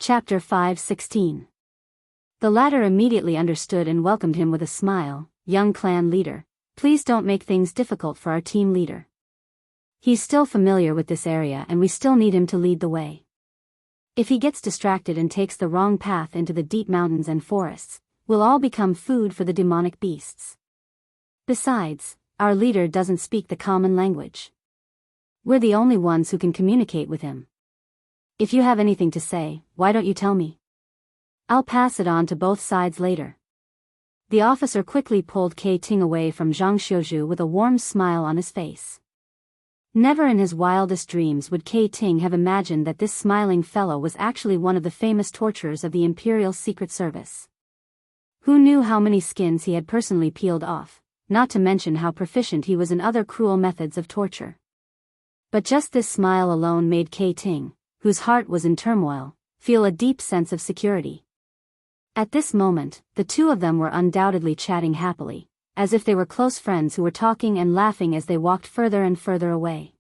Chapter 5:16. The latter immediately understood and welcomed him with a smile. Young clan leader, please don't make things difficult for our team leader. He's still familiar with this area and we still need him to lead the way. If he gets distracted and takes the wrong path into the deep mountains and forests, we'll all become food for the demonic beasts. Besides, our leader doesn't speak the common language. We're the only ones who can communicate with him. If you have anything to say, why don't you tell me? I'll pass it on to both sides later. The officer quickly pulled Ting away from Zhang Xiuzhu with a warm smile on his face. Never in his wildest dreams would Ting have imagined that this smiling fellow was actually one of the famous torturers of the Imperial Secret Service. Who knew how many skins he had personally peeled off, not to mention how proficient he was in other cruel methods of torture. But just this smile alone made Ting, whose heart was in turmoil, feel a deep sense of security. At this moment, the two of them were undoubtedly chatting happily, as if they were close friends who were talking and laughing as they walked further and further away.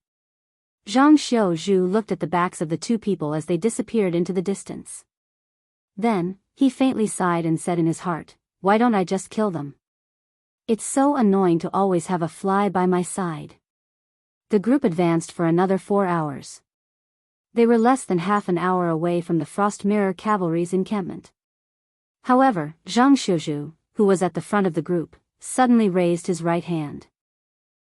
Zhang Xiuzhu looked at the backs of the two people as they disappeared into the distance. Then, he faintly sighed and said in his heart, "Why don't I just kill them? It's so annoying to always have a fly by my side." The group advanced for another 4 hours. They were less than half an hour away from the Frost Mirror Cavalry's encampment. However, Zhang Xiuzhu, who was at the front of the group, suddenly raised his right hand.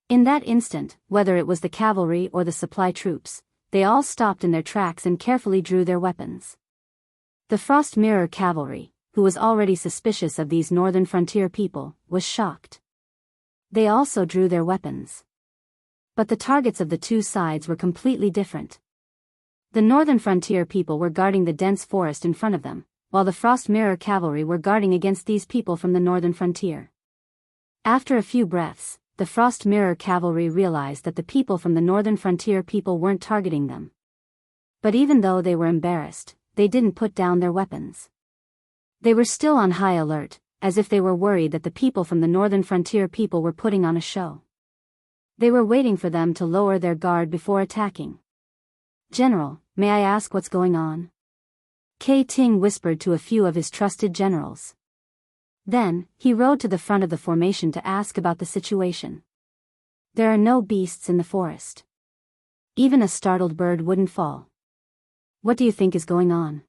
In that instant, whether it was the cavalry or the supply troops, they all stopped in their tracks and carefully drew their weapons. The Frost Mirror Cavalry, who was already suspicious of these northern frontier people, was shocked. They also drew their weapons. But the targets of the two sides were completely different. The northern frontier people were guarding the dense forest in front of them, while the Frost Mirror Cavalry were guarding against these people from the northern frontier. After a few breaths, the Frost Mirror Cavalry realized that the people from the northern frontier people weren't targeting them. But even though they were embarrassed, they didn't put down their weapons. They were still on high alert, as if they were worried that the people from the northern frontier people were putting on a show. They were waiting for them to lower their guard before attacking. "General, may I ask what's going on?" Ting whispered to a few of his trusted generals. Then, he rode to the front of the formation to ask about the situation. "There are no beasts in the forest. Even a startled bird wouldn't fall. What do you think is going on?"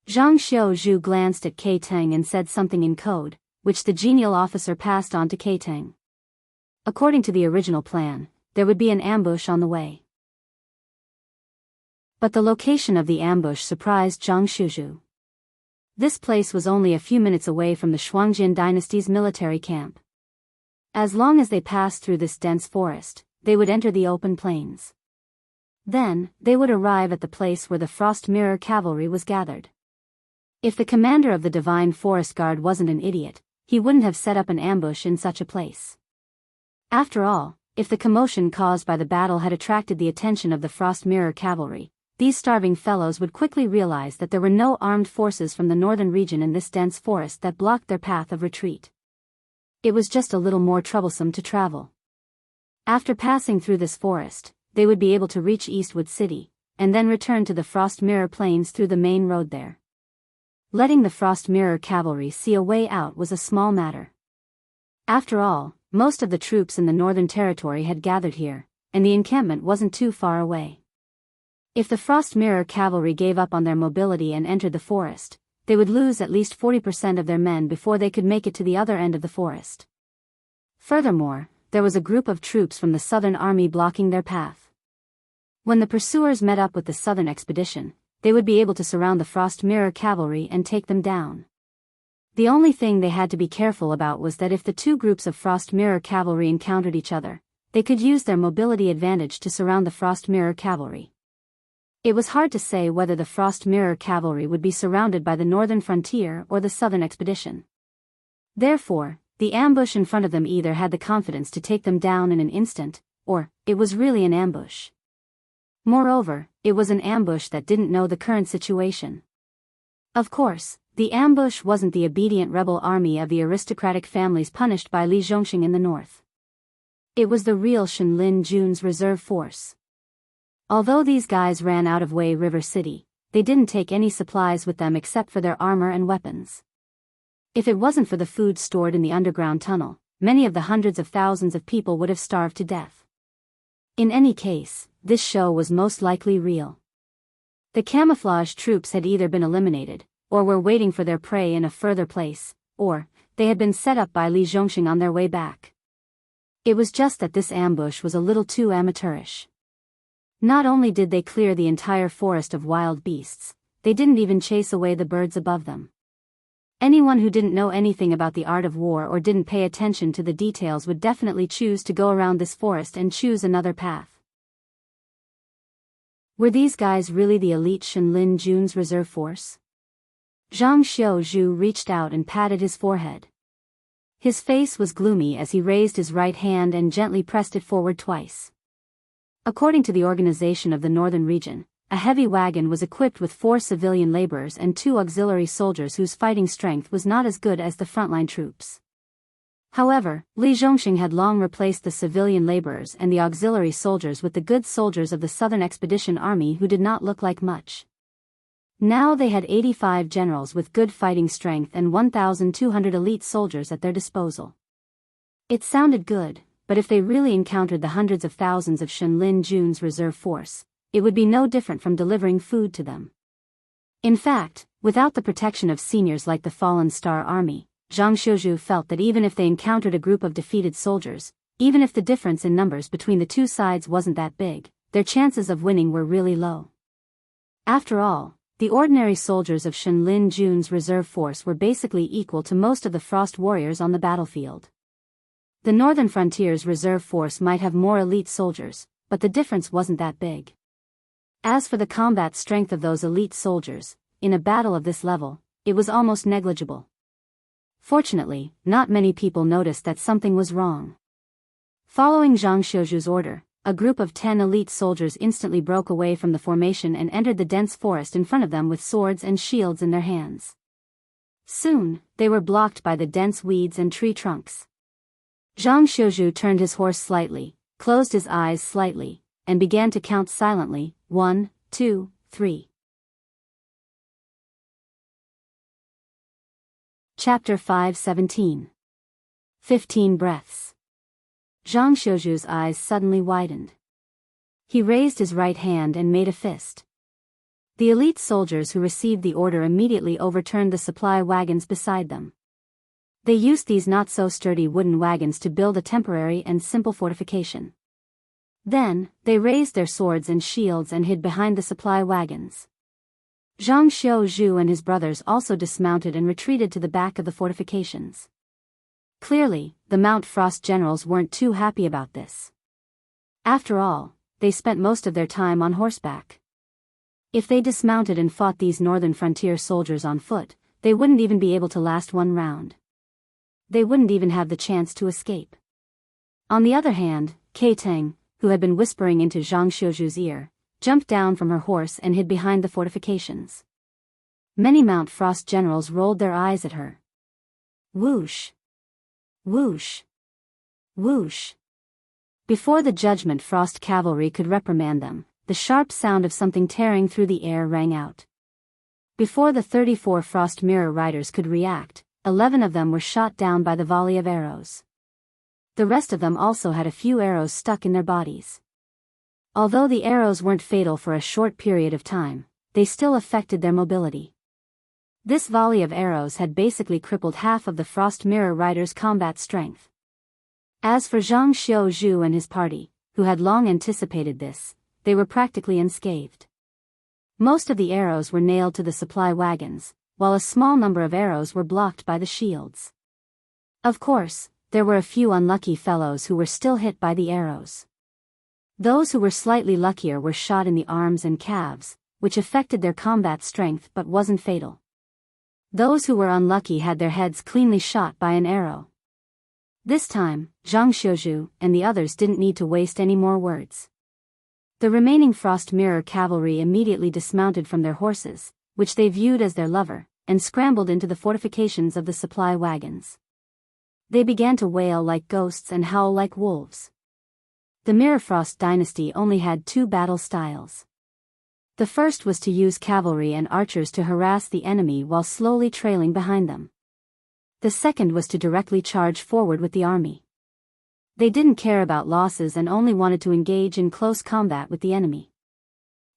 Zhang Xiuzhu glanced at Ting and said something in code, which the genial officer passed on to Ting. According to the original plan, there would be an ambush on the way. But the location of the ambush surprised Zhang Xiuzhu. This place was only a few minutes away from the Shuangjin dynasty's military camp. As long as they passed through this dense forest, they would enter the open plains. Then, they would arrive at the place where the Frost Mirror Cavalry was gathered. If the commander of the Divine Forest Guard wasn't an idiot, he wouldn't have set up an ambush in such a place. After all, if the commotion caused by the battle had attracted the attention of the Frost Mirror Cavalry, these starving fellows would quickly realize that there were no armed forces from the northern region in this dense forest that blocked their path of retreat. It was just a little more troublesome to travel. After passing through this forest, they would be able to reach Eastwood City, and then return to the Frost Mirror Plains through the main road there. Letting the Frost Mirror Cavalry see a way out was a small matter. After all, most of the troops in the Northern Territory had gathered here, and the encampment wasn't too far away. If the Frost Mirror Cavalry gave up on their mobility and entered the forest, they would lose at least 40% of their men before they could make it to the other end of the forest. Furthermore, there was a group of troops from the Southern Army blocking their path. When the pursuers met up with the Southern Expedition, they would be able to surround the Frost Mirror Cavalry and take them down. The only thing they had to be careful about was that if the two groups of Frost Mirror Cavalry encountered each other, they could use their mobility advantage to surround the Frost Mirror Cavalry. It was hard to say whether the Frost Mirror Cavalry would be surrounded by the northern frontier or the Southern Expedition. Therefore, the ambush in front of them either had the confidence to take them down in an instant, or it was really an ambush. Moreover, it was an ambush that didn't know the current situation. Of course, the ambush wasn't the obedient rebel army of the aristocratic families punished by Li Zhongxing in the north. It was the real Shenlin Jun's reserve force. Although these guys ran out of Wei River City, they didn't take any supplies with them except for their armor and weapons. If it wasn't for the food stored in the underground tunnel, many of the hundreds of thousands of people would have starved to death. In any case, this show was most likely real. The camouflage troops had either been eliminated, or were waiting for their prey in a further place, or they had been set up by Li Zhongxing on their way back. It was just that this ambush was a little too amateurish. Not only did they clear the entire forest of wild beasts, they didn't even chase away the birds above them. Anyone who didn't know anything about the art of war or didn't pay attention to the details would definitely choose to go around this forest and choose another path. Were these guys really the elite Shenlin Jun's reserve force? Zhang Xiuzhu reached out and patted his forehead. His face was gloomy as he raised his right hand and gently pressed it forward twice. According to the organization of the northern region, a heavy wagon was equipped with 4 civilian laborers and 2 auxiliary soldiers whose fighting strength was not as good as the frontline troops. However, Li Zhongxing had long replaced the civilian laborers and the auxiliary soldiers with the good soldiers of the Southern Expedition Army who did not look like much. Now they had 85 generals with good fighting strength and 1,200 elite soldiers at their disposal. It sounded good, but if they really encountered the hundreds of thousands of Shenlin Jun's reserve force, it would be no different from delivering food to them. In fact, without the protection of seniors like the Fallen Star Army, Zhang Xiuzhu felt that even if they encountered a group of defeated soldiers, even if the difference in numbers between the two sides wasn't that big, their chances of winning were really low. After all, the ordinary soldiers of Shenlin Jun's reserve force were basically equal to most of the Frost warriors on the battlefield. The Northern Frontier's reserve force might have more elite soldiers, but the difference wasn't that big. As for the combat strength of those elite soldiers, in a battle of this level, it was almost negligible. Fortunately, not many people noticed that something was wrong. Following Zhang Xiuzhu's order, a group of 10 elite soldiers instantly broke away from the formation and entered the dense forest in front of them with swords and shields in their hands. Soon, they were blocked by the dense weeds and tree trunks. Zhang Xiuzhu turned his horse slightly, closed his eyes slightly, and began to count silently, 1, 2, 3. Chapter 5:17. 15 breaths. Zhang Xiuzhu's eyes suddenly widened. He raised his right hand and made a fist. The elite soldiers who received the order immediately overturned the supply wagons beside them. They used these not-so-sturdy wooden wagons to build a temporary and simple fortification. Then, they raised their swords and shields and hid behind the supply wagons. Zhang Xiuzhu and his brothers also dismounted and retreated to the back of the fortifications. Clearly, the Mount Frost generals weren't too happy about this. After all, they spent most of their time on horseback. If they dismounted and fought these northern frontier soldiers on foot, they wouldn't even be able to last one round. They wouldn't even have the chance to escape. On the other hand, Kei Teng, who had been whispering into Zhang Xiuzhu's ear, jumped down from her horse and hid behind the fortifications. Many Mount Frost generals rolled their eyes at her. Whoosh! Whoosh! Whoosh! Before the Judgment Frost cavalry could reprimand them, the sharp sound of something tearing through the air rang out. Before the 34 Frost Mirror Riders could react, 11 of them were shot down by the volley of arrows. The rest of them also had a few arrows stuck in their bodies. Although the arrows weren't fatal for a short period of time, they still affected their mobility. This volley of arrows had basically crippled half of the Frost Mirror Riders' combat strength. As for Zhang Xiuzhu and his party, who had long anticipated this, they were practically unscathed. Most of the arrows were nailed to the supply wagons, while a small number of arrows were blocked by the shields. Of course, there were a few unlucky fellows who were still hit by the arrows. Those who were slightly luckier were shot in the arms and calves, which affected their combat strength but wasn't fatal. Those who were unlucky had their heads cleanly shot by an arrow. This time, Zhang Xiuzhu and the others didn't need to waste any more words. The remaining Frost Mirror cavalry immediately dismounted from their horses, which they viewed as their lover, and scrambled into the fortifications of the supply wagons. They began to wail like ghosts and howl like wolves. The Mirrorfrost dynasty only had 2 battle styles. The first was to use cavalry and archers to harass the enemy while slowly trailing behind them. The second was to directly charge forward with the army. They didn't care about losses and only wanted to engage in close combat with the enemy.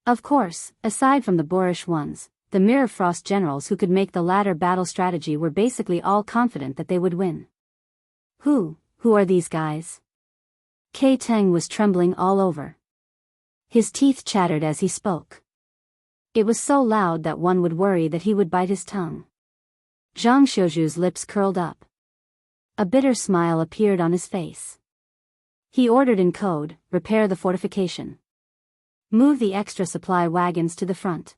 Of course, aside from the boorish ones, the Mirror Frost generals who could make the latter battle strategy were basically all confident that they would win. Who are these guys? Kei Teng was trembling all over. His teeth chattered as he spoke. It was so loud that one would worry that he would bite his tongue. Zhang Xiuju's lips curled up. A bitter smile appeared on his face. He ordered in code, "Repair the fortification. Move the extra supply wagons to the front.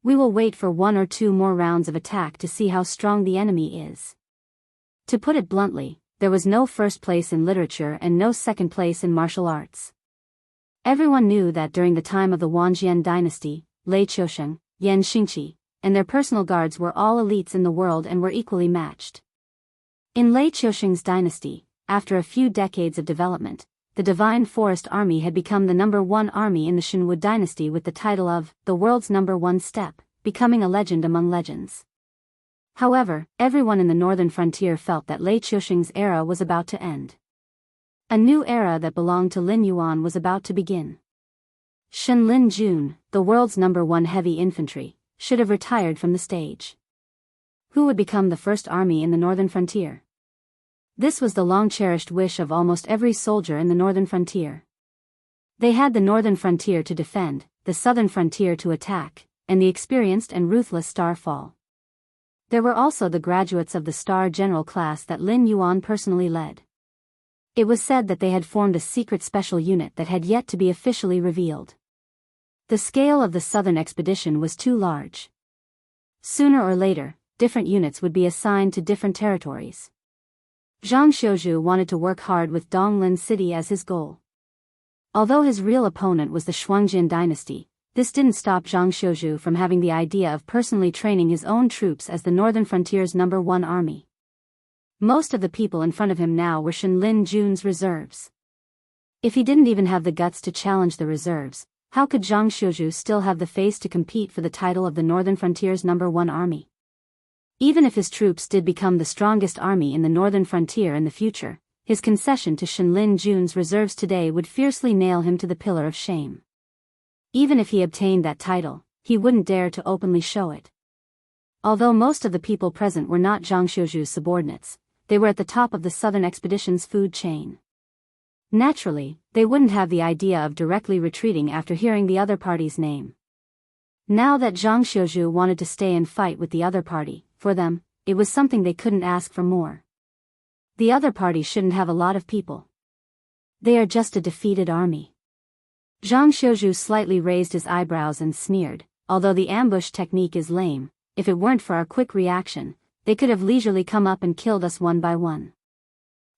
We will wait for 1 or 2 more rounds of attack to see how strong the enemy is." To put it bluntly, there was no first place in literature and no second place in martial arts. Everyone knew that during the time of the Wangjian dynasty, Lei Qiusheng, Yan Xingqi, and their personal guards were all elites in the world and were equally matched. In Lei Qiusheng's dynasty, after a few decades of development, the Divine Forest Army had become the #1 army in the Shenwu dynasty with the title of the world's #1 step, becoming a legend among legends. However, everyone in the northern frontier felt that Lei Qiusheng's era was about to end. A new era that belonged to Lin Yuan was about to begin. Shen Lin Jun, the world's #1 heavy infantry, should have retired from the stage. Who would become the first army in the northern frontier? This was the long-cherished wish of almost every soldier in the northern frontier. They had the northern frontier to defend, the southern frontier to attack, and the experienced and ruthless Star Fall. There were also the graduates of the Star General class that Lin Yuan personally led. It was said that they had formed a secret special unit that had yet to be officially revealed. The scale of the southern expedition was too large. Sooner or later, different units would be assigned to different territories. Zhang Xiuju wanted to work hard with Donglin City as his goal. Although his real opponent was the Shuangjian dynasty, this didn't stop Zhang Xiuju from having the idea of personally training his own troops as the northern frontier's #1 army. Most of the people in front of him now were Shen Lin Jun's reserves. If he didn't even have the guts to challenge the reserves, how could Zhang Xiuju still have the face to compete for the title of the northern frontier's #1 army? Even if his troops did become the strongest army in the northern frontier in the future, his concession to Shen Lin Jun's reserves today would fiercely nail him to the pillar of shame. Even if he obtained that title, he wouldn't dare to openly show it. Although most of the people present were not Zhang Xiuju's subordinates, they were at the top of the southern expedition's food chain. Naturally, they wouldn't have the idea of directly retreating after hearing the other party's name. Now that Zhang Xiuju wanted to stay and fight with the other party, for them, it was something they couldn't ask for more. The other party shouldn't have a lot of people. They are just a defeated army. Zhang Xiuju slightly raised his eyebrows and sneered, "Although the ambush technique is lame, if it weren't for our quick reaction, they could have leisurely come up and killed us one by one.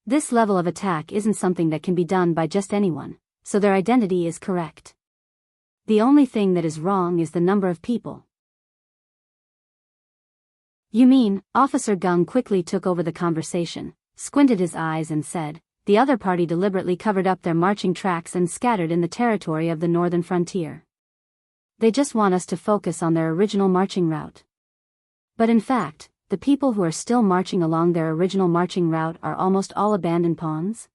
This level of attack isn't something that can be done by just anyone, so their identity is correct. The only thing that is wrong is the number of people." "You mean?" Officer Gung quickly took over the conversation, squinted his eyes and said, "The other party deliberately covered up their marching tracks and scattered in the territory of the northern frontier. They just want us to focus on their original marching route. But in fact, the people who are still marching along their original marching route are almost all abandoned pawns?"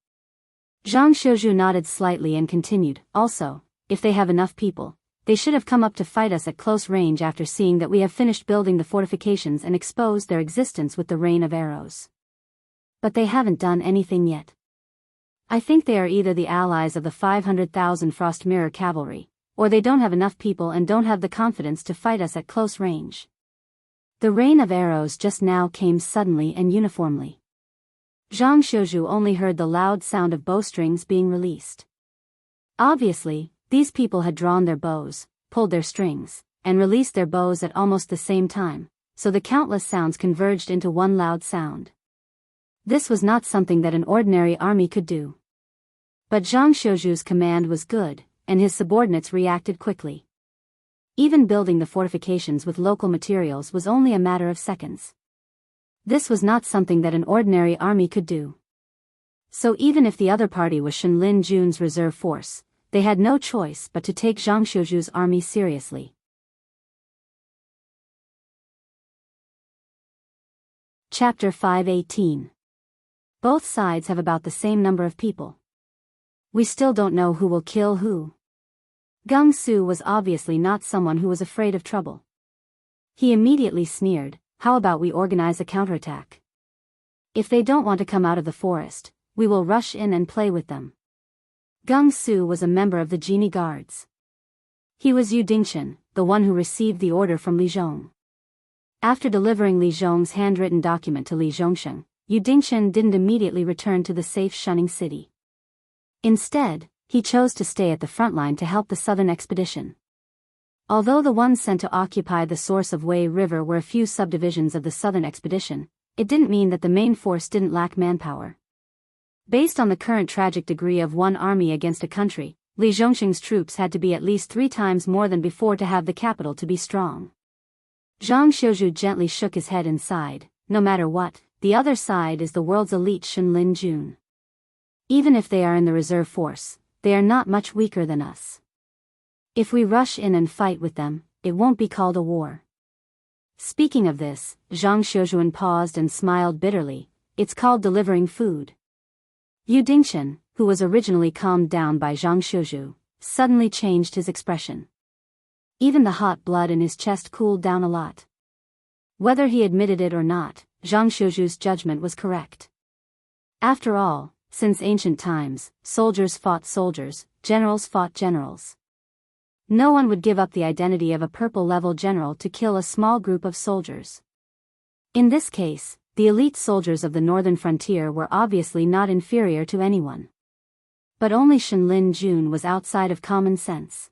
Zhang Xiuju nodded slightly and continued, "Also, if they have enough people, they should have come up to fight us at close range after seeing that we have finished building the fortifications and exposed their existence with the rain of arrows. But they haven't done anything yet. I think they are either the allies of the 500,000 Frost Mirror cavalry, or they don't have enough people and don't have the confidence to fight us at close range." The rain of arrows just now came suddenly and uniformly. Zhang Xiuju only heard the loud sound of bowstrings being released. Obviously, these people had drawn their bows, pulled their strings, and released their bows at almost the same time, so the countless sounds converged into one loud sound. This was not something that an ordinary army could do. But Zhang Xiuju's command was good, and his subordinates reacted quickly. Even building the fortifications with local materials was only a matter of seconds. This was not something that an ordinary army could do. So even if the other party was Shen Lin Jun's reserve force, they had no choice but to take Zhang Xiuju's army seriously. Chapter 5:18. Both sides have about the same number of people. We still don't know who will kill who. Gung Su was obviously not someone who was afraid of trouble. He immediately sneered, "How about we organize a counterattack? If they don't want to come out of the forest, we will rush in and play with them." Gung Su was a member of the Genie Guards. He was Yu Dingchen, the one who received the order from Li Zhong. After delivering Li Zhong's handwritten document to Li Zhongsheng, Yu Dingchen didn't immediately return to the safe Shunning City. Instead, he chose to stay at the front line to help the southern expedition. Although the ones sent to occupy the source of Wei River were a few subdivisions of the southern expedition, it didn't mean that the main force didn't lack manpower. Based on the current tragic degree of one army against a country, Li Zhongsheng's troops had to be at least 3 times more than before to have the capital to be strong. Zhang Xiuju gently shook his head and sighed. No matter what, the other side is the world's elite Shenlin Jun. Even if they are in the reserve force, they are not much weaker than us. If we rush in and fight with them, it won't be called a war. Speaking of this, Zhang Xiujuan paused and smiled bitterly. It's called delivering food. Yu Dingchen, who was originally calmed down by Zhang Xiuju, suddenly changed his expression. Even the hot blood in his chest cooled down a lot. Whether he admitted it or not, Zhang Xiuju's judgment was correct. After all, since ancient times, soldiers fought soldiers, generals fought generals. No one would give up the identity of a purple-level general to kill a small group of soldiers. In this case, the elite soldiers of the northern frontier were obviously not inferior to anyone. But only Shenlin Jun was outside of common sense.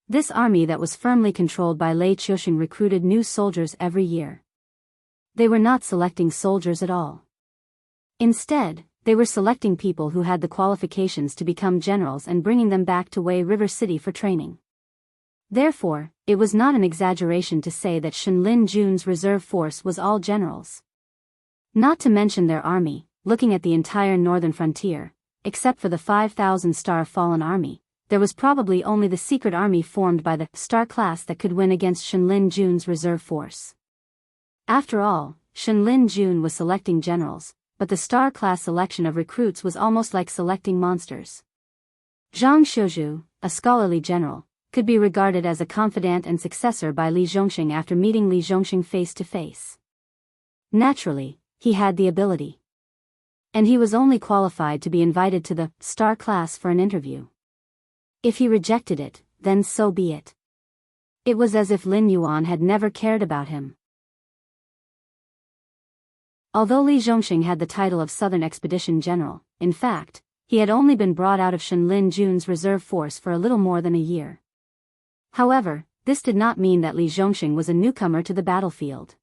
This army that was firmly controlled by Lei Qiusheng recruited new soldiers every year. They were not selecting soldiers at all. Instead, they were selecting people who had the qualifications to become generals and bringing them back to Wei River City for training. Therefore, it was not an exaggeration to say that Shenlin Jun's reserve force was all generals. Not to mention their army, looking at the entire northern frontier, except for the 5,000-star fallen army, there was probably only the secret army formed by the star class that could win against Shenlin Jun's reserve force. After all, Shenlin Jun was selecting generals, but the star class selection of recruits was almost like selecting monsters. Zhang Xiuju, a scholarly general, could be regarded as a confidant and successor by Li Zhongsheng after meeting Li Zhongsheng face to face. Naturally, he had the ability. And he was only qualified to be invited to the star class for an interview. If he rejected it, then so be it. It was as if Lin Yuan had never cared about him. Although Li Zhongsheng had the title of Southern Expedition General, in fact, he had only been brought out of Shenlin Jun's reserve force for a little more than a year. However, this did not mean that Li Zhongsheng was a newcomer to the battlefield.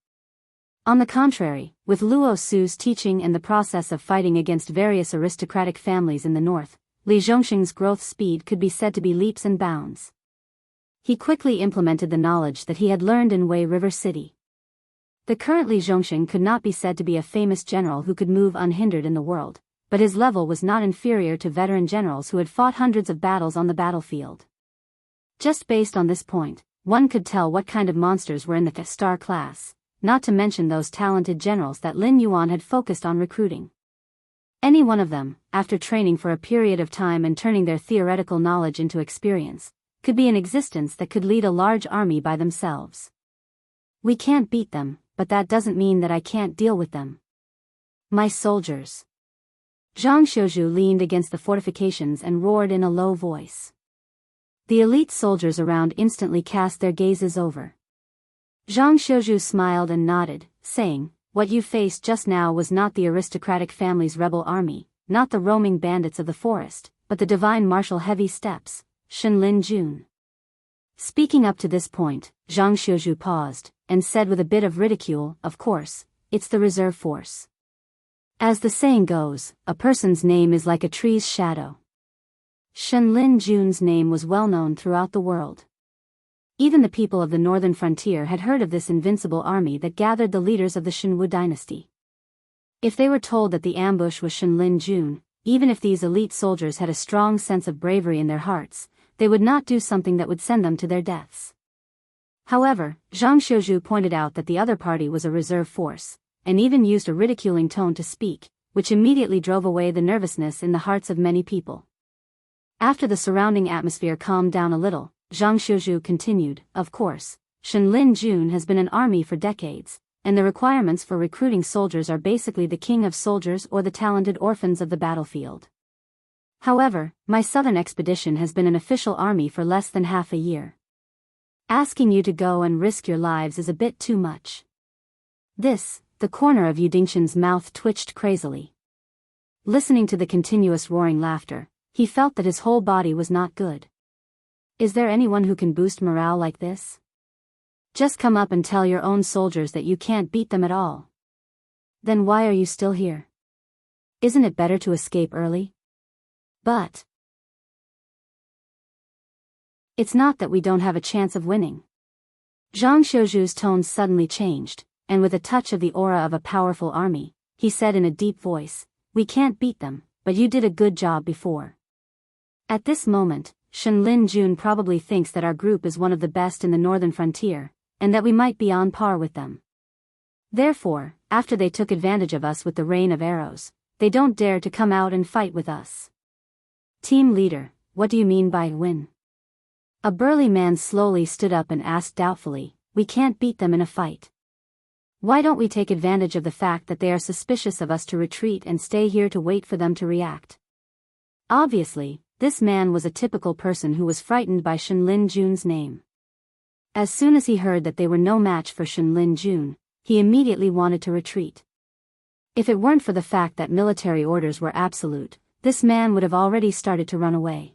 On the contrary, with Luo Su's teaching and the process of fighting against various aristocratic families in the north, Li Zhongsheng's growth speed could be said to be leaps and bounds. He quickly implemented the knowledge that he had learned in Wei River City. The current Li Zhongsheng could not be said to be a famous general who could move unhindered in the world, but his level was not inferior to veteran generals who had fought hundreds of battles on the battlefield. Just based on this point, one could tell what kind of monsters were in the star class, not to mention those talented generals that Lin Yuan had focused on recruiting. Any one of them, after training for a period of time and turning their theoretical knowledge into experience, could be in existence that could lead a large army by themselves. We can't beat them, but that doesn't mean that I can't deal with them. My soldiers. Zhang Xiuju leaned against the fortifications and roared in a low voice. The elite soldiers around instantly cast their gazes over. Zhang Xiuju smiled and nodded, saying, "What you faced just now was not the aristocratic family's rebel army, not the roaming bandits of the forest, but the divine martial heavy steps, Shenlin Jun." Speaking up to this point, Zhang Xiuju paused, and said with a bit of ridicule, "Of course, it's the reserve force. As the saying goes, a person's name is like a tree's shadow." Shenlin Jun's name was well known throughout the world. Even the people of the northern frontier had heard of this invincible army that gathered the leaders of the Shenwu dynasty. If they were told that the ambush was Shenlin Jun, even if these elite soldiers had a strong sense of bravery in their hearts, they would not do something that would send them to their deaths. However, Zhang Xiuzhu pointed out that the other party was a reserve force, and even used a ridiculing tone to speak, which immediately drove away the nervousness in the hearts of many people. After the surrounding atmosphere calmed down a little, Zhang Xiuzhu continued, "Of course, Shenlin Jun has been an army for decades, and the requirements for recruiting soldiers are basically the king of soldiers or the talented orphans of the battlefield. However, my southern expedition has been an official army for less than half a year. Asking you to go and risk your lives is a bit too much." The corner of Yu Dingxin's mouth twitched crazily. Listening to the continuous roaring laughter, he felt that his whole body was not good. Is there anyone who can boost morale like this? Just come up and tell your own soldiers that you can't beat them at all. Then why are you still here? Isn't it better to escape early? But it's not that we don't have a chance of winning. Zhang Xiuzhu's tone suddenly changed, and with a touch of the aura of a powerful army, he said in a deep voice, "We can't beat them, but you did a good job before." At this moment, Shenlin Jun probably thinks that our group is one of the best in the northern frontier, and that we might be on par with them. Therefore, after they took advantage of us with the rain of arrows, they don't dare to come out and fight with us. Team leader, what do you mean by win? A burly man slowly stood up and asked doubtfully, "We can't beat them in a fight. Why don't we take advantage of the fact that they are suspicious of us to retreat and stay here to wait for them to react?" Obviously, this man was a typical person who was frightened by Shenlin Jun's name. As soon as he heard that they were no match for Shenlin Jun, he immediately wanted to retreat. If it weren't for the fact that military orders were absolute, this man would have already started to run away.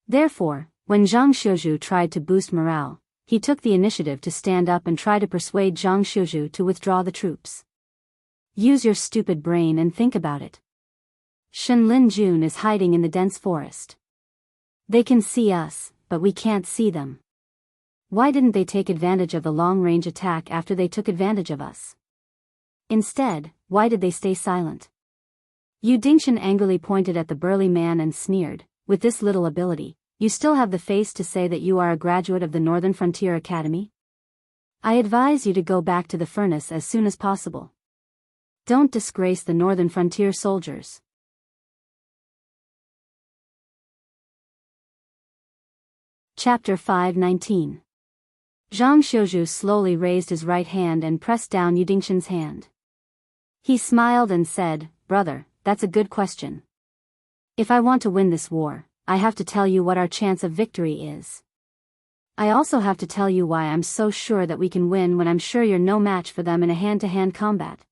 Therefore, when Zhang Xiuzhu tried to boost morale, he took the initiative to stand up and try to persuade Zhang Xiuzhu to withdraw the troops. Use your stupid brain and think about it. Shenlin Jun is hiding in the dense forest. They can see us, but we can't see them. Why didn't they take advantage of the long-range attack after they took advantage of us? Instead, why did they stay silent? Yu Dingxin angrily pointed at the burly man and sneered, "With this little ability, you still have the face to say that you are a graduate of the Northern Frontier Academy? I advise you to go back to the furnace as soon as possible. Don't disgrace the Northern Frontier soldiers." Chapter 519. Zhang Xiuzhu slowly raised his right hand and pressed down Yu Dingxin's hand. He smiled and said, "Brother, that's a good question. If I want to win this war, I have to tell you what our chance of victory is. I also have to tell you why I'm so sure that we can win when I'm sure you're no match for them in a hand-to-hand combat."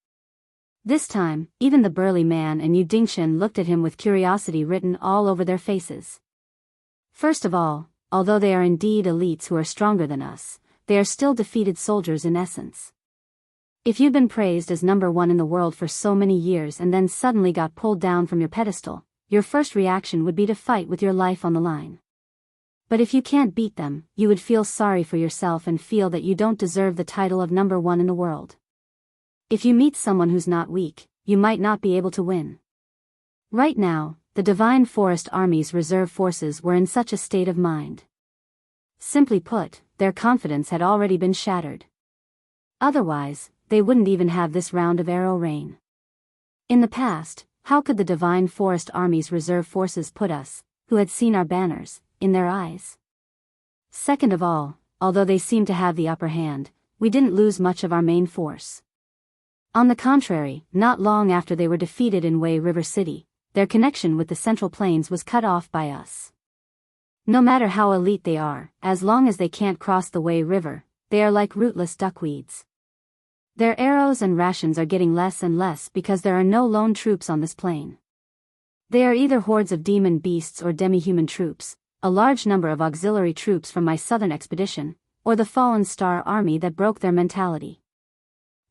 This time, even the burly man and Yu Dingxin looked at him with curiosity written all over their faces. First of all, although they are indeed elites who are stronger than us, they are still defeated soldiers in essence. If you've been praised as number one in the world for so many years and then suddenly got pulled down from your pedestal, your first reaction would be to fight with your life on the line. But if you can't beat them, you would feel sorry for yourself and feel that you don't deserve the title of number one in the world. If you meet someone who's not weak, you might not be able to win. Right now, the Divine Forest Army's reserve forces were in such a state of mind. Simply put, their confidence had already been shattered. Otherwise, they wouldn't even have this round of arrow rain. In the past, how could the Divine Forest Army's reserve forces put us, who had seen our banners, in their eyes? Second of all, although they seemed to have the upper hand, we didn't lose much of our main force. On the contrary, not long after they were defeated in Wei River City, their connection with the Central Plains was cut off by us. No matter how elite they are, as long as they can't cross the Wei River, they are like rootless duckweeds. Their arrows and rations are getting less and less because there are no lone troops on this plain. They are either hordes of demon beasts or demi-human troops, a large number of auxiliary troops from my southern expedition, or the fallen star army that broke their mentality.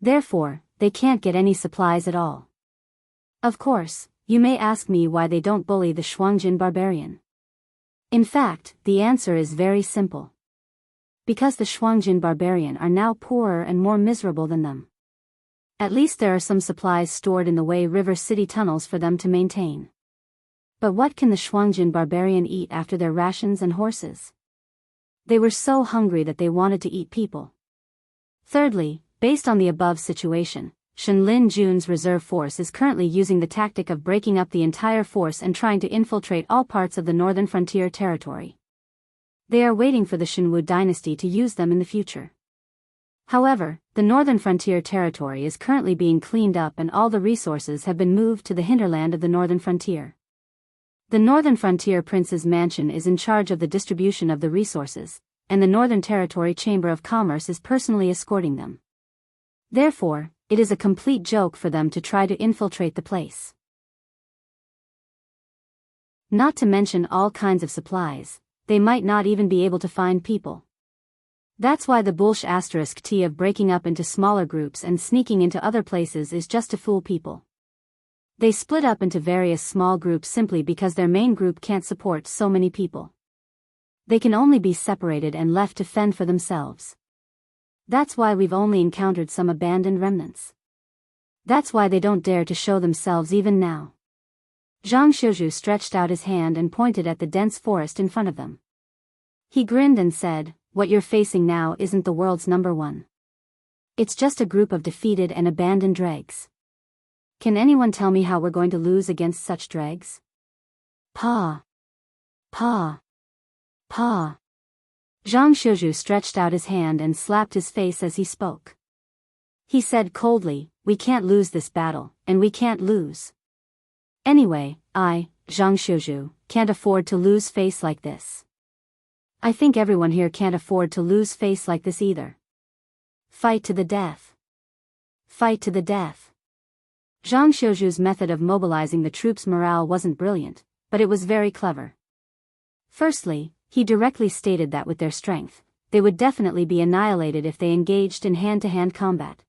Therefore, they can't get any supplies at all. Of course, you may ask me why they don't bully the Shuangjin barbarian. In fact, the answer is very simple. Because the Shuangjin barbarian are now poorer and more miserable than them. At least there are some supplies stored in the Wei River City tunnels for them to maintain. But what can the Shuangjin barbarian eat after their rations and horses? They were so hungry that they wanted to eat people. Thirdly, based on the above situation, Shenlin Jun's reserve force is currently using the tactic of breaking up the entire force and trying to infiltrate all parts of the northern frontier territory. They are waiting for the Shenwu dynasty to use them in the future. However, the northern frontier territory is currently being cleaned up and all the resources have been moved to the hinterland of the northern frontier. The northern frontier prince's mansion is in charge of the distribution of the resources, and the Northern Territory Chamber of Commerce is personally escorting them. Therefore, it is a complete joke for them to try to infiltrate the place. Not to mention all kinds of supplies, they might not even be able to find people. That's why the bullsh *t of breaking up into smaller groups and sneaking into other places is just to fool people. They split up into various small groups simply because their main group can't support so many people. They can only be separated and left to fend for themselves. That's why we've only encountered some abandoned remnants. That's why they don't dare to show themselves even now. Zhang Xiuzhu stretched out his hand and pointed at the dense forest in front of them. He grinned and said, "What you're facing now isn't the world's number one. It's just a group of defeated and abandoned dregs. Can anyone tell me how we're going to lose against such dregs?" Pa. Pa. Pa. Zhang Xiuzhu stretched out his hand and slapped his face as he spoke. He said coldly, "We can't lose this battle, and we can't lose. Anyway, Zhang Xiuzhu, can't afford to lose face like this. I think everyone here can't afford to lose face like this either. Fight to the death. Fight to the death." Zhang Xiuzhu's method of mobilizing the troops' morale wasn't brilliant, but it was very clever. Firstly, he directly stated that with their strength, they would definitely be annihilated if they engaged in hand-to-hand combat.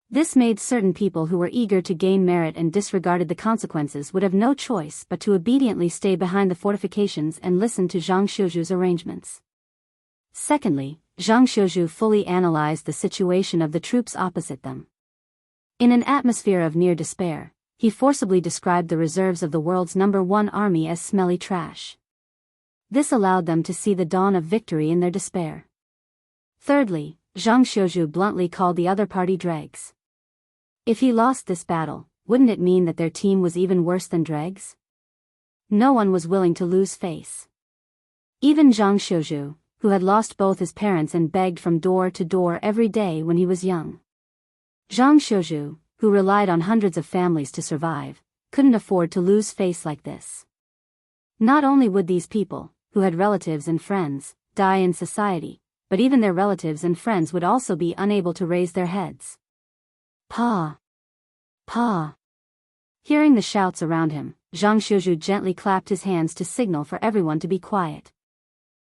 This made certain people who were eager to gain merit and disregarded the consequences would have no choice but to obediently stay behind the fortifications and listen to Zhang Xiuzhu's arrangements. Secondly, Zhang Xiuzhu fully analyzed the situation of the troops opposite them. In an atmosphere of near despair, he forcibly described the reserves of the world's number one army as smelly trash. This allowed them to see the dawn of victory in their despair. Thirdly, Zhang Xiuzhu bluntly called the other party dregs. If he lost this battle, wouldn't it mean that their team was even worse than dregs? No one was willing to lose face. Even Zhang Xiuzhu, who had lost both his parents and begged from door to door every day when he was young. Zhang Xiuzhu, who relied on hundreds of families to survive, couldn't afford to lose face like this. Not only would these people, who had relatives and friends, die in society, but even their relatives and friends would also be unable to raise their heads. Pa. Pa. Hearing the shouts around him, Zhang Xiuzhu gently clapped his hands to signal for everyone to be quiet.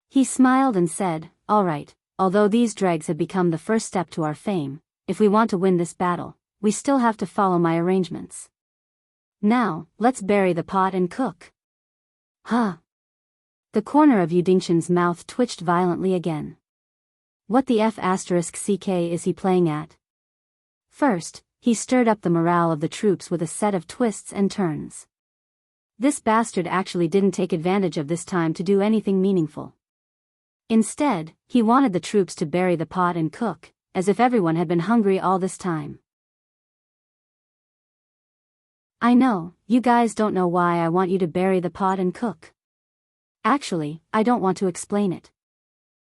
He smiled and said, "All right, although these dregs have become the first step to our fame, if we want to win this battle, we still have to follow my arrangements. Now, let's bury the pot and cook." Huh. The corner of Yudingchen's mouth twitched violently again. What the F***ck is he playing at? First, he stirred up the morale of the troops with a set of twists and turns. This bastard actually didn't take advantage of this time to do anything meaningful. Instead, he wanted the troops to bury the pot and cook, as if everyone had been hungry all this time. I know, you guys don't know why I want you to bury the pot and cook. Actually, I don't want to explain it.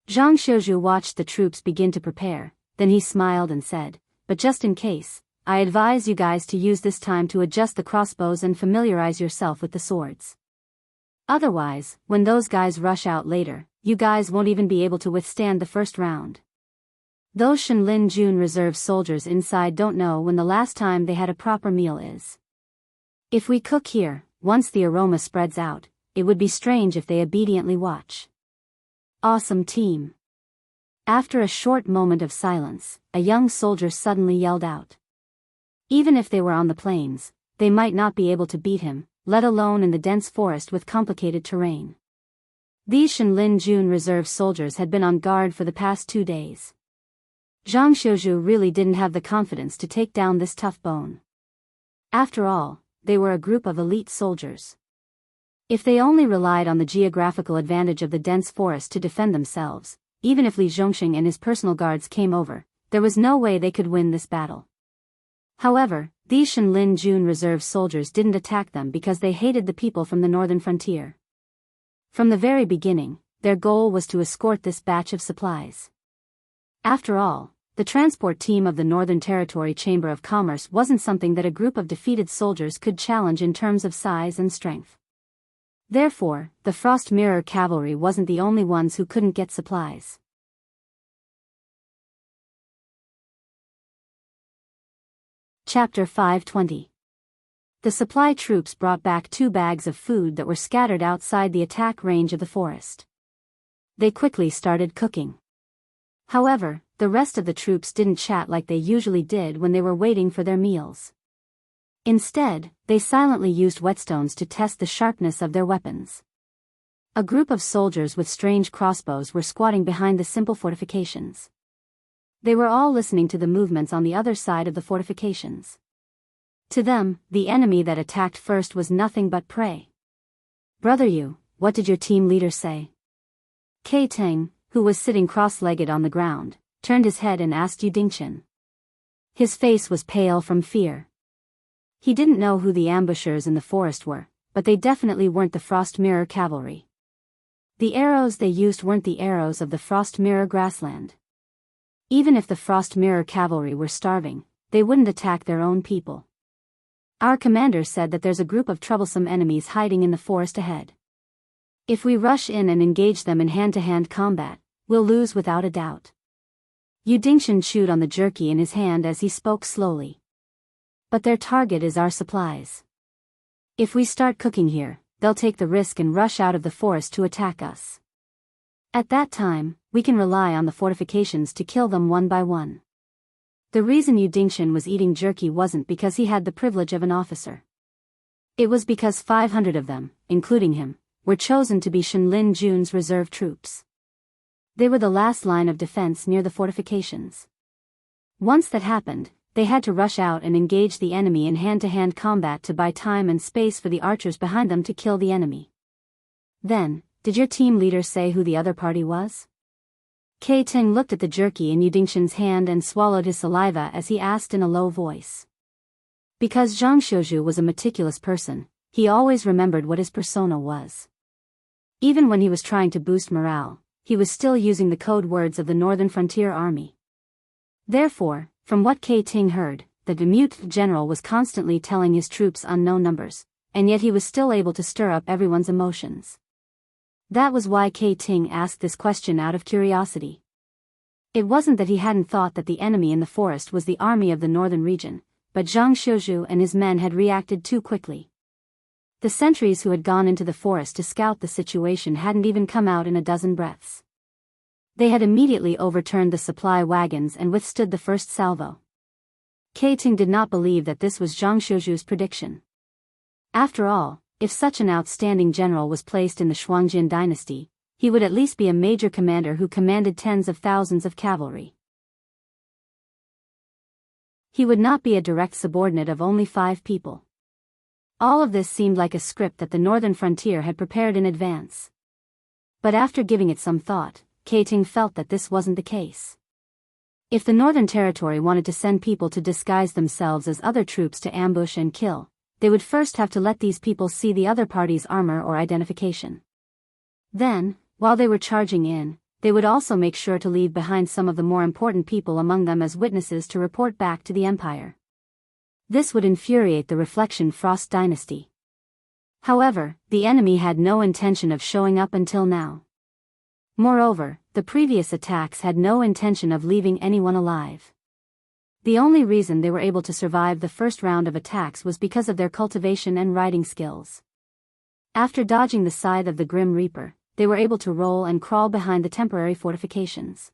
Zhang Xiuzhu watched the troops begin to prepare, then he smiled and said, "But just in case, I advise you guys to use this time to adjust the crossbows and familiarize yourself with the swords. Otherwise, when those guys rush out later, you guys won't even be able to withstand the first round. Those Shenlin Jun reserve soldiers inside don't know when the last time they had a proper meal is. If we cook here, once the aroma spreads out, it would be strange if they obediently watch." Awesome team. After a short moment of silence, a young soldier suddenly yelled out. Even if they were on the plains, they might not be able to beat him, let alone in the dense forest with complicated terrain. These Shenlin Jun reserve soldiers had been on guard for the past 2 days. Zhang Xiuzhu really didn't have the confidence to take down this tough bone. After all, they were a group of elite soldiers. If they only relied on the geographical advantage of the dense forest to defend themselves, even if Li Zhongxing and his personal guards came over, there was no way they could win this battle. However, these Shenlin Jun reserve soldiers didn't attack them because they hated the people from the northern frontier. From the very beginning, their goal was to escort this batch of supplies. After all, the transport team of the Northern Territory Chamber of Commerce wasn't something that a group of defeated soldiers could challenge in terms of size and strength. Therefore, the Frost Mirror Cavalry wasn't the only ones who couldn't get supplies. Chapter 520. The supply troops brought back 2 bags of food that were scattered outside the attack range of the forest. They quickly started cooking. However, the rest of the troops didn't chat like they usually did when they were waiting for their meals. Instead, they silently used whetstones to test the sharpness of their weapons. A group of soldiers with strange crossbows were squatting behind the simple fortifications. They were all listening to the movements on the other side of the fortifications. To them, the enemy that attacked first was nothing but prey. "Brother Yu, what did your team leader say?" Kei Teng, who was sitting cross-legged on the ground, turned his head and asked Yu Dingchen. His face was pale from fear. He didn't know who the ambushers in the forest were, but they definitely weren't the Frost Mirror Cavalry. The arrows they used weren't the arrows of the Frost Mirror grassland. Even if the Frost Mirror Cavalry were starving, they wouldn't attack their own people. "Our commander said that there's a group of troublesome enemies hiding in the forest ahead. If we rush in and engage them in hand-to-hand combat, we'll lose without a doubt." Yu Dingchen chewed on the jerky in his hand as he spoke slowly. "But their target is our supplies. If we start cooking here, they'll take the risk and rush out of the forest to attack us. At that time, we can rely on the fortifications to kill them one by one." The reason Yu Dingchen was eating jerky wasn't because he had the privilege of an officer. It was because 500 of them, including him, were chosen to be Shenlin Jun's reserve troops. They were the last line of defense near the fortifications. Once that happened, they had to rush out and engage the enemy in hand-to-hand combat to buy time and space for the archers behind them to kill the enemy. "Then, did your team leader say who the other party was?" Kei Teng looked at the jerky in Yu Dingchen's hand and swallowed his saliva as he asked in a low voice. Because Zhang Xiuzhu was a meticulous person, he always remembered what his persona was. Even when he was trying to boost morale, he was still using the code words of the Northern Frontier Army. Therefore, from what Kei Teng heard, the Demute general was constantly telling his troops unknown numbers, and yet he was still able to stir up everyone's emotions. That was why Kei Teng asked this question out of curiosity. It wasn't that he hadn't thought that the enemy in the forest was the army of the northern region, but Zhang Xiuzhu and his men had reacted too quickly. The sentries who had gone into the forest to scout the situation hadn't even come out in a dozen breaths. They had immediately overturned the supply wagons and withstood the first salvo. Kei Teng did not believe that this was Zhang Xiuzhu's prediction. After all, if such an outstanding general was placed in the Shuangjin dynasty, he would at least be a major commander who commanded tens of thousands of cavalry. He would not be a direct subordinate of only 5 people. All of this seemed like a script that the northern frontier had prepared in advance. But after giving it some thought, Kei Teng felt that this wasn't the case. If the Northern Territory wanted to send people to disguise themselves as other troops to ambush and kill, they would first have to let these people see the other party's armor or identification. Then, while they were charging in, they would also make sure to leave behind some of the more important people among them as witnesses to report back to the Empire. This would infuriate the Reflection Frost dynasty. However, the enemy had no intention of showing up until now. Moreover, the previous attacks had no intention of leaving anyone alive. The only reason they were able to survive the first round of attacks was because of their cultivation and riding skills. After dodging the scythe of the Grim Reaper, they were able to roll and crawl behind the temporary fortifications.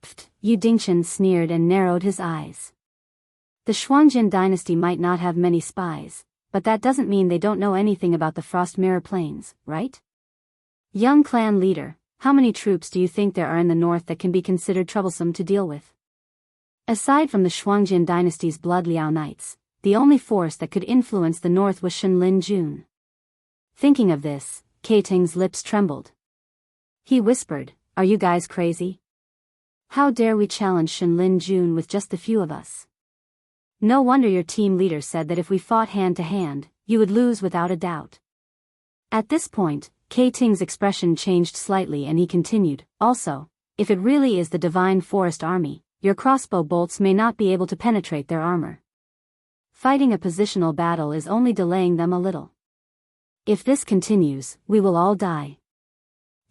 Pfft, Yu Dingchen sneered and narrowed his eyes. The Shuangjin dynasty might not have many spies, but that doesn't mean they don't know anything about the Frost Mirror Plains, right? Young clan leader, how many troops do you think there are in the north that can be considered troublesome to deal with? Aside from the Shuangjin dynasty's Blood Liao Knights, the only force that could influence the north was Shenlin Jun. Thinking of this, Keting's lips trembled. He whispered, "Are you guys crazy? How dare we challenge Shenlin Jun with just the few of us? No wonder your team leader said that if we fought hand to hand, you would lose without a doubt." At this point, Keting's expression changed slightly and he continued, "Also, if it really is the Divine Forest Army, your crossbow bolts may not be able to penetrate their armor. Fighting a positional battle is only delaying them a little. If this continues, we will all die."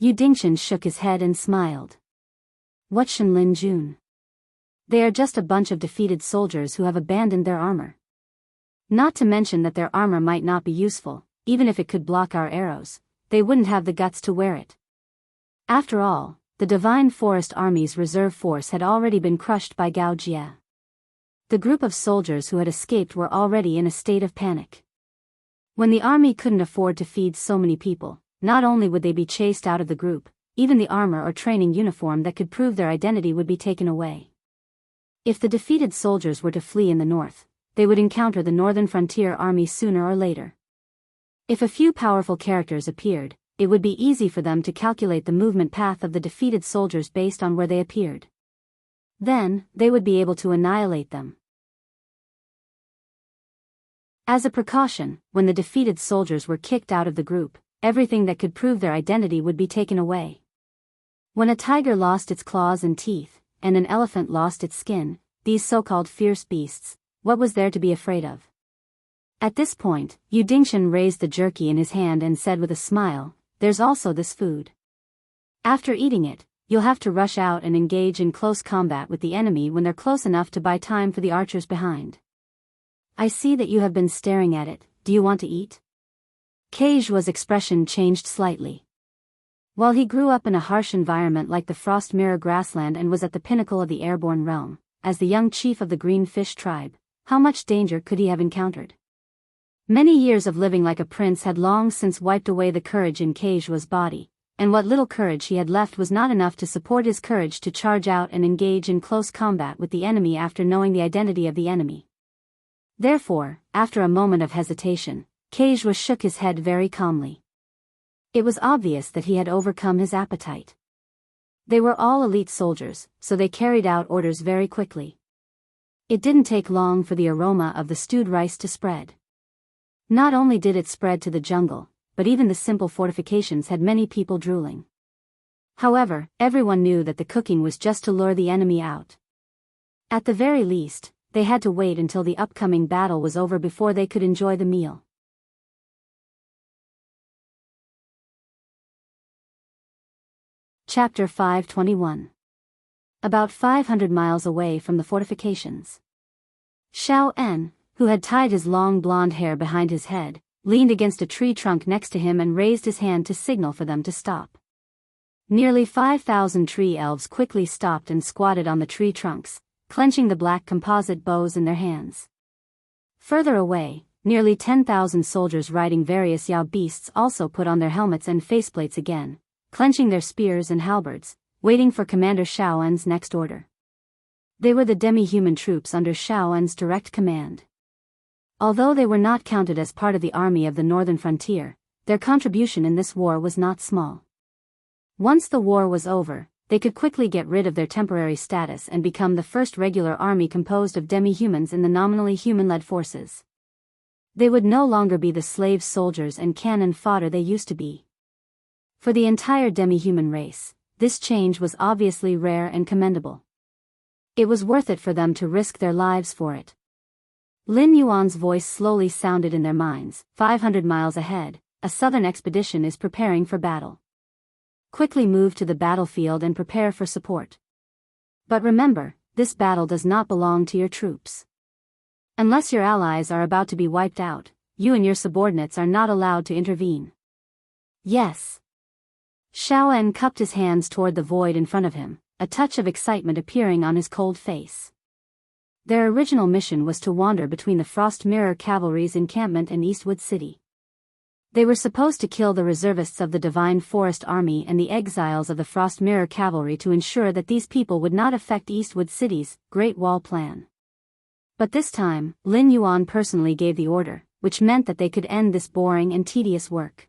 Yu Dingchen shook his head and smiled. "What Shenlin Jun? They are just a bunch of defeated soldiers who have abandoned their armor. Not to mention that their armor might not be useful, even if it could block our arrows, they wouldn't have the guts to wear it. After all, the Divine Forest Army's reserve force had already been crushed by Gao Jie. The group of soldiers who had escaped were already in a state of panic. When the army couldn't afford to feed so many people, not only would they be chased out of the group, even the armor or training uniform that could prove their identity would be taken away. If the defeated soldiers were to flee in the north, they would encounter the Northern Frontier Army sooner or later. If a few powerful characters appeared, it would be easy for them to calculate the movement path of the defeated soldiers based on where they appeared. Then, they would be able to annihilate them. As a precaution, when the defeated soldiers were kicked out of the group, everything that could prove their identity would be taken away. When a tiger lost its claws and teeth, and an elephant lost its skin, these so-called fierce beasts, what was there to be afraid of? At this point, Yu Dingchen raised the jerky in his hand and said with a smile, "There's also this food. After eating it, you'll have to rush out and engage in close combat with the enemy when they're close enough to buy time for the archers behind. I see that you have been staring at it, do you want to eat?" Keijua's expression changed slightly. While he grew up in a harsh environment like the Frost Mirror grassland and was at the pinnacle of the airborne realm, as the young chief of the Green Fish tribe, how much danger could he have encountered? Many years of living like a prince had long since wiped away the courage in Keijua's body, and what little courage he had left was not enough to support his courage to charge out and engage in close combat with the enemy after knowing the identity of the enemy. Therefore, after a moment of hesitation, Keijua shook his head very calmly. It was obvious that he had overcome his appetite. They were all elite soldiers, so they carried out orders very quickly. It didn't take long for the aroma of the stewed rice to spread. Not only did it spread to the jungle, but even the simple fortifications had many people drooling. However, everyone knew that the cooking was just to lure the enemy out. At the very least, they had to wait until the upcoming battle was over before they could enjoy the meal. Chapter 521. About 500 miles away from the fortifications. Xiao En, who had tied his long blonde hair behind his head, leaned against a tree trunk next to him and raised his hand to signal for them to stop. Nearly 5,000 tree elves quickly stopped and squatted on the tree trunks, clenching the black composite bows in their hands. Further away, nearly 10,000 soldiers riding various Yao beasts also put on their helmets and faceplates again, clenching their spears and halberds, waiting for Commander Xiao En's next order. They were the demi-human troops under Xiao En's direct command. Although they were not counted as part of the army of the northern frontier, their contribution in this war was not small. Once the war was over, they could quickly get rid of their temporary status and become the first regular army composed of demi-humans in the nominally human-led forces. They would no longer be the slave soldiers and cannon fodder they used to be. For the entire demi-human race, this change was obviously rare and commendable. It was worth it for them to risk their lives for it. Lin Yuan's voice slowly sounded in their minds. 500 miles ahead, a southern expedition is preparing for battle. Quickly move to the battlefield and prepare for support. But remember, this battle does not belong to your troops. Unless your allies are about to be wiped out, you and your subordinates are not allowed to intervene. Yes. Xiao En cupped his hands toward the void in front of him, a touch of excitement appearing on his cold face. Their original mission was to wander between the Frost Mirror Cavalry's encampment and Eastwood City. They were supposed to kill the reservists of the Divine Forest Army and the exiles of the Frost Mirror Cavalry to ensure that these people would not affect Eastwood City's Great Wall plan. But this time, Lin Yuan personally gave the order, which meant that they could end this boring and tedious work.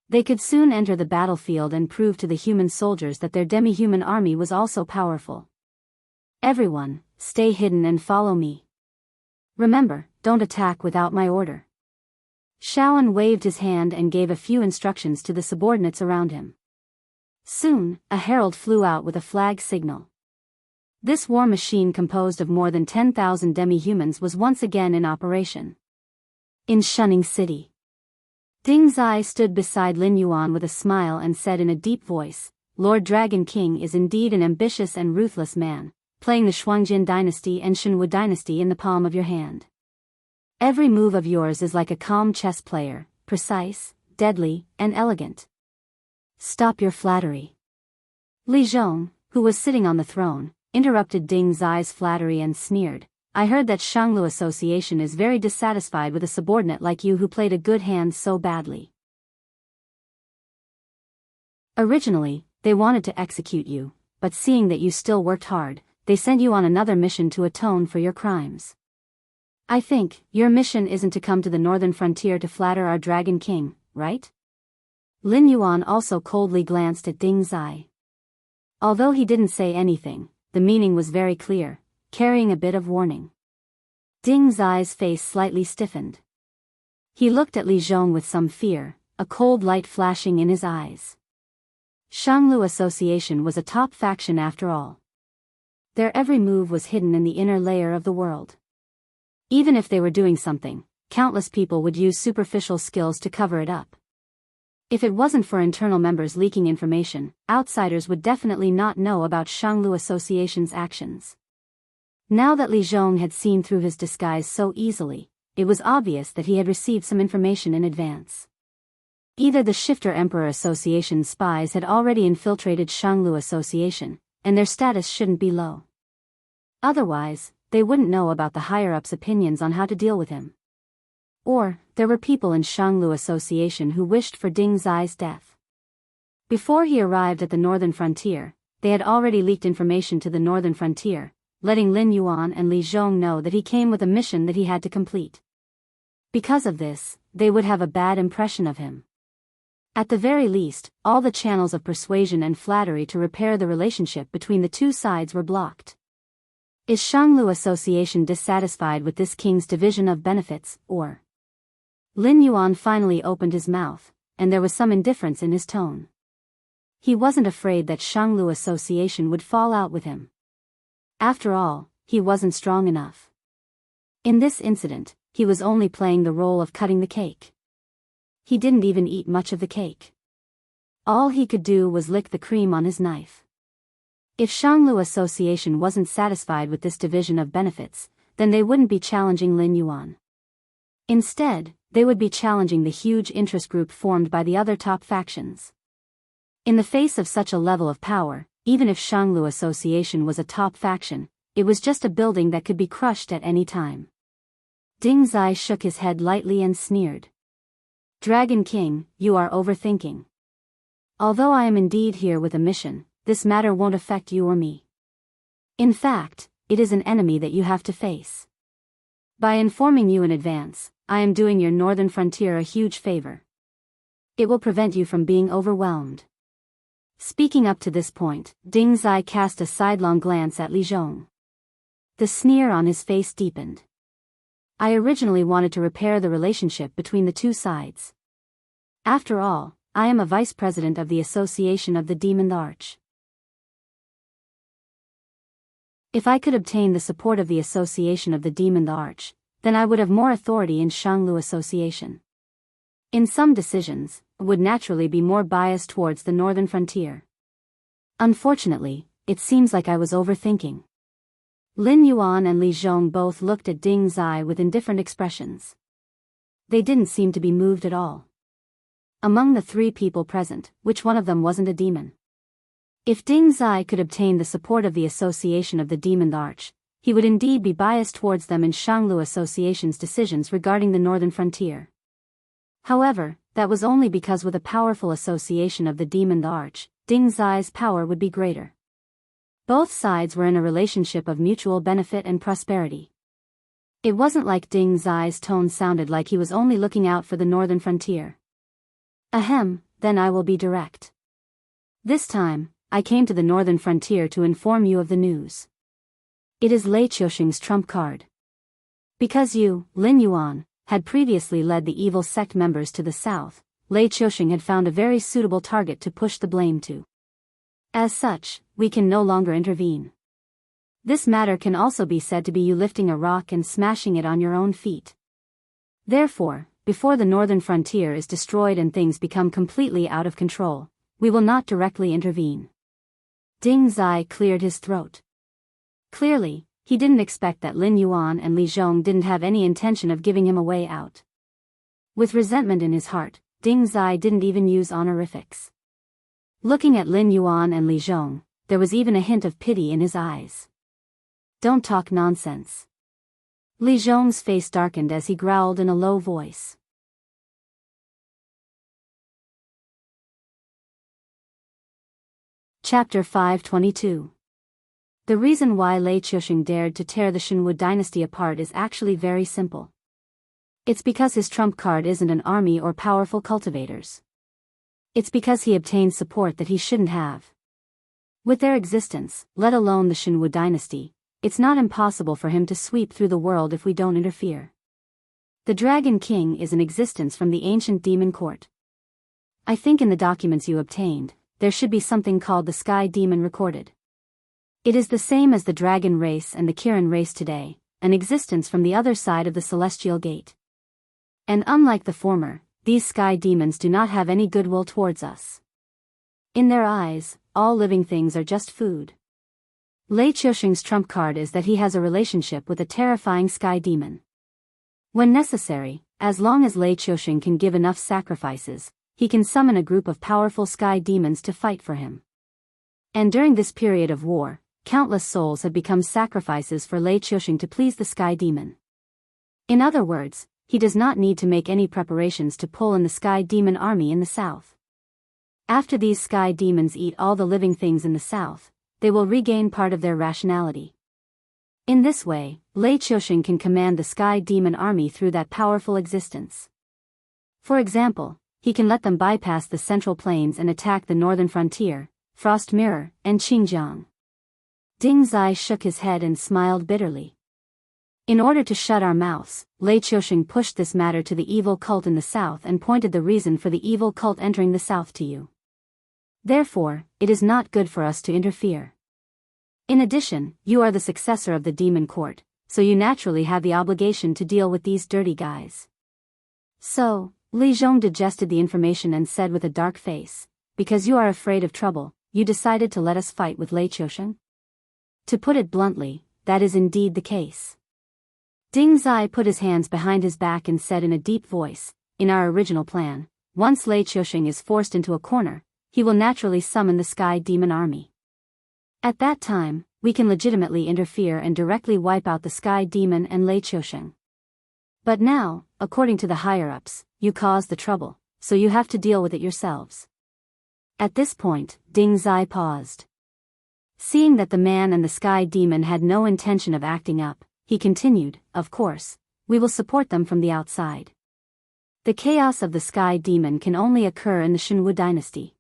They could soon enter the battlefield and prove to the human soldiers that their demi-human army was also powerful. Everyone, stay hidden and follow me. Remember, don't attack without my order. Shaoan waved his hand and gave a few instructions to the subordinates around him. Soon, a herald flew out with a flag signal. This war machine composed of more than 10,000 demi-humans was once again in operation. In Shunning City. Ding Zai stood beside Lin Yuan with a smile and said in a deep voice, Lord Dragon King is indeed an ambitious and ruthless man, playing the Shuangjin dynasty and Shenwu dynasty in the palm of your hand. Every move of yours is like a calm chess player, precise, deadly, and elegant. Stop your flattery. Li Zhong, who was sitting on the throne, interrupted Ding Zai's flattery and sneered, I heard that Shanglu Association is very dissatisfied with a subordinate like you who played a good hand so badly. Originally, they wanted to execute you, but seeing that you still worked hard, they sent you on another mission to atone for your crimes. I think, your mission isn't to come to the northern frontier to flatter our Dragon King, right? Lin Yuan also coldly glanced at Ding Zai. Although he didn't say anything, the meaning was very clear, carrying a bit of warning. Ding Zai's face slightly stiffened. He looked at Li Zhong with some fear, a cold light flashing in his eyes. Shanglu Association was a top faction after all. Their every move was hidden in the inner layer of the world. Even if they were doing something, countless people would use superficial skills to cover it up. If it wasn't for internal members leaking information, outsiders would definitely not know about Shanglu Association's actions. Now that Li Zhong had seen through his disguise so easily, it was obvious that he had received some information in advance. Either the Shifter Emperor Association spies had already infiltrated Shanglu Association, and their status shouldn't be low. Otherwise, they wouldn't know about the higher-ups' opinions on how to deal with him. Or, there were people in Shanglu Association who wished for Ding Zai's death. Before he arrived at the northern frontier, they had already leaked information to the northern frontier, letting Lin Yuan and Li Zhong know that he came with a mission that he had to complete. Because of this, they would have a bad impression of him. At the very least, all the channels of persuasion and flattery to repair the relationship between the two sides were blocked. Is Shanglu Association dissatisfied with this king's division of benefits, or? Lin Yuan finally opened his mouth, and there was some indifference in his tone. He wasn't afraid that Shanglu Association would fall out with him. After all, he wasn't strong enough. In this incident, he was only playing the role of cutting the cake. He didn't even eat much of the cake. All he could do was lick the cream on his knife. If Shanglu Association wasn't satisfied with this division of benefits, then they wouldn't be challenging Lin Yuan. Instead, they would be challenging the huge interest group formed by the other top factions. In the face of such a level of power, even if Shanglu Association was a top faction, it was just a building that could be crushed at any time. Ding Zai shook his head lightly and sneered. Dragon King, you are overthinking. Although I am indeed here with a mission, this matter won't affect you or me. In fact, it is an enemy that you have to face. By informing you in advance, I am doing your northern frontier a huge favor. It will prevent you from being overwhelmed. Speaking up to this point, Ding Zai cast a sidelong glance at Li Zhong. The sneer on his face deepened. I originally wanted to repair the relationship between the two sides. After all, I am a vice president of the Association of the Demon Arch. If I could obtain the support of the Association of the Demon Arch, then I would have more authority in Shanglu Association. In some decisions, I would naturally be more biased towards the northern frontier. Unfortunately, it seems like I was overthinking. Lin Yuan and Li Zhong both looked at Ding Zai with indifferent expressions. They didn't seem to be moved at all. Among the three people present, which one of them wasn't a demon? If Ding Zai could obtain the support of the Association of the Demon Arch, he would indeed be biased towards them in Shanglu Association's decisions regarding the northern frontier. However, that was only because with a powerful association of the Demon Arch, Ding Zai's power would be greater. Both sides were in a relationship of mutual benefit and prosperity. It wasn't like Ding Zai's tone sounded like he was only looking out for the northern frontier. Ahem, then I will be direct. This time, I came to the northern frontier to inform you of the news. It is Lei Qiusheng's trump card. Because you, Lin Yuan, had previously led the evil sect members to the south, Lei Qiusheng had found a very suitable target to push the blame to. As such, we can no longer intervene. This matter can also be said to be you lifting a rock and smashing it on your own feet. Therefore, before the northern frontier is destroyed and things become completely out of control, we will not directly intervene. Ding Zai cleared his throat. Clearly, he didn't expect that Lin Yuan and Li Zhong didn't have any intention of giving him a way out. With resentment in his heart, Ding Zai didn't even use honorifics. Looking at Lin Yuan and Li Zhong, there was even a hint of pity in his eyes. Don't talk nonsense. Li Zhong's face darkened as he growled in a low voice. Chapter 522. The reason why Lei Qiusheng dared to tear the Shenwu dynasty apart is actually very simple. It's because his trump card isn't an army or powerful cultivators. It's because he obtained support that he shouldn't have. With their existence, let alone the Shenwu dynasty, it's not impossible for him to sweep through the world if we don't interfere. The Dragon King is in existence from the ancient demon court. I think in the documents you obtained, there should be something called the Sky Demon recorded. It is the same as the Dragon race and the Kirin race today, an existence from the other side of the Celestial Gate. And unlike the former, these Sky Demons do not have any goodwill towards us. In their eyes, all living things are just food. Lei Qiusheng's trump card is that he has a relationship with a terrifying Sky Demon. When necessary, as long as Lei Qiusheng can give enough sacrifices, he can summon a group of powerful Sky Demons to fight for him. And during this period of war, countless souls have become sacrifices for Lei Qiusheng to please the Sky Demon. In other words, he does not need to make any preparations to pull in the Sky Demon army in the south. After these Sky Demons eat all the living things in the south, they will regain part of their rationality. In this way, Lei Qiusheng can command the Sky Demon army through that powerful existence. For example, he can let them bypass the central plains and attack the northern frontier, Frost Mirror, and Xinjiang. Ding Zai shook his head and smiled bitterly. In order to shut our mouths, Lei Qiusheng pushed this matter to the evil cult in the south and pointed the reason for the evil cult entering the south to you. Therefore, it is not good for us to interfere. In addition, you are the successor of the demon court, so you naturally have the obligation to deal with these dirty guys. So, Li Zhong digested the information and said with a dark face, because you are afraid of trouble, you decided to let us fight with Lei Qiusheng? To put it bluntly, that is indeed the case. Ding Zai put his hands behind his back and said in a deep voice, in our original plan, once Lei Qiusheng is forced into a corner, he will naturally summon the Sky Demon army. At that time, we can legitimately interfere and directly wipe out the Sky Demon and Lei Qiusheng. But now, according to the higher-ups, you caused the trouble, so you have to deal with it yourselves. At this point, Ding Zai paused. Seeing that the man and the Sky Demon had no intention of acting up, he continued, of course, we will support them from the outside. The chaos of the Sky Demon can only occur in the Shenwu dynasty.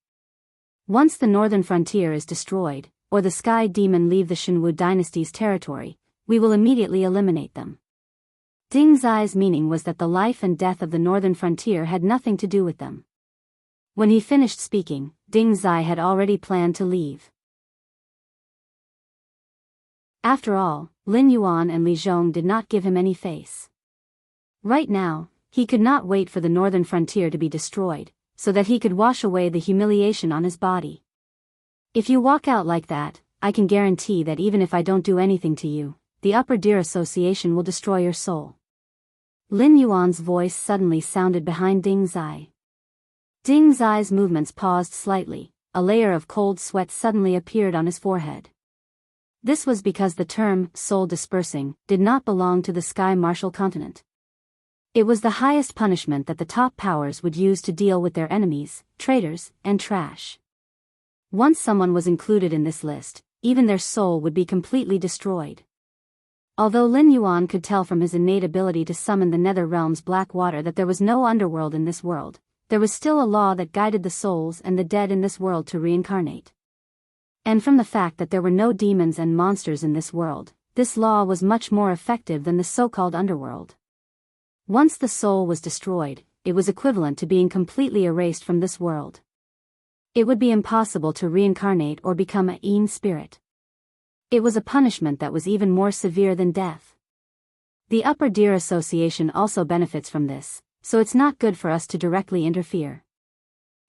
Once the northern frontier is destroyed, or the Sky Demon leave the Shenwu dynasty's territory, we will immediately eliminate them. Ding Zai's meaning was that the life and death of the northern frontier had nothing to do with them. When he finished speaking, Ding Zai had already planned to leave. After all, Lin Yuan and Li Zhong did not give him any face. Right now, he could not wait for the northern frontier to be destroyed, so that he could wash away the humiliation on his body. If you walk out like that, I can guarantee that even if I don't do anything to you, the Upper Deer Association will destroy your soul. Lin Yuan's voice suddenly sounded behind Ding Zai. Ding Zai's movements paused slightly, a layer of cold sweat suddenly appeared on his forehead. This was because the term, soul dispersing, did not belong to the Sky Martial Continent. It was the highest punishment that the top powers would use to deal with their enemies, traitors, and trash. Once someone was included in this list, even their soul would be completely destroyed. Although Lin Yuan could tell from his innate ability to summon the Nether Realm's black water that there was no underworld in this world, there was still a law that guided the souls and the dead in this world to reincarnate. And from the fact that there were no demons and monsters in this world, this law was much more effective than the so-called underworld. Once the soul was destroyed, it was equivalent to being completely erased from this world. It would be impossible to reincarnate or become a Een spirit. It was a punishment that was even more severe than death. The Upper Deer Association also benefits from this, so it's not good for us to directly interfere.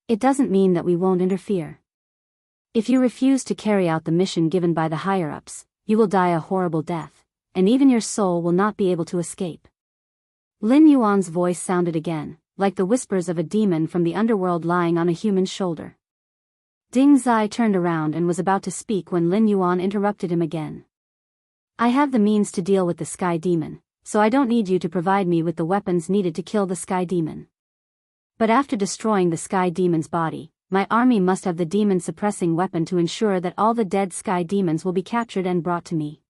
It doesn't mean that we won't interfere. If you refuse to carry out the mission given by the higher-ups, you will die a horrible death, and even your soul will not be able to escape. Lin Yuan's voice sounded again, like the whispers of a demon from the underworld lying on a human's shoulder. Ding Zai turned around and was about to speak when Lin Yuan interrupted him again. I have the means to deal with the Sky Demon, so I don't need you to provide me with the weapons needed to kill the Sky Demon. But after destroying the Sky Demon's body, my army must have the demon-suppressing weapon to ensure that all the dead Sky Demons will be captured and brought to me.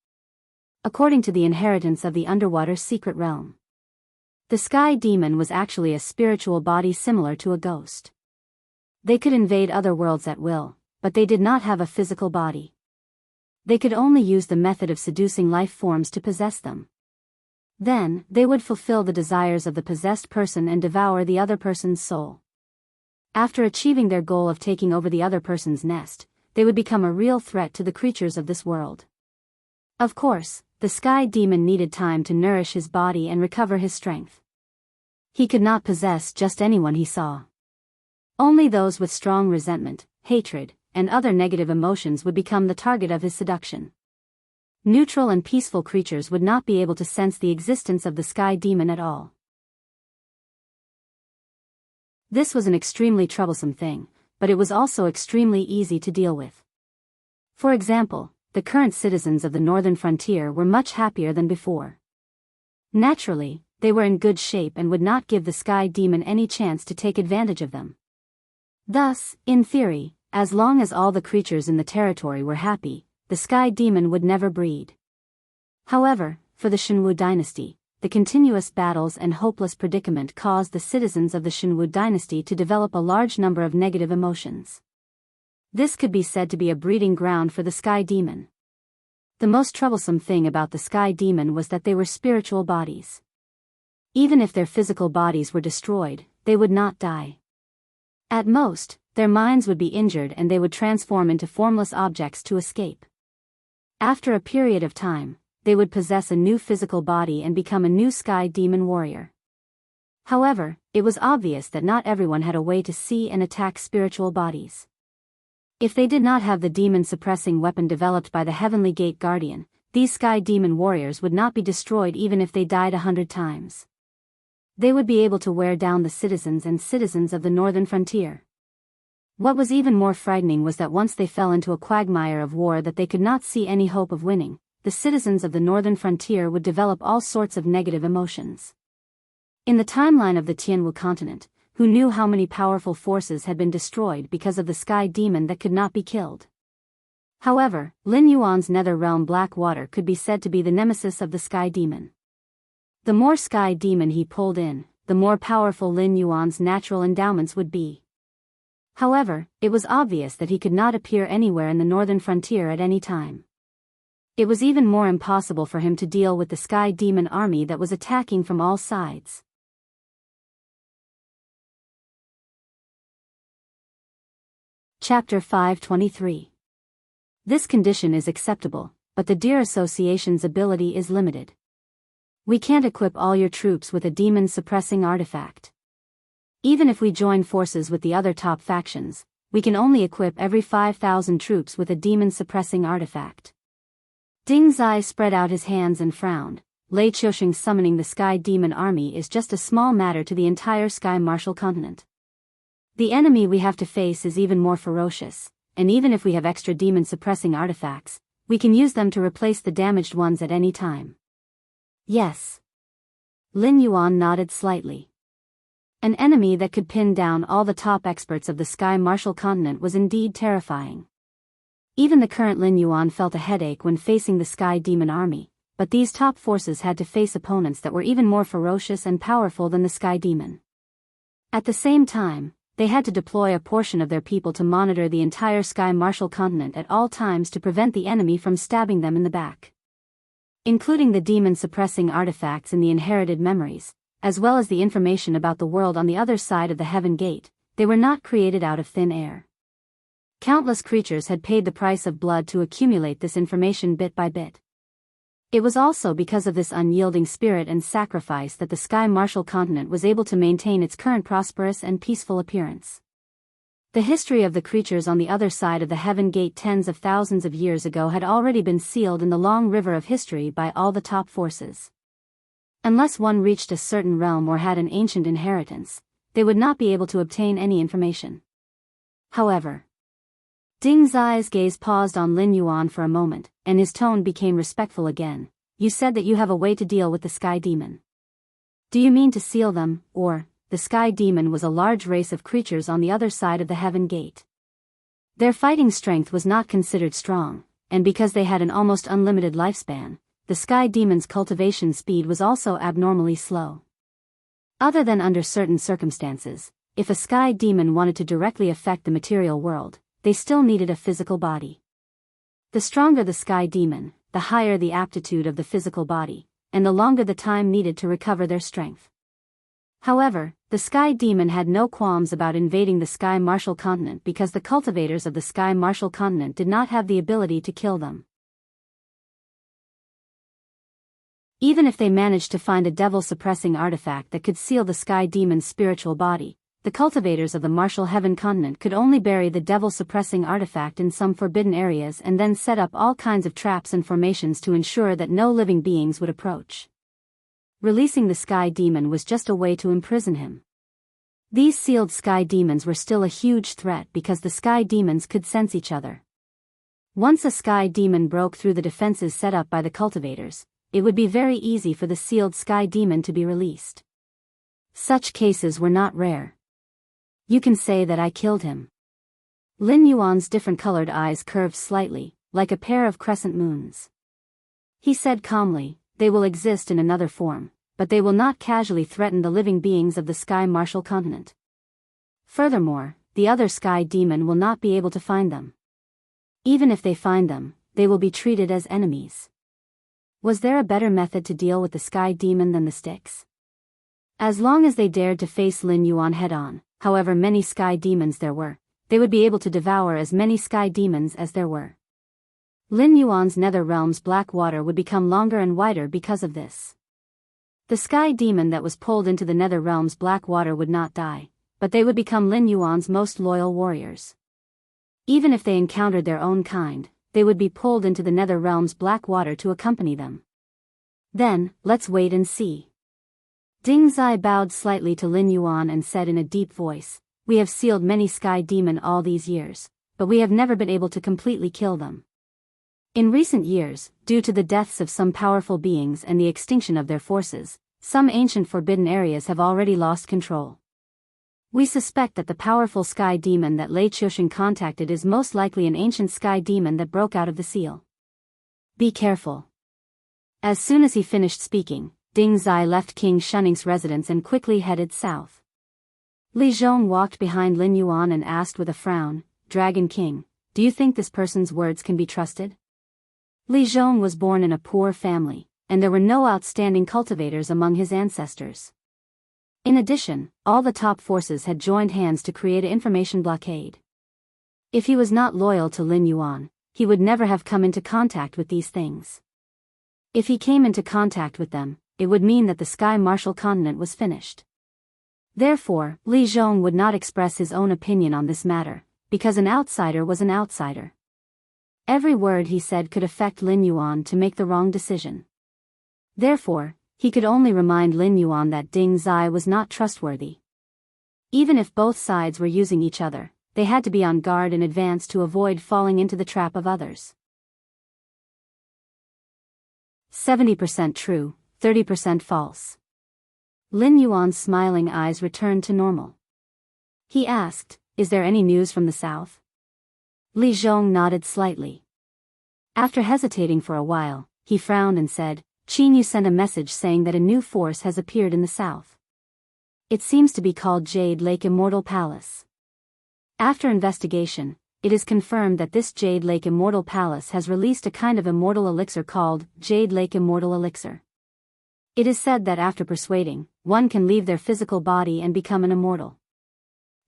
According to the inheritance of the underwater secret realm, the Sky Demon was actually a spiritual body similar to a ghost. They could invade other worlds at will, but they did not have a physical body. They could only use the method of seducing life forms to possess them. Then, they would fulfill the desires of the possessed person and devour the other person's soul. After achieving their goal of taking over the other person's nest, they would become a real threat to the creatures of this world. Of course, the Sky Demon needed time to nourish his body and recover his strength. He could not possess just anyone he saw. Only those with strong resentment, hatred, and other negative emotions would become the target of his seduction. Neutral and peaceful creatures would not be able to sense the existence of the Sky Demon at all. This was an extremely troublesome thing, but it was also extremely easy to deal with. For example, the current citizens of the northern frontier were much happier than before. Naturally, they were in good shape and would not give the Sky Demon any chance to take advantage of them. Thus, in theory, as long as all the creatures in the territory were happy, the Sky Demon would never breed. However, for the Shenwu dynasty, the continuous battles and hopeless predicament caused the citizens of the Shenwu dynasty to develop a large number of negative emotions. This could be said to be a breeding ground for the Sky Demon. The most troublesome thing about the Sky Demon was that they were spiritual bodies. Even if their physical bodies were destroyed, they would not die. At most, their minds would be injured and they would transform into formless objects to escape. After a period of time, they would possess a new physical body and become a new Sky Demon warrior. However, it was obvious that not everyone had a way to see and attack spiritual bodies. If they did not have the demon-suppressing weapon developed by the Heavenly Gate Guardian, these Sky Demon warriors would not be destroyed even if they died 100 times. They would be able to wear down the citizens of the northern frontier. What was even more frightening was that once they fell into a quagmire of war that they could not see any hope of winning, the citizens of the northern frontier would develop all sorts of negative emotions. In the timeline of the Tianwu continent, who knew how many powerful forces had been destroyed because of the Sky Demon that could not be killed? However, Lin Yuan's nether realm black water could be said to be the nemesis of the Sky Demon. The more Sky Demon he pulled in, the more powerful Lin Yuan's natural endowments would be. However, it was obvious that he could not appear anywhere in the northern frontier at any time. It was even more impossible for him to deal with the Sky Demon army that was attacking from all sides. Chapter 523. This condition is acceptable, but the Deer Association's ability is limited. We can't equip all your troops with a demon-suppressing artifact. Even if we join forces with the other top factions, we can only equip every 5,000 troops with a demon-suppressing artifact. Ding Zai spread out his hands and frowned. Lei Qiusheng summoning the Sky Demon army is just a small matter to the entire Sky Martial continent. The enemy we have to face is even more ferocious, and even if we have extra demon-suppressing artifacts, we can use them to replace the damaged ones at any time. Yes. Lin Yuan nodded slightly. An enemy that could pin down all the top experts of the Sky Martial continent was indeed terrifying. Even the current Lin Yuan felt a headache when facing the Sky Demon army, but these top forces had to face opponents that were even more ferocious and powerful than the Sky Demon. At the same time, they had to deploy a portion of their people to monitor the entire Sky Marshal continent at all times to prevent the enemy from stabbing them in the back. Including the demon-suppressing artifacts in the inherited memories, as well as the information about the world on the other side of the Heaven Gate, they were not created out of thin air. Countless creatures had paid the price of blood to accumulate this information bit by bit. It was also because of this unyielding spirit and sacrifice that the Sky Marshal continent was able to maintain its current prosperous and peaceful appearance. The history of the creatures on the other side of the Heaven Gate tens of thousands of years ago had already been sealed in the long river of history by all the top forces. Unless one reached a certain realm or had an ancient inheritance, they would not be able to obtain any information. However, Ding Zai's gaze paused on Lin Yuan for a moment, and his tone became respectful again. You said that you have a way to deal with the Sky Demon. Do you mean to seal them, or... The Sky Demon was a large race of creatures on the other side of the Heaven Gate. Their fighting strength was not considered strong, and because they had an almost unlimited lifespan, the Sky Demon's cultivation speed was also abnormally slow. Other than under certain circumstances, if a Sky Demon wanted to directly affect the material world, they still needed a physical body. The stronger the Sky Demon, the higher the aptitude of the physical body, and the longer the time needed to recover their strength. However, the Sky Demon had no qualms about invading the Sky Marshal continent because the cultivators of the Sky Marshal continent did not have the ability to kill them. Even if they managed to find a devil-suppressing artifact that could seal the Sky Demon's spiritual body, the cultivators of the Marshal Heaven continent could only bury the devil-suppressing artifact in some forbidden areas and then set up all kinds of traps and formations to ensure that no living beings would approach. Releasing the Sky Demon was just a way to imprison him. These sealed Sky Demons were still a huge threat because the Sky Demons could sense each other. Once a Sky Demon broke through the defenses set up by the cultivators, it would be very easy for the sealed Sky Demon to be released. Such cases were not rare. You can say that I killed him. Lin Yuan's different-colored eyes curved slightly, like a pair of crescent moons. He said calmly, they will exist in another form, but they will not casually threaten the living beings of the Sky Marshal continent. Furthermore, the other Sky Demon will not be able to find them. Even if they find them, they will be treated as enemies. Was there a better method to deal with the Sky Demon than the sticks? As long as they dared to face Lin Yuan head-on, however many Sky Demons there were, they would be able to devour as many Sky Demons as there were. Lin Yuan's nether realm's black water would become longer and wider because of this. The Sky Demon that was pulled into the nether realm's black water would not die, but they would become Lin Yuan's most loyal warriors. Even if they encountered their own kind, they would be pulled into the nether realm's black water to accompany them. Then, let's wait and see. Ding Zai bowed slightly to Lin Yuan and said in a deep voice, we have sealed many Sky Demon all these years, but we have never been able to completely kill them. In recent years, due to the deaths of some powerful beings and the extinction of their forces, some ancient forbidden areas have already lost control. We suspect that the powerful Sky Demon that Lei Chuxing contacted is most likely an ancient Sky Demon that broke out of the seal. Be careful. As soon as he finished speaking, Ding Zai left King Shunning's residence and quickly headed south. Li Zhong walked behind Lin Yuan and asked with a frown, Dragon King, do you think this person's words can be trusted? Li Zhong was born in a poor family, and there were no outstanding cultivators among his ancestors. In addition, all the top forces had joined hands to create an information blockade. If he was not loyal to Lin Yuan, he would never have come into contact with these things. If he came into contact with them, it would mean that the Sky Marshal continent was finished. Therefore, Li Zhong would not express his own opinion on this matter, because an outsider was an outsider. Every word he said could affect Lin Yuan to make the wrong decision. Therefore, he could only remind Lin Yuan that Ding Zai was not trustworthy. Even if both sides were using each other, they had to be on guard in advance to avoid falling into the trap of others. 70% true, 30% false. Lin Yuan's smiling eyes returned to normal. He asked, is there any news from the south? Li Zhong nodded slightly. After hesitating for a while, he frowned and said, Qin Yu sent a message saying that a new force has appeared in the south. It seems to be called Jade Lake Immortal Palace. After investigation, it is confirmed that this Jade Lake Immortal Palace has released a kind of immortal elixir called Jade Lake Immortal Elixir. It is said that after persuading, one can leave their physical body and become an immortal.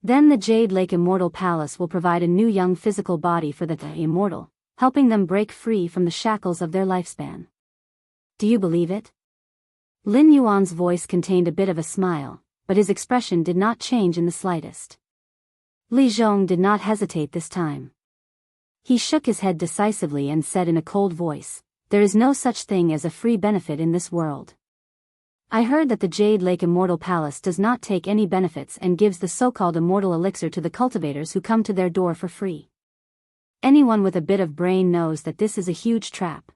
Then the Jade Lake Immortal Palace will provide a new young physical body for the immortal, helping them break free from the shackles of their lifespan. Do you believe it? Lin Yuan's voice contained a bit of a smile, but his expression did not change in the slightest. Li Zhong did not hesitate this time. He shook his head decisively and said in a cold voice, "There is no such thing as a free benefit in this world. I heard that the Jade Lake Immortal Palace does not take any benefits and gives the so-called immortal elixir to the cultivators who come to their door for free. Anyone with a bit of brain knows that this is a huge trap.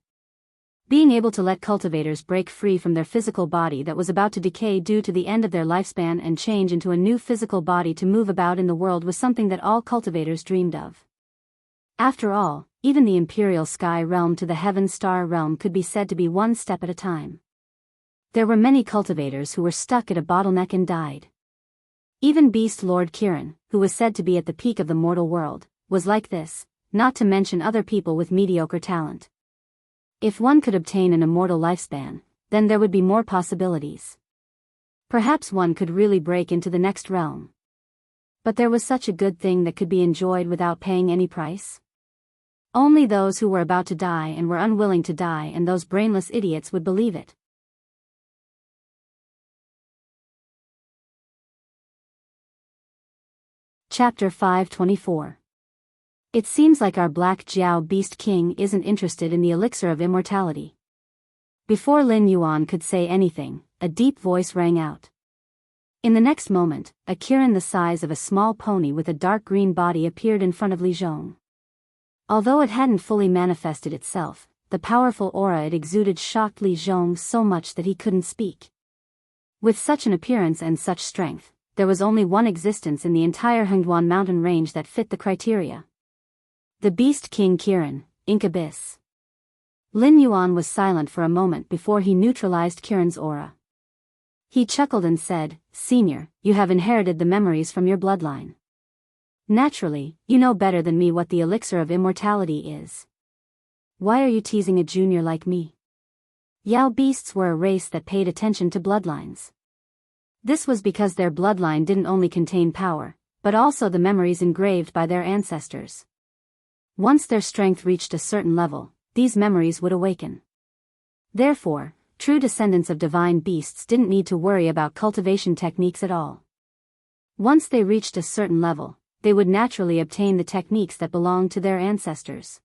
Being able to let cultivators break free from their physical body that was about to decay due to the end of their lifespan and change into a new physical body to move about in the world was something that all cultivators dreamed of. After all, even the Imperial Sky Realm to the Heaven Star Realm could be said to be one step at a time. There were many cultivators who were stuck at a bottleneck and died. Even Beast Lord Kirin, who was said to be at the peak of the mortal world, was like this, not to mention other people with mediocre talent. If one could obtain an immortal lifespan, then there would be more possibilities. Perhaps one could really break into the next realm. But there was such a good thing that could be enjoyed without paying any price? Only those who were about to die and were unwilling to die and those brainless idiots would believe it. Chapter 524. It seems like our Black Jiao Beast King isn't interested in the elixir of immortality. Before Lin Yuan could say anything, a deep voice rang out. In the next moment, a Kirin the size of a small pony with a dark green body appeared in front of Li Zhong. Although it hadn't fully manifested itself, the powerful aura it exuded shocked Li Zhong so much that he couldn't speak. With such an appearance and such strength, there was only one existence in the entire Hengduan mountain range that fit the criteria. The Beast King Kirin, Incubus. Lin Yuan was silent for a moment before he neutralized Kirin's aura. He chuckled and said, "Senior, you have inherited the memories from your bloodline. Naturally, you know better than me what the elixir of immortality is. Why are you teasing a junior like me?" Yao beasts were a race that paid attention to bloodlines. This was because their bloodline didn't only contain power, but also the memories engraved by their ancestors. Once their strength reached a certain level, these memories would awaken. Therefore, true descendants of divine beasts didn't need to worry about cultivation techniques at all. Once they reached a certain level, they would naturally obtain the techniques that belonged to their ancestors.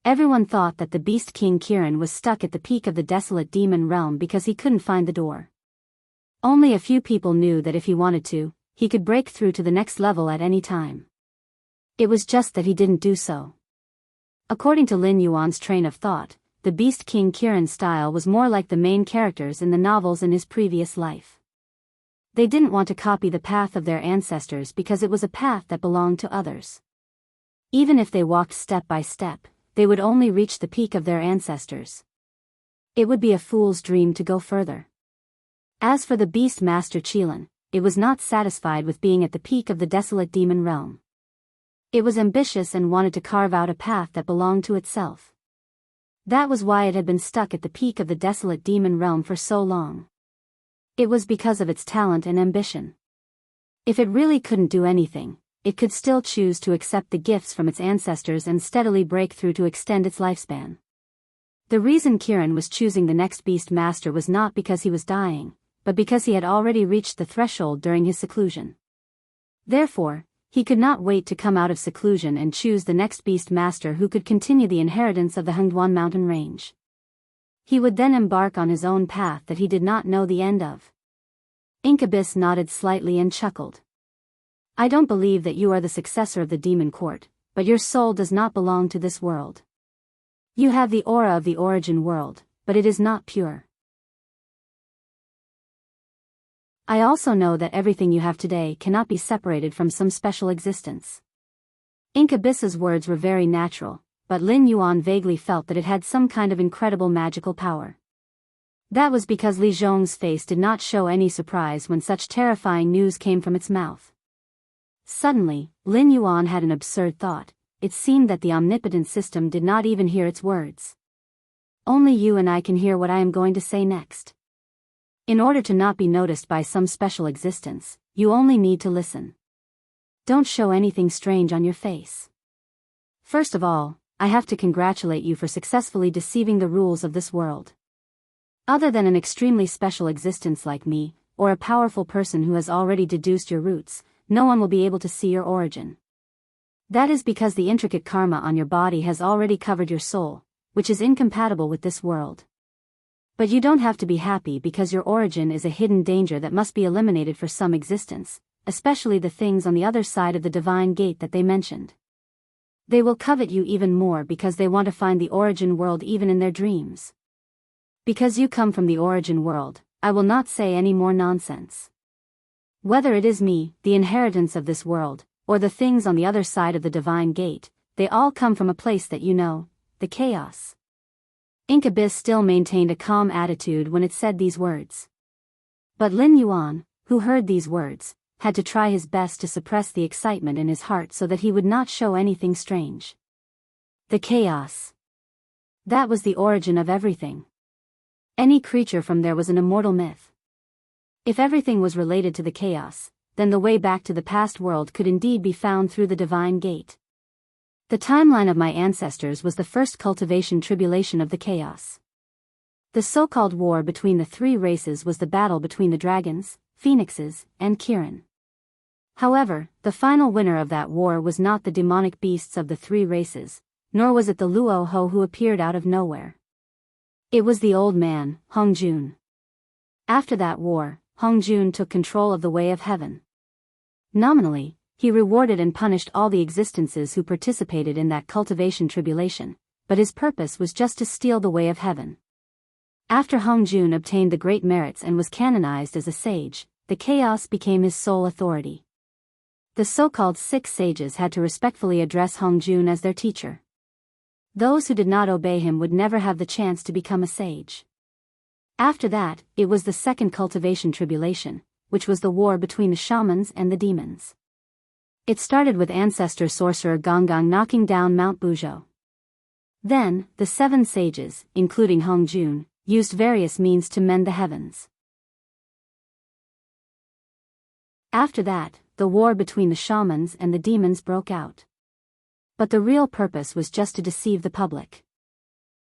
Everyone thought that the Beast King Kirin was stuck at the peak of the desolate demon realm because he couldn't find the door. Only a few people knew that if he wanted to, he could break through to the next level at any time. It was just that he didn't do so. According to Lin Yuan's train of thought, the Beast King Kirin's style was more like the main characters in the novels in his previous life. They didn't want to copy the path of their ancestors because it was a path that belonged to others. Even if they walked step by step, they would only reach the peak of their ancestors. It would be a fool's dream to go further. As for the Beast Master Qilin, it was not satisfied with being at the peak of the desolate demon realm. It was ambitious and wanted to carve out a path that belonged to itself. That was why it had been stuck at the peak of the desolate demon realm for so long. It was because of its talent and ambition. If it really couldn't do anything, it could still choose to accept the gifts from its ancestors and steadily break through to extend its lifespan. The reason Kirin was choosing the next Beast Master was not because he was dying, but because he had already reached the threshold during his seclusion. Therefore, he could not wait to come out of seclusion and choose the next Beast Master who could continue the inheritance of the Hengduan mountain range. He would then embark on his own path that he did not know the end of. Incubus nodded slightly and chuckled. "I don't believe that you are the successor of the demon court, but your soul does not belong to this world. You have the aura of the origin world, but it is not pure. I also know that everything you have today cannot be separated from some special existence." Incubus's words were very natural, but Lin Yuan vaguely felt that it had some kind of incredible magical power. That was because Li Zhong's face did not show any surprise when such terrifying news came from its mouth. Suddenly, Lin Yuan had an absurd thought. It seemed that the omnipotent system did not even hear its words. Only you and I can hear what I am going to say next. In order to not be noticed by some special existence, you only need to listen. Don't show anything strange on your face. First of all, I have to congratulate you for successfully deceiving the rules of this world. Other than an extremely special existence like me, or a powerful person who has already deduced your roots, no one will be able to see your origin. That is because the intricate karma on your body has already covered your soul, which is incompatible with this world. But you don't have to be happy because your origin is a hidden danger that must be eliminated for some existence, especially the things on the other side of the divine gate that they mentioned. They will covet you even more because they want to find the origin world even in their dreams. Because you come from the origin world, I will not say any more nonsense. Whether it is me, the inheritance of this world, or the things on the other side of the divine gate, they all come from a place that you know, the chaos. Incubus still maintained a calm attitude when it said these words. But Lin Yuan, who heard these words, had to try his best to suppress the excitement in his heart so that he would not show anything strange. The chaos. That was the origin of everything. Any creature from there was an immortal myth. If everything was related to the chaos, then the way back to the past world could indeed be found through the divine gate. The timeline of my ancestors was the first cultivation tribulation of the chaos. The so-called war between the three races was the battle between the dragons, phoenixes, and Kirin. However, the final winner of that war was not the demonic beasts of the three races, nor was it the Luo Ho who appeared out of nowhere. It was the old man, Hong Jun. After that war, Hong Jun took control of the Way of Heaven. Nominally, he rewarded and punished all the existences who participated in that cultivation tribulation, but his purpose was just to steal the Way of Heaven. After Hong Jun obtained the great merits and was canonized as a sage, the chaos became his sole authority. The so-called 6 sages had to respectfully address Hong Jun as their teacher. Those who did not obey him would never have the chance to become a sage. After that, it was the second cultivation tribulation, which was the war between the shamans and the demons. It started with ancestor sorcerer Gonggong knocking down Mount Buzhou. Then, the 7 sages, including Hong Jun, used various means to mend the heavens. After that, the war between the shamans and the demons broke out. But the real purpose was just to deceive the public.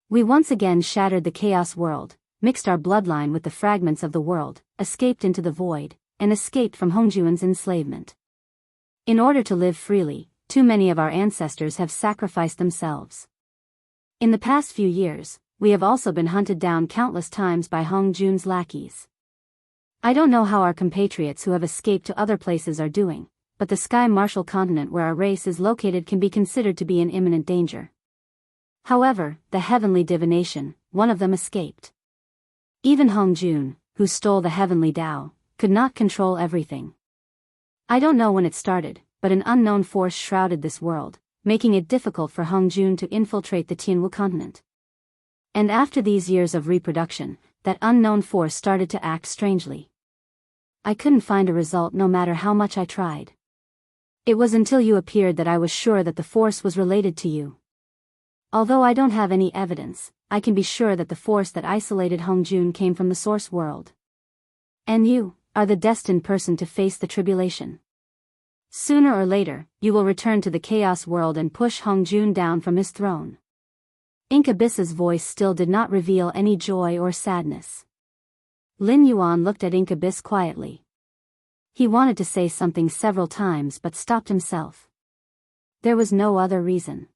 We once again shattered the chaos world, mixed our bloodline with the fragments of the world, escaped into the void, and escaped from Hongjuan's enslavement. In order to live freely, too many of our ancestors have sacrificed themselves. In the past few years, we have also been hunted down countless times by Hongjun's lackeys. I don't know how our compatriots who have escaped to other places are doing, but the Sky Martial continent where our race is located can be considered to be in imminent danger. However, the heavenly divination, one of them escaped. Even Hongjun, who stole the heavenly Tao, could not control everything. I don't know when it started, but an unknown force shrouded this world, making it difficult for Hongjun to infiltrate the Tianwu continent. And after these years of reproduction, that unknown force started to act strangely. I couldn't find a result no matter how much I tried. It was until you appeared that I was sure that the force was related to you. Although I don't have any evidence, I can be sure that the force that isolated Hongjun came from the source world. And you are the destined person to face the tribulation. Sooner or later, you will return to the chaos world and push Hongjun down from his throne. Incubus's voice still did not reveal any joy or sadness. Lin Yuan looked at Incubus quietly. He wanted to say something several times but stopped himself. There was no other reason.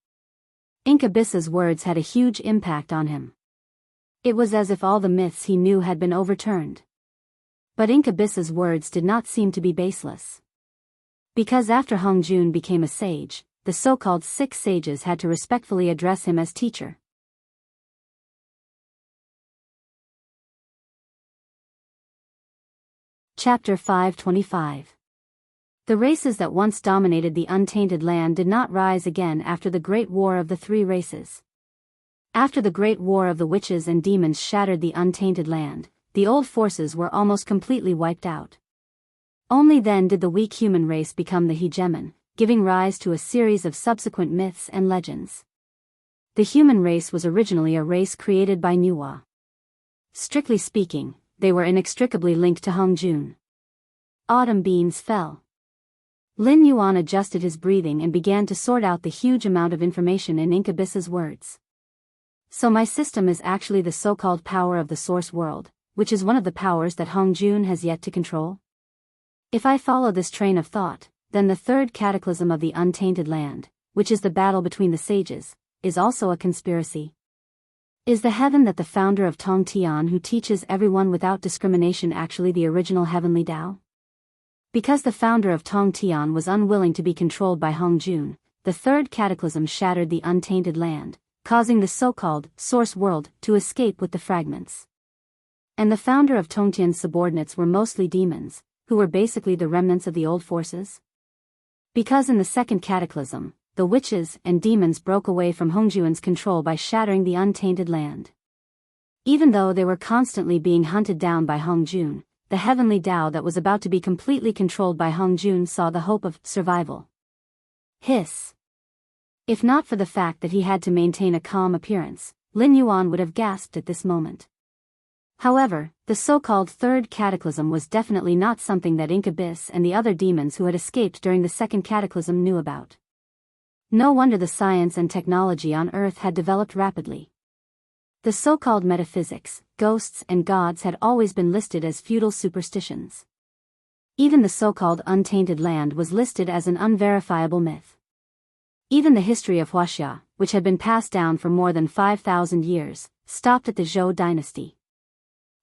Incubus's words had a huge impact on him. It was as if all the myths he knew had been overturned. But Incubus's words did not seem to be baseless. Because after Hongjun became a sage, the so-called 6 sages had to respectfully address him as teacher. Chapter 525. The races that once dominated the untainted land did not rise again after the Great War of the Three Races. After the great war of the witches and demons shattered the untainted land, the old forces were almost completely wiped out. Only then did the weak human race become the hegemon, giving rise to a series of subsequent myths and legends. The human race was originally a race created by Nuwa. Strictly speaking, they were inextricably linked to Hongjun. Autumn beans fell. Lin Yuan adjusted his breathing and began to sort out the huge amount of information in Incubus's words. So my system is actually the so-called power of the source world, which is one of the powers that Hongjun has yet to control? If I follow this train of thought, then the third cataclysm of the untainted land, which is the battle between the sages, is also a conspiracy. Is the heaven that the founder of Tong Tian who teaches everyone without discrimination actually the original heavenly Tao? Because the founder of Tong Tian was unwilling to be controlled by Hongjun, the third cataclysm shattered the untainted land, causing the so-called source world to escape with the fragments. And the founder of Tongtian's subordinates were mostly demons, who were basically the remnants of the old forces. Because in the second cataclysm, the witches and demons broke away from Hongjun's control by shattering the untainted land. Even though they were constantly being hunted down by Hongjun, the heavenly Tao that was about to be completely controlled by Hongjun saw the hope of survival. Hiss. If not for the fact that he had to maintain a calm appearance, Lin Yuan would have gasped at this moment. However, the so-called third cataclysm was definitely not something that Incubus and the other demons who had escaped during the second cataclysm knew about. No wonder the science and technology on Earth had developed rapidly. The so-called metaphysics, ghosts and gods had always been listed as feudal superstitions. Even the so-called untainted land was listed as an unverifiable myth. Even the history of Huaxia, which had been passed down for more than 5,000 years, stopped at the Zhou dynasty.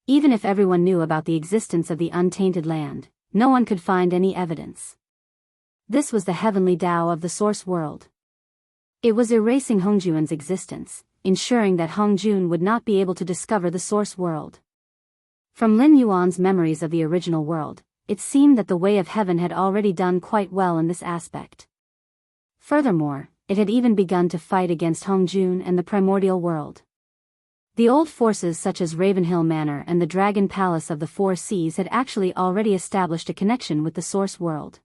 Even if everyone knew about the existence of the untainted land, no one could find any evidence. This was the heavenly Tao of the source world. It was erasing Hongjun's existence, ensuring that Hongjun would not be able to discover the source world. From Lin Yuan's memories of the original world, it seemed that the way of heaven had already done quite well in this aspect. Furthermore, it had even begun to fight against Hongjun and the primordial world. The old forces such as Ravenhill Manor and the Dragon Palace of the Four Seas had actually already established a connection with the source world.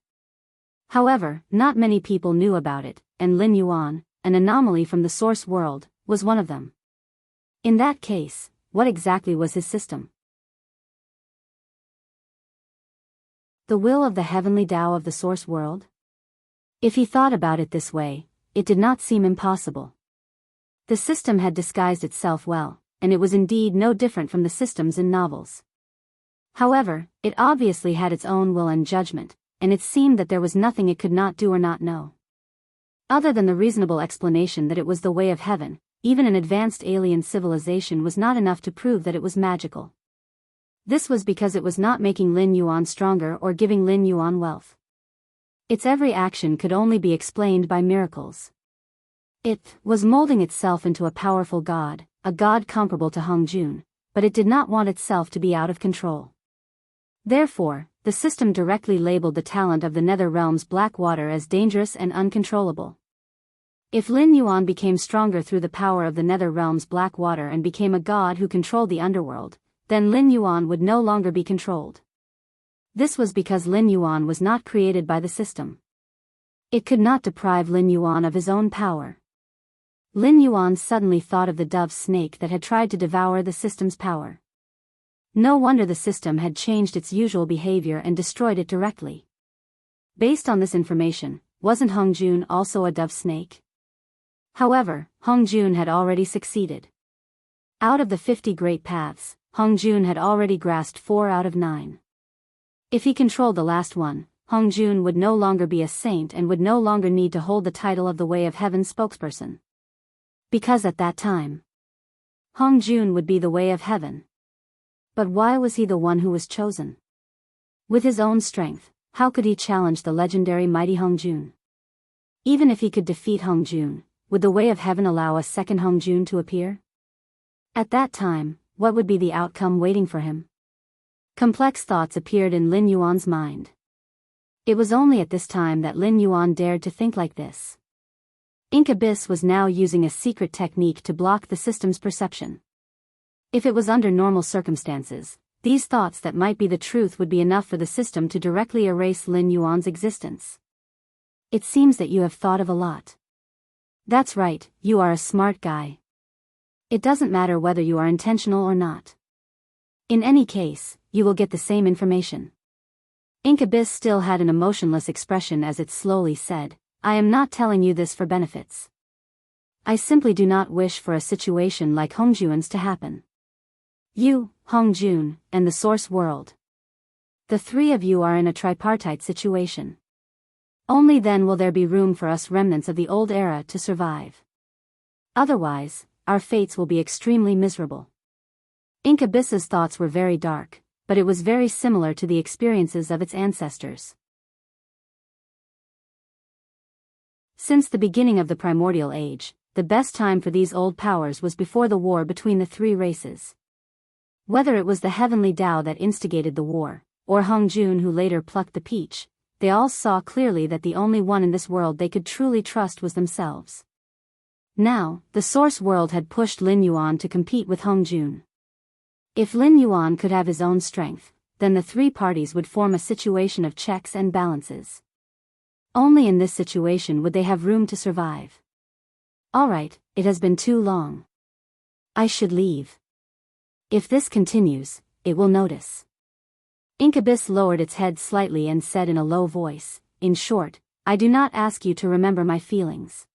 However, not many people knew about it, and Lin Yuan, an anomaly from the source world, was one of them. In that case, what exactly was his system? The will of the heavenly Tao of the source world? If he thought about it this way, it did not seem impossible. The system had disguised itself well, and it was indeed no different from the systems in novels. However, it obviously had its own will and judgment, and it seemed that there was nothing it could not do or not know. Other than the reasonable explanation that it was the way of heaven, even an advanced alien civilization was not enough to prove that it was magical. This was because it was not making Lin Yuan stronger or giving Lin Yuan wealth. Its every action could only be explained by miracles. It was molding itself into a powerful god, a god comparable to Hongjun, but it did not want itself to be out of control. Therefore, the system directly labeled the talent of the Nether Realm's black water as dangerous and uncontrollable. If Lin Yuan became stronger through the power of the Nether Realm's black water and became a god who controlled the underworld, then Lin Yuan would no longer be controlled. This was because Lin Yuan was not created by the system. It could not deprive Lin Yuan of his own power. Lin Yuan suddenly thought of the dove snake that had tried to devour the system's power. No wonder the system had changed its usual behavior and destroyed it directly. Based on this information, wasn't Hongjun also a dove snake? However, Hongjun had already succeeded. Out of the 50 great paths, Hongjun had already grasped 4 out of 9. If he controlled the last one, Hongjun would no longer be a saint and would no longer need to hold the title of the Way of Heaven spokesperson. Because at that time, Hongjun would be the Way of Heaven. But why was he the one who was chosen? With his own strength, how could he challenge the legendary mighty Hongjun? Even if he could defeat Hongjun, would the Way of Heaven allow a second Hongjun to appear? At that time, what would be the outcome waiting for him? Complex thoughts appeared in Lin Yuan's mind. It was only at this time that Lin Yuan dared to think like this. Incubus was now using a secret technique to block the system's perception. If it was under normal circumstances, these thoughts that might be the truth would be enough for the system to directly erase Lin Yuan's existence. It seems that you have thought of a lot. That's right, you are a smart guy. It doesn't matter whether you are intentional or not. In any case, you will get the same information. Incubus still had an emotionless expression as it slowly said, I am not telling you this for benefits. I simply do not wish for a situation like Hongjun's to happen. You, Hongjun, and the source world. The three of you are in a tripartite situation. Only then will there be room for us remnants of the old era to survive. Otherwise, our fates will be extremely miserable. Incubus's thoughts were very dark, but it was very similar to the experiences of its ancestors. Since the beginning of the primordial age, the best time for these old powers was before the war between the three races. Whether it was the heavenly Tao that instigated the war, or Hongjun who later plucked the peach, they all saw clearly that the only one in this world they could truly trust was themselves. Now, the source world had pushed Lin Yuan to compete with Hongjun. If Lin Yuan could have his own strength, then the three parties would form a situation of checks and balances. Only in this situation would they have room to survive. Alright, it has been too long. I should leave. If this continues, it will notice. Incubus lowered its head slightly and said in a low voice, in short, I do not ask you to remember my feelings.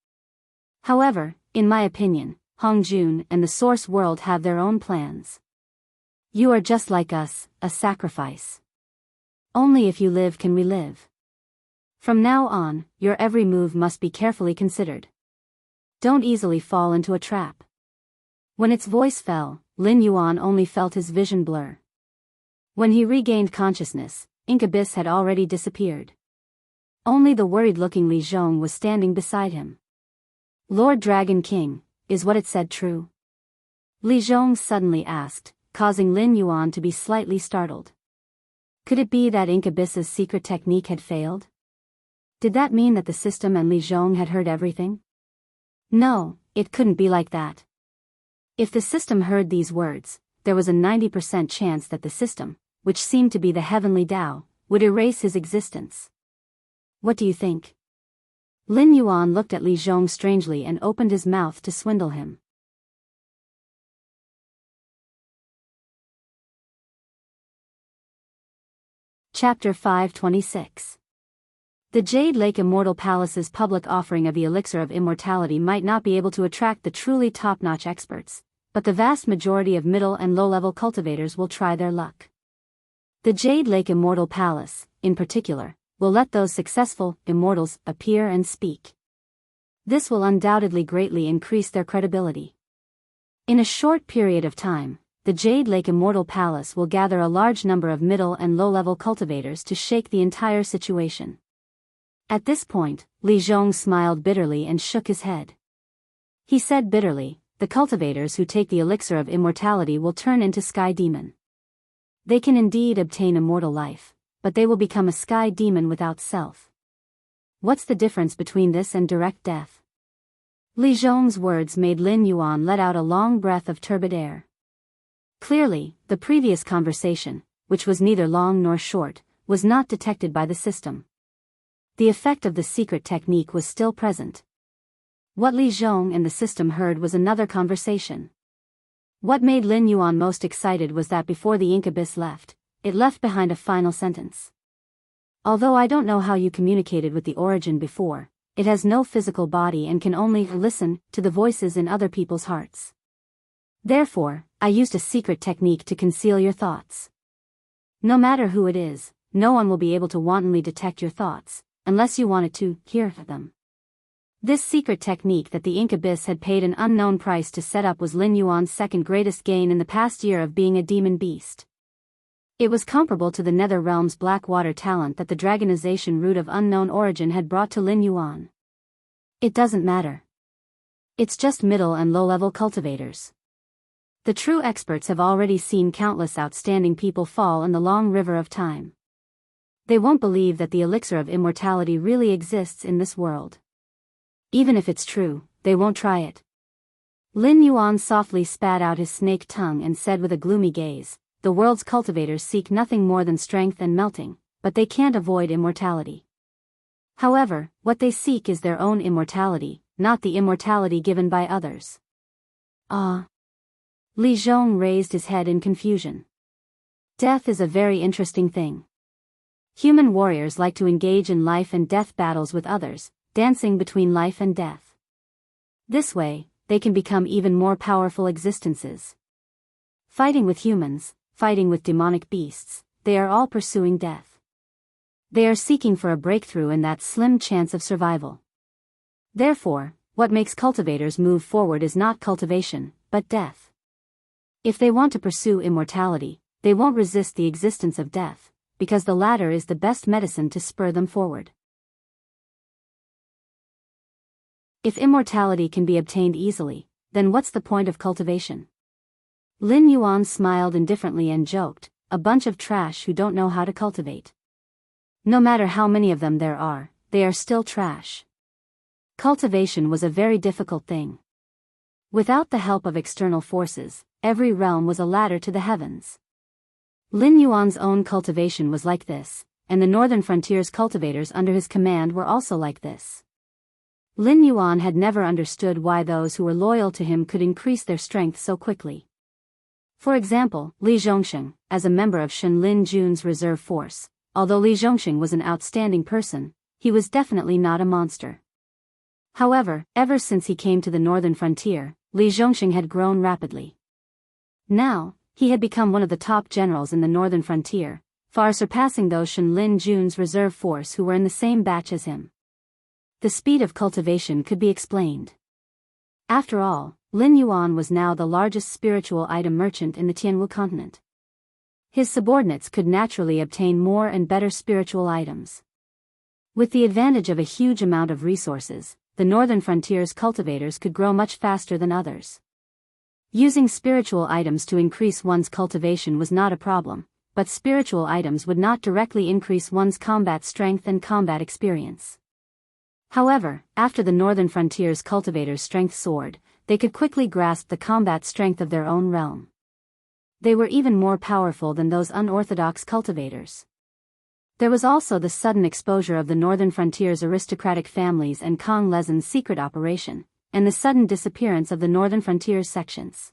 However, in my opinion, Hongjun and the source world have their own plans. You are just like us, a sacrifice. Only if you live can we live. From now on, your every move must be carefully considered. Don't easily fall into a trap. When its voice fell, Lin Yuan only felt his vision blur. When he regained consciousness, Incubus had already disappeared. Only the worried-looking Li Zhong was standing beside him. Lord Dragon King, is what it said true? Li Zhong suddenly asked, causing Lin Yuan to be slightly startled. Could it be that Incubus's secret technique had failed? Did that mean that the system and Li Zhong had heard everything? No, it couldn't be like that. If the system heard these words, there was a 90% chance that the system, which seemed to be the heavenly Tao, would erase his existence. What do you think? Lin Yuan looked at Li Zhong strangely and opened his mouth to swindle him. Chapter 526. The Jade Lake Immortal Palace's public offering of the elixir of immortality might not be able to attract the truly top-notch experts, but the vast majority of middle and low-level cultivators will try their luck. The Jade Lake Immortal Palace, in particular, will let those successful immortals appear and speak. This will undoubtedly greatly increase their credibility. In a short period of time, the Jade Lake Immortal Palace will gather a large number of middle and low-level cultivators to shake the entire situation. At this point, Li Zhong smiled bitterly and shook his head. He said bitterly, the cultivators who take the elixir of immortality will turn into sky demon. They can indeed obtain immortal life, but they will become a sky demon without self. What's the difference between this and direct death? Li Zhong's words made Lin Yuan let out a long breath of turbid air. Clearly, the previous conversation, which was neither long nor short, was not detected by the system. The effect of the secret technique was still present. What Li Zhong and the system heard was another conversation. What made Lin Yuan most excited was that before the incubus left, it left behind a final sentence. Although I don't know how you communicated with the origin before, it has no physical body and can only listen to the voices in other people's hearts. Therefore, I used a secret technique to conceal your thoughts. No matter who it is, no one will be able to wantonly detect your thoughts, unless you wanted to hear them. This secret technique that the incubus had paid an unknown price to set up was Lin Yuan's second greatest gain in the past year of being a demon beast. It was comparable to the Nether Realm's black water talent that the dragonization root of unknown origin had brought to Lin Yuan. It doesn't matter. It's just middle and low-level cultivators. The true experts have already seen countless outstanding people fall in the long river of time. They won't believe that the elixir of immortality really exists in this world. Even if it's true, they won't try it. Lin Yuan softly spat out his snake tongue and said with a gloomy gaze, the world's cultivators seek nothing more than strength and melting, but they can't avoid immortality. However, what they seek is their own immortality, not the immortality given by others. Ah. Li Zhong raised his head in confusion. Death is a very interesting thing. Human warriors like to engage in life and death battles with others, dancing between life and death. This way, they can become even more powerful existences. Fighting with humans, fighting with demonic beasts, they are all pursuing death. They are seeking for a breakthrough in that slim chance of survival. Therefore, what makes cultivators move forward is not cultivation, but death. If they want to pursue immortality, they won't resist the existence of death, because the latter is the best medicine to spur them forward. If immortality can be obtained easily, then what's the point of cultivation? Lin Yuan smiled indifferently and joked, a bunch of trash who don't know how to cultivate. No matter how many of them there are, they are still trash. Cultivation was a very difficult thing. Without the help of external forces, every realm was a ladder to the heavens. Lin Yuan's own cultivation was like this, and the northern frontier's cultivators under his command were also like this. Lin Yuan had never understood why those who were loyal to him could increase their strength so quickly. For example, Li Zhongsheng, as a member of Shen Lin Jun's reserve force, although Li Zhongsheng was an outstanding person, he was definitely not a monster. However, ever since he came to the northern frontier, Li Zhongsheng had grown rapidly. Now, he had become one of the top generals in the northern frontier, far surpassing those Shen Lin Jun's reserve force who were in the same batch as him. The speed of cultivation could be explained. After all, Lin Yuan was now the largest spiritual item merchant in the Tianwu continent. His subordinates could naturally obtain more and better spiritual items. With the advantage of a huge amount of resources, the northern frontier's cultivators could grow much faster than others. Using spiritual items to increase one's cultivation was not a problem, but spiritual items would not directly increase one's combat strength and combat experience. However, after the northern frontier's cultivators' strength soared, they could quickly grasp the combat strength of their own realm. They were even more powerful than those unorthodox cultivators. There was also the sudden exposure of the northern frontier's aristocratic families and Kong Lezin's secret operation, and the sudden disappearance of the northern frontier's sections.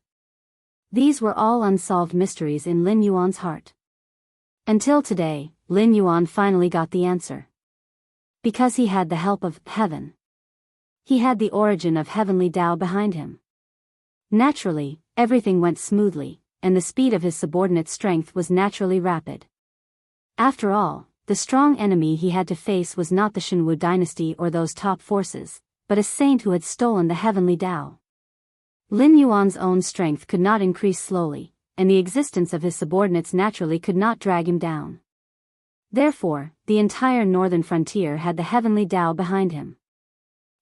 These were all unsolved mysteries in Lin Yuan's heart. Until today, Lin Yuan finally got the answer. Because he had the help of heaven. He had the origin of heavenly Tao behind him. Naturally, everything went smoothly, and the speed of his subordinate's strength was naturally rapid. After all, the strong enemy he had to face was not the Shenwu dynasty or those top forces, but a saint who had stolen the heavenly Tao. Lin Yuan's own strength could not increase slowly, and the existence of his subordinates naturally could not drag him down. Therefore, the entire northern frontier had the heavenly Tao behind him.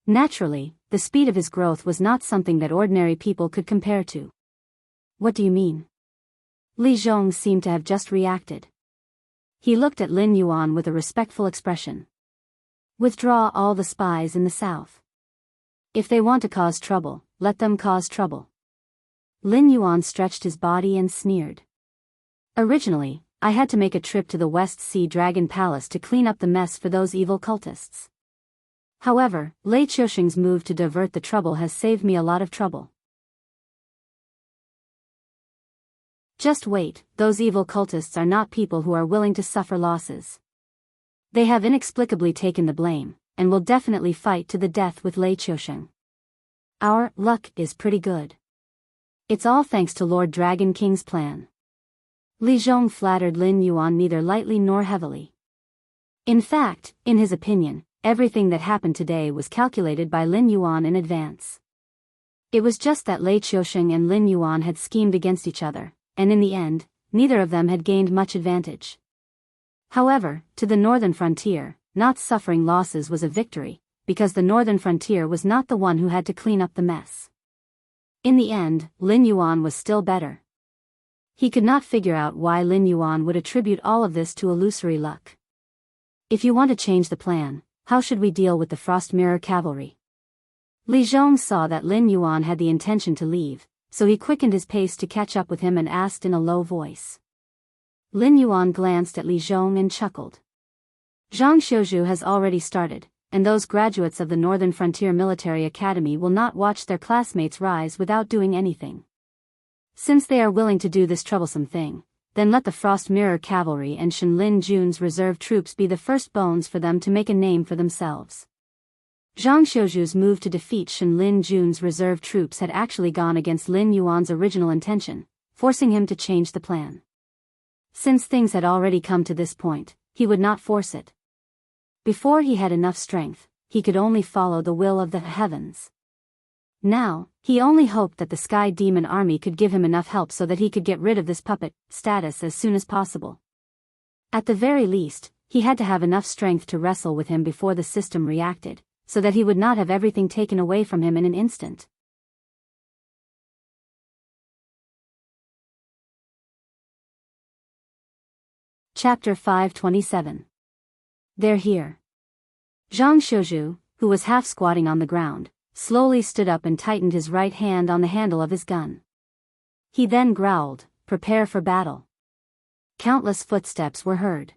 Naturally, the speed of his growth was not something that ordinary people could compare to. What do you mean? Li Zhong seemed to have just reacted. He looked at Lin Yuan with a respectful expression. Withdraw all the spies in the south. If they want to cause trouble, let them cause trouble. Lin Yuan stretched his body and sneered. Originally, I had to make a trip to the West Sea Dragon Palace to clean up the mess for those evil cultists. However, Lei Qiusheng's move to divert the trouble has saved me a lot of trouble. Just wait, those evil cultists are not people who are willing to suffer losses. They have inexplicably taken the blame, and will definitely fight to the death with Lei Qiusheng. Our luck is pretty good. It's all thanks to Lord Dragon King's plan. Li Zhong flattered Lin Yuan neither lightly nor heavily. In fact, in his opinion, everything that happened today was calculated by Lin Yuan in advance. It was just that Lei Qiusheng and Lin Yuan had schemed against each other, and in the end, neither of them had gained much advantage. However, to the northern frontier, not suffering losses was a victory, because the northern frontier was not the one who had to clean up the mess. In the end, Lin Yuan was still better. He could not figure out why Lin Yuan would attribute all of this to illusory luck. If you want to change the plan, how should we deal with the Frost Mirror Cavalry? Li Zhong saw that Lin Yuan had the intention to leave, so he quickened his pace to catch up with him and asked in a low voice. Lin Yuan glanced at Li Zhong and chuckled. Zhang Xiuzhu has already started, and those graduates of the Northern Frontier Military Academy will not watch their classmates rise without doing anything. Since they are willing to do this troublesome thing, then let the Frost Mirror Cavalry and Shenlin Jun's reserve troops be the first bones for them to make a name for themselves. Zhang Xiuzhu's move to defeat Shenlin Jun's reserve troops had actually gone against Lin Yuan's original intention, forcing him to change the plan. Since things had already come to this point, he would not force it. Before he had enough strength, he could only follow the will of the heavens. Now, he only hoped that the Sky Demon Army could give him enough help so that he could get rid of this puppet status as soon as possible. At the very least, he had to have enough strength to wrestle with him before the system reacted, so that he would not have everything taken away from him in an instant. Chapter 527. They're here. Zhang Xiuzhu, who was half squatting on the ground, slowly stood up and tightened his right hand on the handle of his gun. He then growled, "Prepare for battle." Countless footsteps were heard.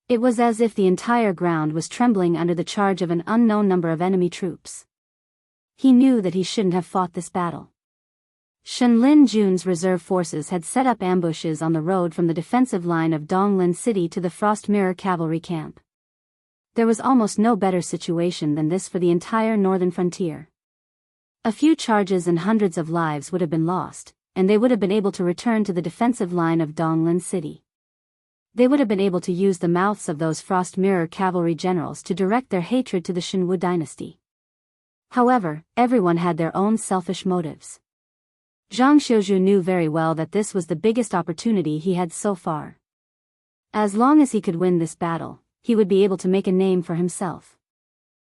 It was as if the entire ground was trembling under the charge of an unknown number of enemy troops. He knew that he shouldn't have fought this battle. Shenlin Jun's reserve forces had set up ambushes on the road from the defensive line of Donglin City to the Frost Mirror Cavalry camp. There was almost no better situation than this for the entire northern frontier. A few charges and hundreds of lives would have been lost, and they would have been able to return to the defensive line of Donglin City. They would have been able to use the mouths of those Frost Mirror Cavalry generals to direct their hatred to the Shenwu dynasty. However, everyone had their own selfish motives. Zhang Xiuzhu knew very well that this was the biggest opportunity he had so far. As long as he could win this battle, he would be able to make a name for himself.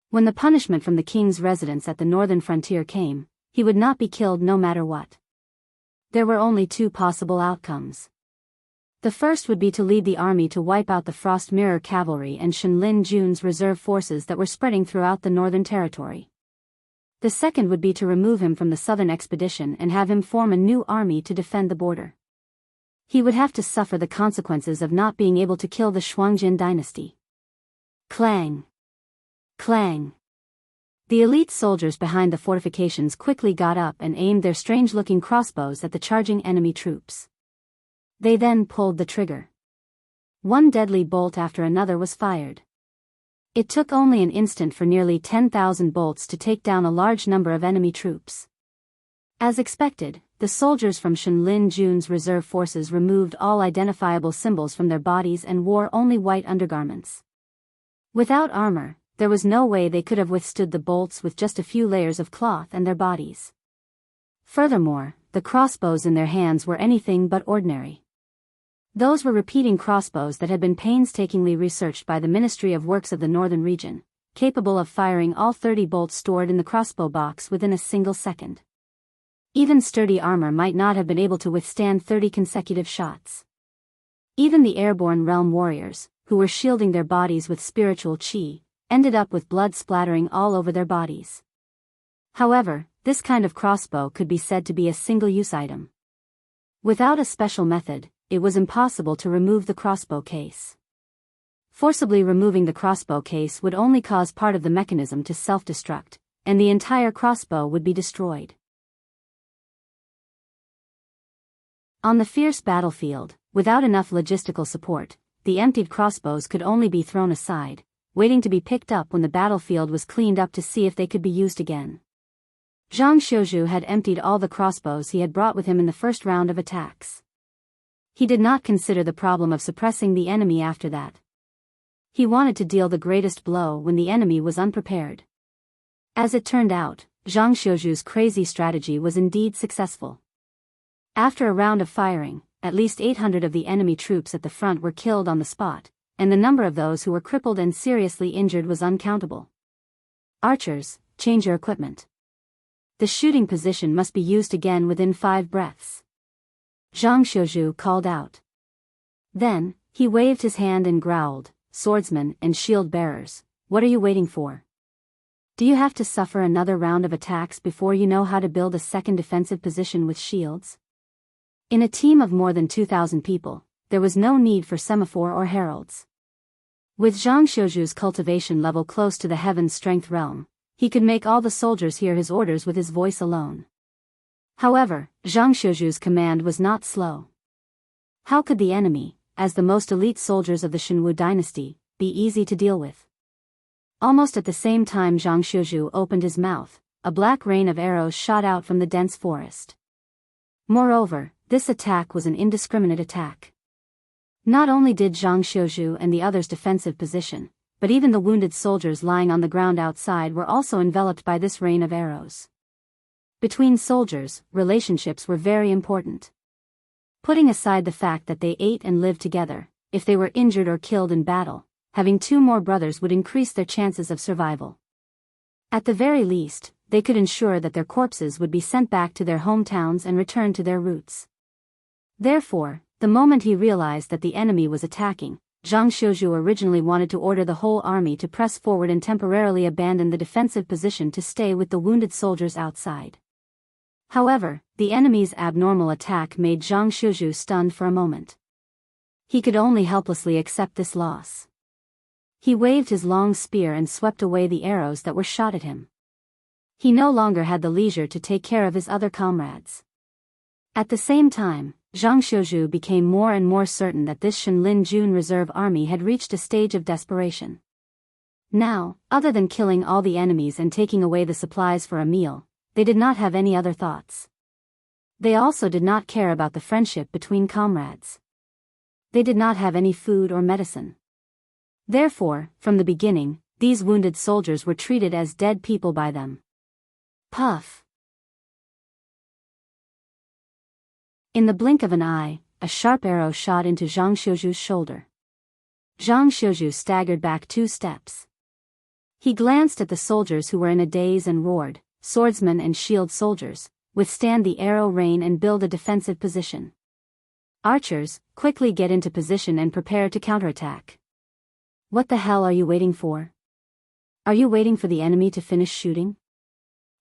When the punishment from the king's residence at the northern frontier came, he would not be killed no matter what. There were only two possible outcomes. The first would be to lead the army to wipe out the Frost Mirror Cavalry and Shenlin Jun's reserve forces that were spreading throughout the northern territory. The second would be to remove him from the southern expedition and have him form a new army to defend the border. He would have to suffer the consequences of not being able to kill the Shuangjin dynasty. Clang! Clang! The elite soldiers behind the fortifications quickly got up and aimed their strange-looking crossbows at the charging enemy troops. They then pulled the trigger. One deadly bolt after another was fired. It took only an instant for nearly 10,000 bolts to take down a large number of enemy troops. As expected, the soldiers from Shenlin Jun's reserve forces removed all identifiable symbols from their bodies and wore only white undergarments. Without armor, there was no way they could have withstood the bolts with just a few layers of cloth and their bodies. Furthermore, the crossbows in their hands were anything but ordinary. Those were repeating crossbows that had been painstakingly researched by the Ministry of Works of the Northern region, capable of firing all 30 bolts stored in the crossbow box within a single second. Even sturdy armor might not have been able to withstand 30 consecutive shots. Even the airborne realm warriors, who were shielding their bodies with spiritual chi, ended up with blood splattering all over their bodies. However, this kind of crossbow could be said to be a single-use item. Without a special method, it was impossible to remove the crossbow case. Forcibly removing the crossbow case would only cause part of the mechanism to self-destruct, and the entire crossbow would be destroyed. On the fierce battlefield, without enough logistical support, the emptied crossbows could only be thrown aside, waiting to be picked up when the battlefield was cleaned up to see if they could be used again. Zhang Xiuzhu had emptied all the crossbows he had brought with him in the first round of attacks. He did not consider the problem of suppressing the enemy after that. He wanted to deal the greatest blow when the enemy was unprepared. As it turned out, Zhang Xiuzhu's crazy strategy was indeed successful. After a round of firing, at least 800 of the enemy troops at the front were killed on the spot, and the number of those who were crippled and seriously injured was uncountable. Archers, change your equipment. The shooting position must be used again within 5 breaths. Zhang Xiuzhu called out. Then, he waved his hand and growled, "Swordsmen and shield bearers, what are you waiting for? Do you have to suffer another round of attacks before you know how to build a second defensive position with shields? In a team of more than 2,000 people, there was no need for semaphore or heralds. With Zhang Xiuju's cultivation level close to the heaven's strength realm, he could make all the soldiers hear his orders with his voice alone. However, Zhang Xiuju's command was not slow. How could the enemy, as the most elite soldiers of the Shenwu dynasty, be easy to deal with? Almost at the same time Zhang Xiuju opened his mouth, a black rain of arrows shot out from the dense forest. Moreover, this attack was an indiscriminate attack. Not only did Zhang Xiuju and the others' defensive position, but even the wounded soldiers lying on the ground outside were also enveloped by this rain of arrows. Between soldiers, relationships were very important. Putting aside the fact that they ate and lived together, if they were injured or killed in battle, having two more brothers would increase their chances of survival. At the very least, they could ensure that their corpses would be sent back to their hometowns and return to their roots. Therefore, the moment he realized that the enemy was attacking, Zhang Xiuju originally wanted to order the whole army to press forward and temporarily abandon the defensive position to stay with the wounded soldiers outside. However, the enemy's abnormal attack made Zhang Xiuju stunned for a moment. He could only helplessly accept this loss. He waved his long spear and swept away the arrows that were shot at him. He no longer had the leisure to take care of his other comrades. At the same time, Zhang Xiuju became more and more certain that this Shenlin Jun reserve army had reached a stage of desperation. Now, other than killing all the enemies and taking away the supplies for a meal, they did not have any other thoughts. They also did not care about the friendship between comrades. They did not have any food or medicine. Therefore, from the beginning, these wounded soldiers were treated as dead people by them. Puff! In the blink of an eye, a sharp arrow shot into Zhang Xiuju's shoulder. Zhang Xiuju staggered back 2 steps. He glanced at the soldiers who were in a daze and roared, "Swordsmen and shield soldiers, withstand the arrow rain and build a defensive position. Archers, quickly get into position and prepare to counterattack. What the hell are you waiting for? Are you waiting for the enemy to finish shooting?"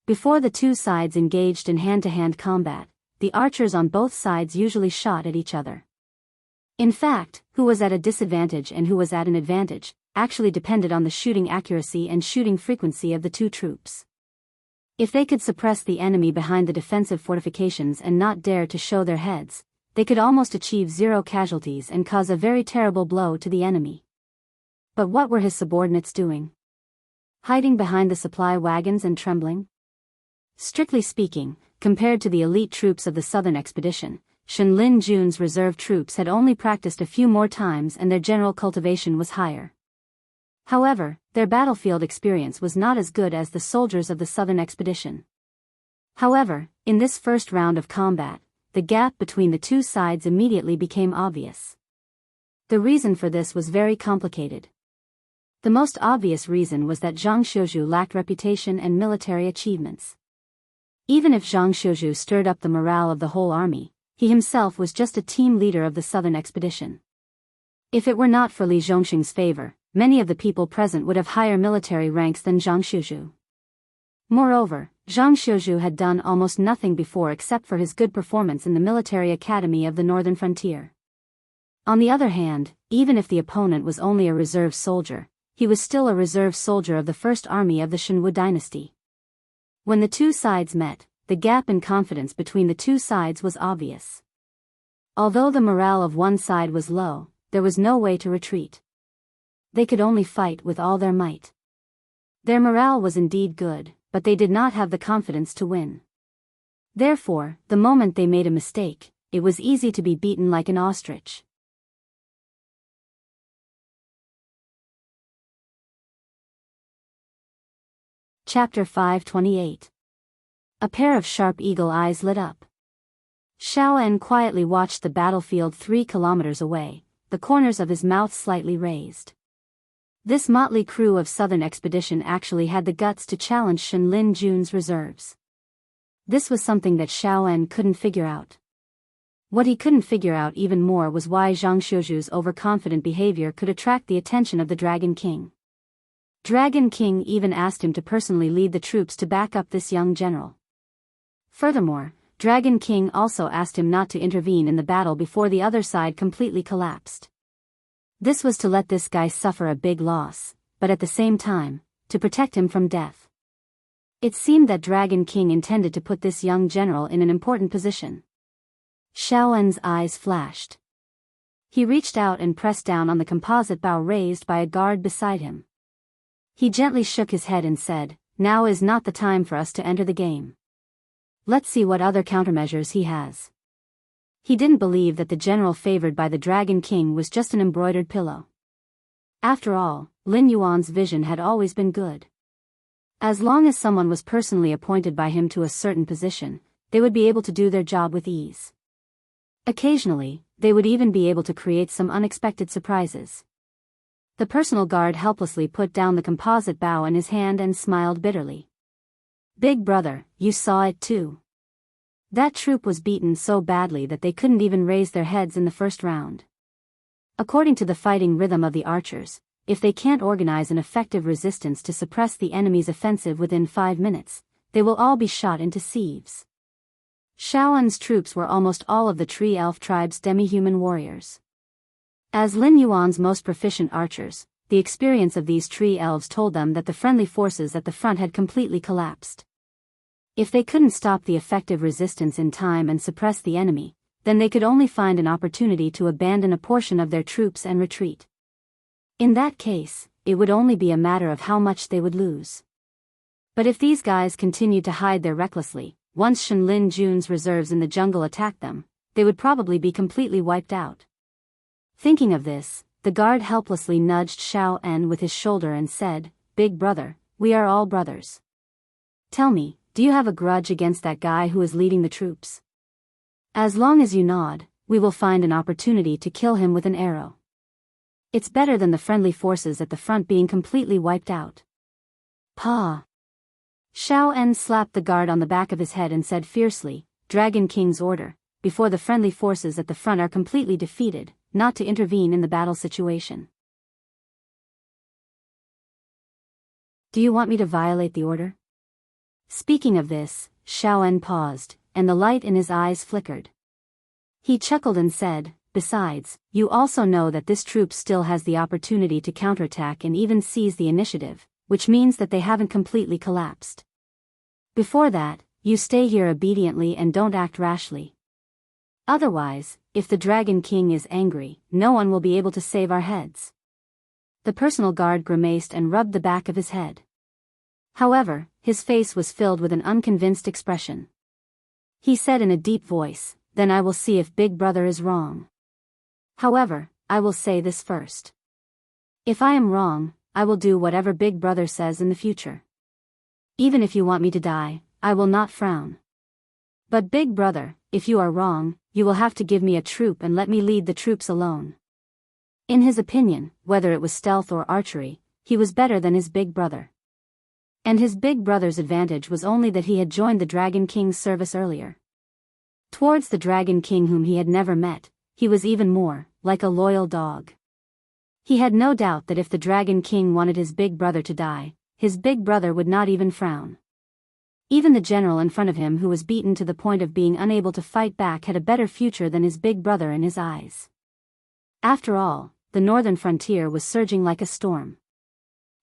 Before the two sides engaged in hand-to-hand combat, the archers on both sides usually shot at each other. In fact, who was at a disadvantage and who was at an advantage, actually depended on the shooting accuracy and shooting frequency of the two troops. If they could suppress the enemy behind the defensive fortifications and not dare to show their heads, they could almost achieve 0 casualties and cause a very terrible blow to the enemy. But what were his subordinates doing? Hiding behind the supply wagons and trembling? Strictly speaking, compared to the elite troops of the southern expedition, Shenlin Jun's reserve troops had only practiced a few more times and their general cultivation was higher. However, their battlefield experience was not as good as the soldiers of the southern expedition. However, in this first round of combat, the gap between the two sides immediately became obvious. The reason for this was very complicated. The most obvious reason was that Zhang Xiuju lacked reputation and military achievements. Even if Zhang Xiuju stirred up the morale of the whole army, he himself was just a team leader of the southern expedition. If it were not for Li Zhongxing's favor, many of the people present would have higher military ranks than Zhang Xiuju. Moreover, Zhang Xiuju had done almost nothing before except for his good performance in the military academy of the northern frontier. On the other hand, even if the opponent was only a reserve soldier, he was still a reserve soldier of the first army of the Shenwu dynasty. When the two sides met, the gap in confidence between the two sides was obvious. Although the morale of one side was low, there was no way to retreat. They could only fight with all their might. Their morale was indeed good, but they did not have the confidence to win. Therefore, the moment they made a mistake, it was easy to be beaten like an ostrich. Chapter 528. A pair of sharp eagle eyes lit up. Xiao En quietly watched the battlefield 3 kilometers away, the corners of his mouth slightly raised. This motley crew of southern expedition actually had the guts to challenge Shenlin Jun's reserves. This was something that Xiao En couldn't figure out. What he couldn't figure out even more was why Zhang Xiuju's overconfident behavior could attract the attention of the Dragon King. Dragon King even asked him to personally lead the troops to back up this young general. Furthermore, Dragon King also asked him not to intervene in the battle before the other side completely collapsed. This was to let this guy suffer a big loss, but at the same time, to protect him from death. It seemed that Dragon King intended to put this young general in an important position. Xiao En's eyes flashed. He reached out and pressed down on the composite bow raised by a guard beside him. He gently shook his head and said, "Now is not the time for us to enter the game. Let's see what other countermeasures he has." He didn't believe that the general favored by the Dragon King was just an embroidered pillow. After all, Lin Yuan's vision had always been good. As long as someone was personally appointed by him to a certain position, they would be able to do their job with ease. Occasionally, they would even be able to create some unexpected surprises. The personal guard helplessly put down the composite bow in his hand and smiled bitterly. "Big brother, you saw it too. That troop was beaten so badly that they couldn't even raise their heads in the first round. According to the fighting rhythm of the archers, if they can't organize an effective resistance to suppress the enemy's offensive within 5 minutes, they will all be shot into sieves." Xiaoan's troops were almost all of the Tree Elf tribe's demi-human warriors. As Lin Yuan's most proficient archers, the experience of these Tree Elves told them that the friendly forces at the front had completely collapsed. If they couldn't stop the effective resistance in time and suppress the enemy, then they could only find an opportunity to abandon a portion of their troops and retreat. In that case, it would only be a matter of how much they would lose. But if these guys continued to hide there recklessly, once Shen Lin Jun's reserves in the jungle attacked them, they would probably be completely wiped out. Thinking of this, the guard helplessly nudged Xiao En with his shoulder and said, "Big brother, we are all brothers. Tell me, do you have a grudge against that guy who is leading the troops? As long as you nod, we will find an opportunity to kill him with an arrow. It's better than the friendly forces at the front being completely wiped out." "Pa!" Xiao En slapped the guard on the back of his head and said fiercely, "Dragon King's order, before the friendly forces at the front are completely defeated, not to intervene in the battle situation. Do you want me to violate the order?" Speaking of this, Xiao En paused, and the light in his eyes flickered. He chuckled and said, "Besides, you also know that this troop still has the opportunity to counterattack and even seize the initiative, which means that they haven't completely collapsed. Before that, you stay here obediently and don't act rashly. Otherwise, if the Dragon King is angry, no one will be able to save our heads." The personal guard grimaced and rubbed the back of his head. However, his face was filled with an unconvinced expression. He said in a deep voice, "Then I will see if Big Brother is wrong. However, I will say this first. If I am wrong, I will do whatever Big Brother says in the future. Even if you want me to die, I will not frown. But Big Brother, if you are wrong, you will have to give me a troop and let me lead the troops alone." In his opinion, whether it was stealth or archery, he was better than his big brother. And his big brother's advantage was only that he had joined the Dragon King's service earlier. Towards the Dragon King whom he had never met, he was even more, like a loyal dog. He had no doubt that if the Dragon King wanted his big brother to die, his big brother would not even frown. Even the general in front of him who was beaten to the point of being unable to fight back had a better future than his big brother in his eyes. After all, the northern frontier was surging like a storm.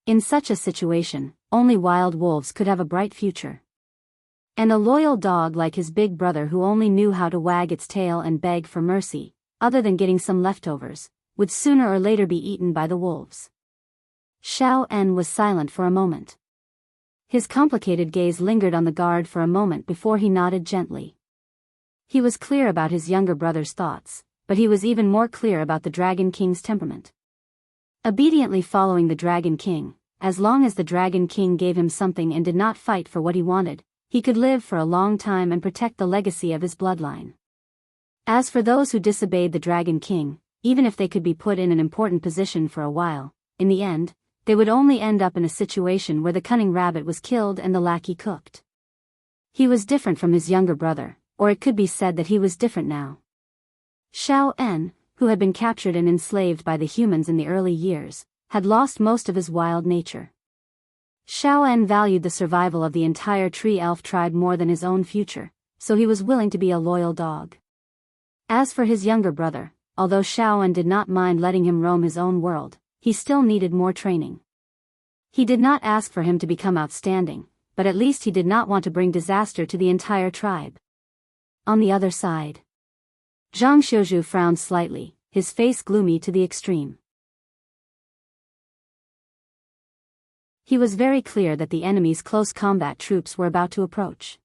In such a situation, only wild wolves could have a bright future. And a loyal dog like his big brother who only knew how to wag its tail and beg for mercy, other than getting some leftovers, would sooner or later be eaten by the wolves. Xiao En was silent for a moment. His complicated gaze lingered on the guard for a moment before he nodded gently. He was clear about his younger brother's thoughts, but he was even more clear about the Dragon King's temperament. Obediently following the Dragon King, as long as the Dragon King gave him something and did not fight for what he wanted, he could live for a long time and protect the legacy of his bloodline. As for those who disobeyed the Dragon King, even if they could be put in an important position for a while, in the end, they would only end up in a situation where the cunning rabbit was killed and the lackey cooked. He was different from his younger brother, or it could be said that he was different now. Xiao En, who had been captured and enslaved by the humans in the early years, had lost most of his wild nature. Xiaoan valued the survival of the entire tree elf tribe more than his own future, so he was willing to be a loyal dog. As for his younger brother, although Xiaoan did not mind letting him roam his own world, he still needed more training. He did not ask for him to become outstanding, but at least he did not want to bring disaster to the entire tribe. On the other side, Zhang Xiuzhu frowned slightly, his face gloomy to the extreme. He was very clear that the enemy's close combat troops were about to approach.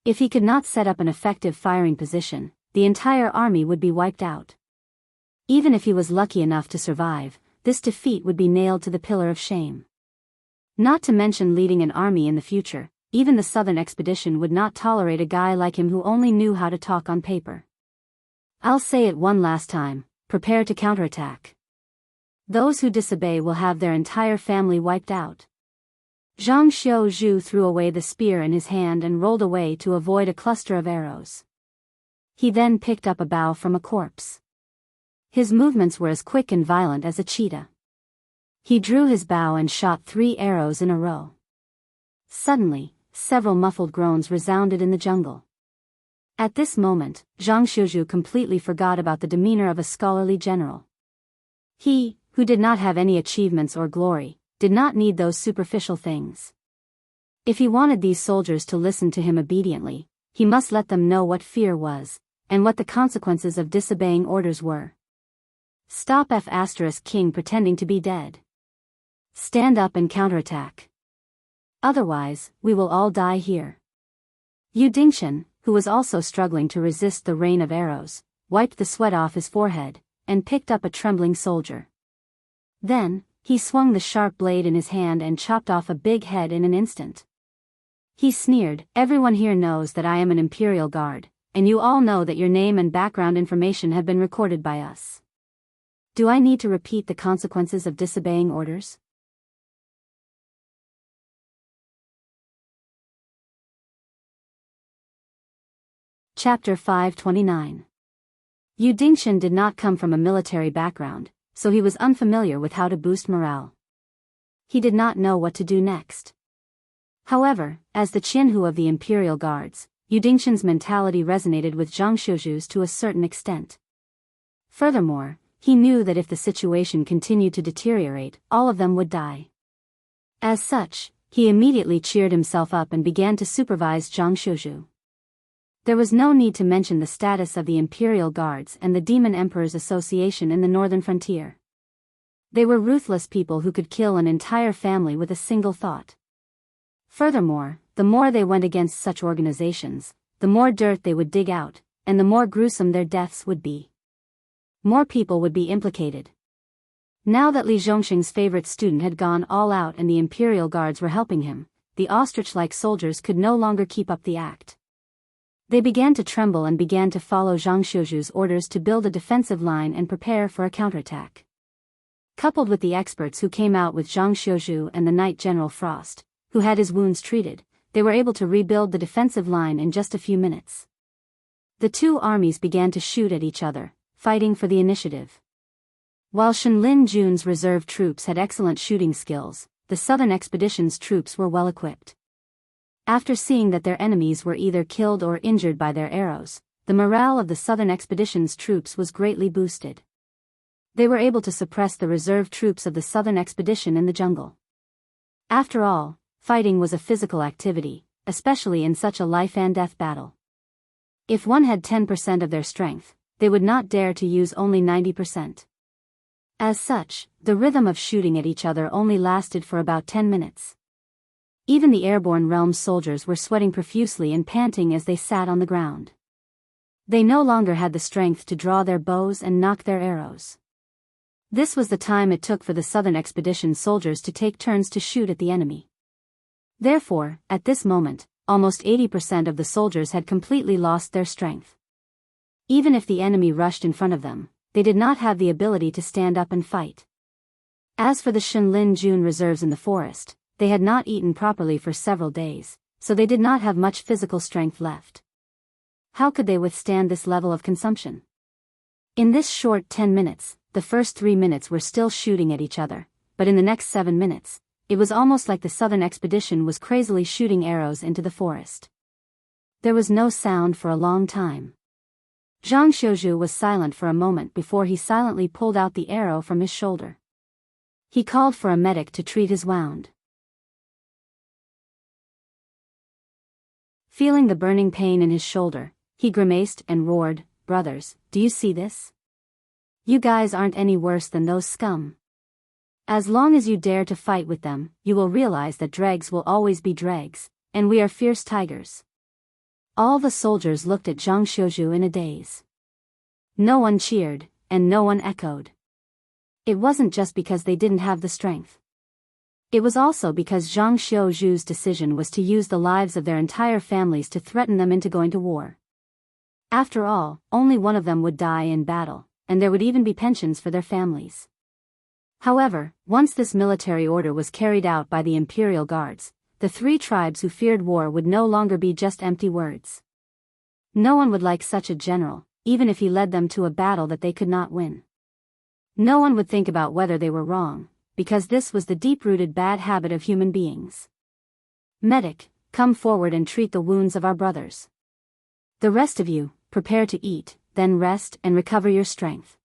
If he could not set up an effective firing position, the entire army would be wiped out. Even if he was lucky enough to survive, this defeat would be nailed to the pillar of shame. Not to mention leading an army in the future, even the southern expedition would not tolerate a guy like him who only knew how to talk on paper. I'll say it one last time, prepare to counterattack. Those who disobey will have their entire family wiped out. Zhang Xiuzhu threw away the spear in his hand and rolled away to avoid a cluster of arrows. He then picked up a bow from a corpse. His movements were as quick and violent as a cheetah. He drew his bow and shot 3 arrows in a row. Suddenly, several muffled groans resounded in the jungle. At this moment, Zhang Xiuzhu completely forgot about the demeanor of a scholarly general. He, who did not have any achievements or glory, did not need those superficial things. If he wanted these soldiers to listen to him obediently, he must let them know what fear was, and what the consequences of disobeying orders were. Stop King pretending to be dead. Stand up and counterattack. Otherwise, we will all die here. Yu Dingshan, who was also struggling to resist the rain of arrows, wiped the sweat off his forehead, and picked up a trembling soldier. Then, he swung the sharp blade in his hand and chopped off a big head in an instant. He sneered, "Everyone here knows that I am an Imperial Guard, and you all know that your name and background information have been recorded by us. Do I need to repeat the consequences of disobeying orders?" Chapter 529. Yu Dingshan did not come from a military background, so he was unfamiliar with how to boost morale. He did not know what to do next. However, as the Qinhu of the Imperial Guards, Yu Dingshan's mentality resonated with Zhang Xiuzhu's to a certain extent. Furthermore, he knew that if the situation continued to deteriorate, all of them would die. As such, he immediately cheered himself up and began to supervise Zhang Xiuzhu. There was no need to mention the status of the Imperial Guards and the Demon Emperor's association in the northern frontier. They were ruthless people who could kill an entire family with a single thought. Furthermore, the more they went against such organizations, the more dirt they would dig out, and the more gruesome their deaths would be. More people would be implicated. Now that Li Zhongxing's favorite student had gone all out and the Imperial Guards were helping him, the ostrich-like soldiers could no longer keep up the act. They began to tremble and began to follow Zhang Xiuzhu's orders to build a defensive line and prepare for a counterattack. Coupled with the experts who came out with Zhang Xiuzhu and the Knight General Frost, who had his wounds treated, they were able to rebuild the defensive line in just a few minutes. The two armies began to shoot at each other, fighting for the initiative. While Shenlin Jun's reserve troops had excellent shooting skills, the Southern Expedition's troops were well equipped. After seeing that their enemies were either killed or injured by their arrows, the morale of the Southern Expedition's troops was greatly boosted. They were able to suppress the reserve troops of the Southern Expedition in the jungle. After all, fighting was a physical activity, especially in such a life-and-death battle. If one had 10% of their strength, they would not dare to use only 90%. As such, the rhythm of shooting at each other only lasted for about 10 minutes. Even the airborne realm soldiers were sweating profusely and panting as they sat on the ground. They no longer had the strength to draw their bows and nock their arrows. This was the time it took for the Southern Expedition soldiers to take turns to shoot at the enemy. Therefore, at this moment, almost 80% of the soldiers had completely lost their strength. Even if the enemy rushed in front of them, they did not have the ability to stand up and fight. As for the Shenlin Jun reserves in the forest, they had not eaten properly for several days, so they did not have much physical strength left. How could they withstand this level of consumption? In this short 10 minutes, the first 3 minutes were still shooting at each other, but in the next 7 minutes, it was almost like the southern expedition was crazily shooting arrows into the forest. There was no sound for a long time. Zhang Xiuzhu was silent for a moment before he silently pulled out the arrow from his shoulder. He called for a medic to treat his wound. Feeling the burning pain in his shoulder, he grimaced and roared, "Brothers, do you see this? You guys aren't any worse than those scum. As long as you dare to fight with them, you will realize that dregs will always be dregs, and we are fierce tigers." All the soldiers looked at Zhang Xiuzhu in a daze. No one cheered, and no one echoed. It wasn't just because they didn't have the strength. It was also because Zhang Xiuzhu's decision was to use the lives of their entire families to threaten them into going to war. After all, only one of them would die in battle, and there would even be pensions for their families. However, once this military order was carried out by the imperial guards, the three tribes who feared war would no longer be just empty words. No one would like such a general, even if he led them to a battle that they could not win. No one would think about whether they were wrong, because this was the deep-rooted bad habit of human beings. "Medic, come forward and treat the wounds of our brothers. The rest of you, prepare to eat, then rest and recover your strength.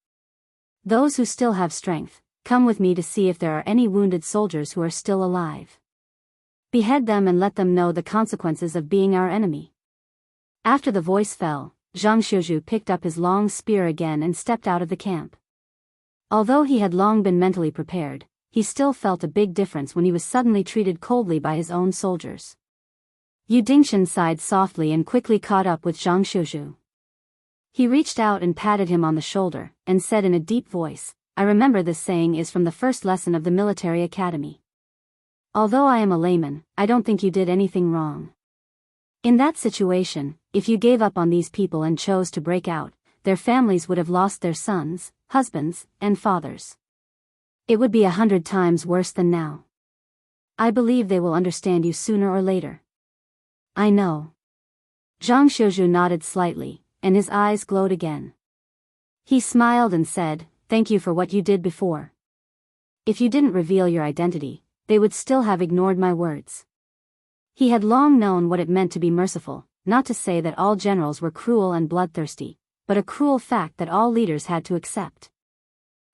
Those who still have strength, come with me to see if there are any wounded soldiers who are still alive. Behead them and let them know the consequences of being our enemy." After the voice fell, Zhang Xiuzhu picked up his long spear again and stepped out of the camp. Although he had long been mentally prepared, he still felt a big difference when he was suddenly treated coldly by his own soldiers. Yu Dingxian sighed softly and quickly caught up with Zhang Xiuzhu. He reached out and patted him on the shoulder, and said in a deep voice, "I remember this saying is from the first lesson of the military academy. Although I am a layman, I don't think you did anything wrong. In that situation, if you gave up on these people and chose to break out, their families would have lost their sons, husbands, and fathers. It would be 100 times worse than now. I believe they will understand you sooner or later." "I know." Zhang Xiuzhu nodded slightly, and his eyes glowed again. He smiled and said, "Thank you for what you did before. If you didn't reveal your identity, they would still have ignored my words." He had long known what it meant to be merciful, not to say that all generals were cruel and bloodthirsty, but a cruel fact that all leaders had to accept.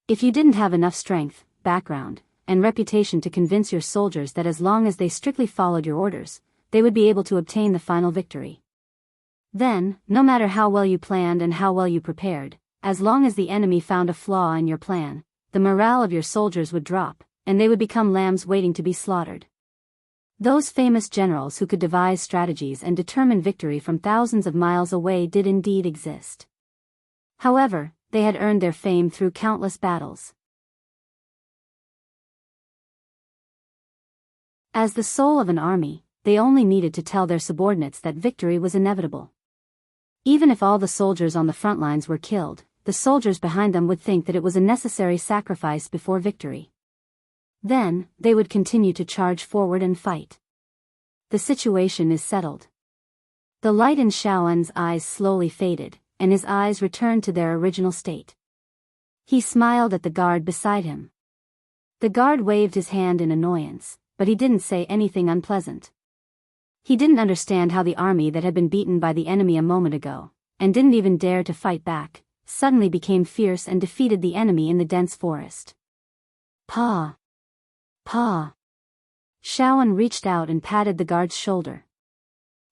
If you didn't have enough strength, background, and reputation to convince your soldiers that as long as they strictly followed your orders, they would be able to obtain the final victory, then, no matter how well you planned and how well you prepared, as long as the enemy found a flaw in your plan, the morale of your soldiers would drop, and they would become lambs waiting to be slaughtered. Those famous generals who could devise strategies and determine victory from thousands of miles away did indeed exist. However, they had earned their fame through countless battles. As the soul of an army, they only needed to tell their subordinates that victory was inevitable. Even if all the soldiers on the front lines were killed, the soldiers behind them would think that it was a necessary sacrifice before victory. Then, they would continue to charge forward and fight. The situation is settled. The light in Shaoan's eyes slowly faded, and his eyes returned to their original state. He smiled at the guard beside him. The guard waved his hand in annoyance, but he didn't say anything unpleasant. He didn't understand how the army that had been beaten by the enemy a moment ago, and didn't even dare to fight back, suddenly became fierce and defeated the enemy in the dense forest. "Pa! Pa!" Shaoan reached out and patted the guard's shoulder.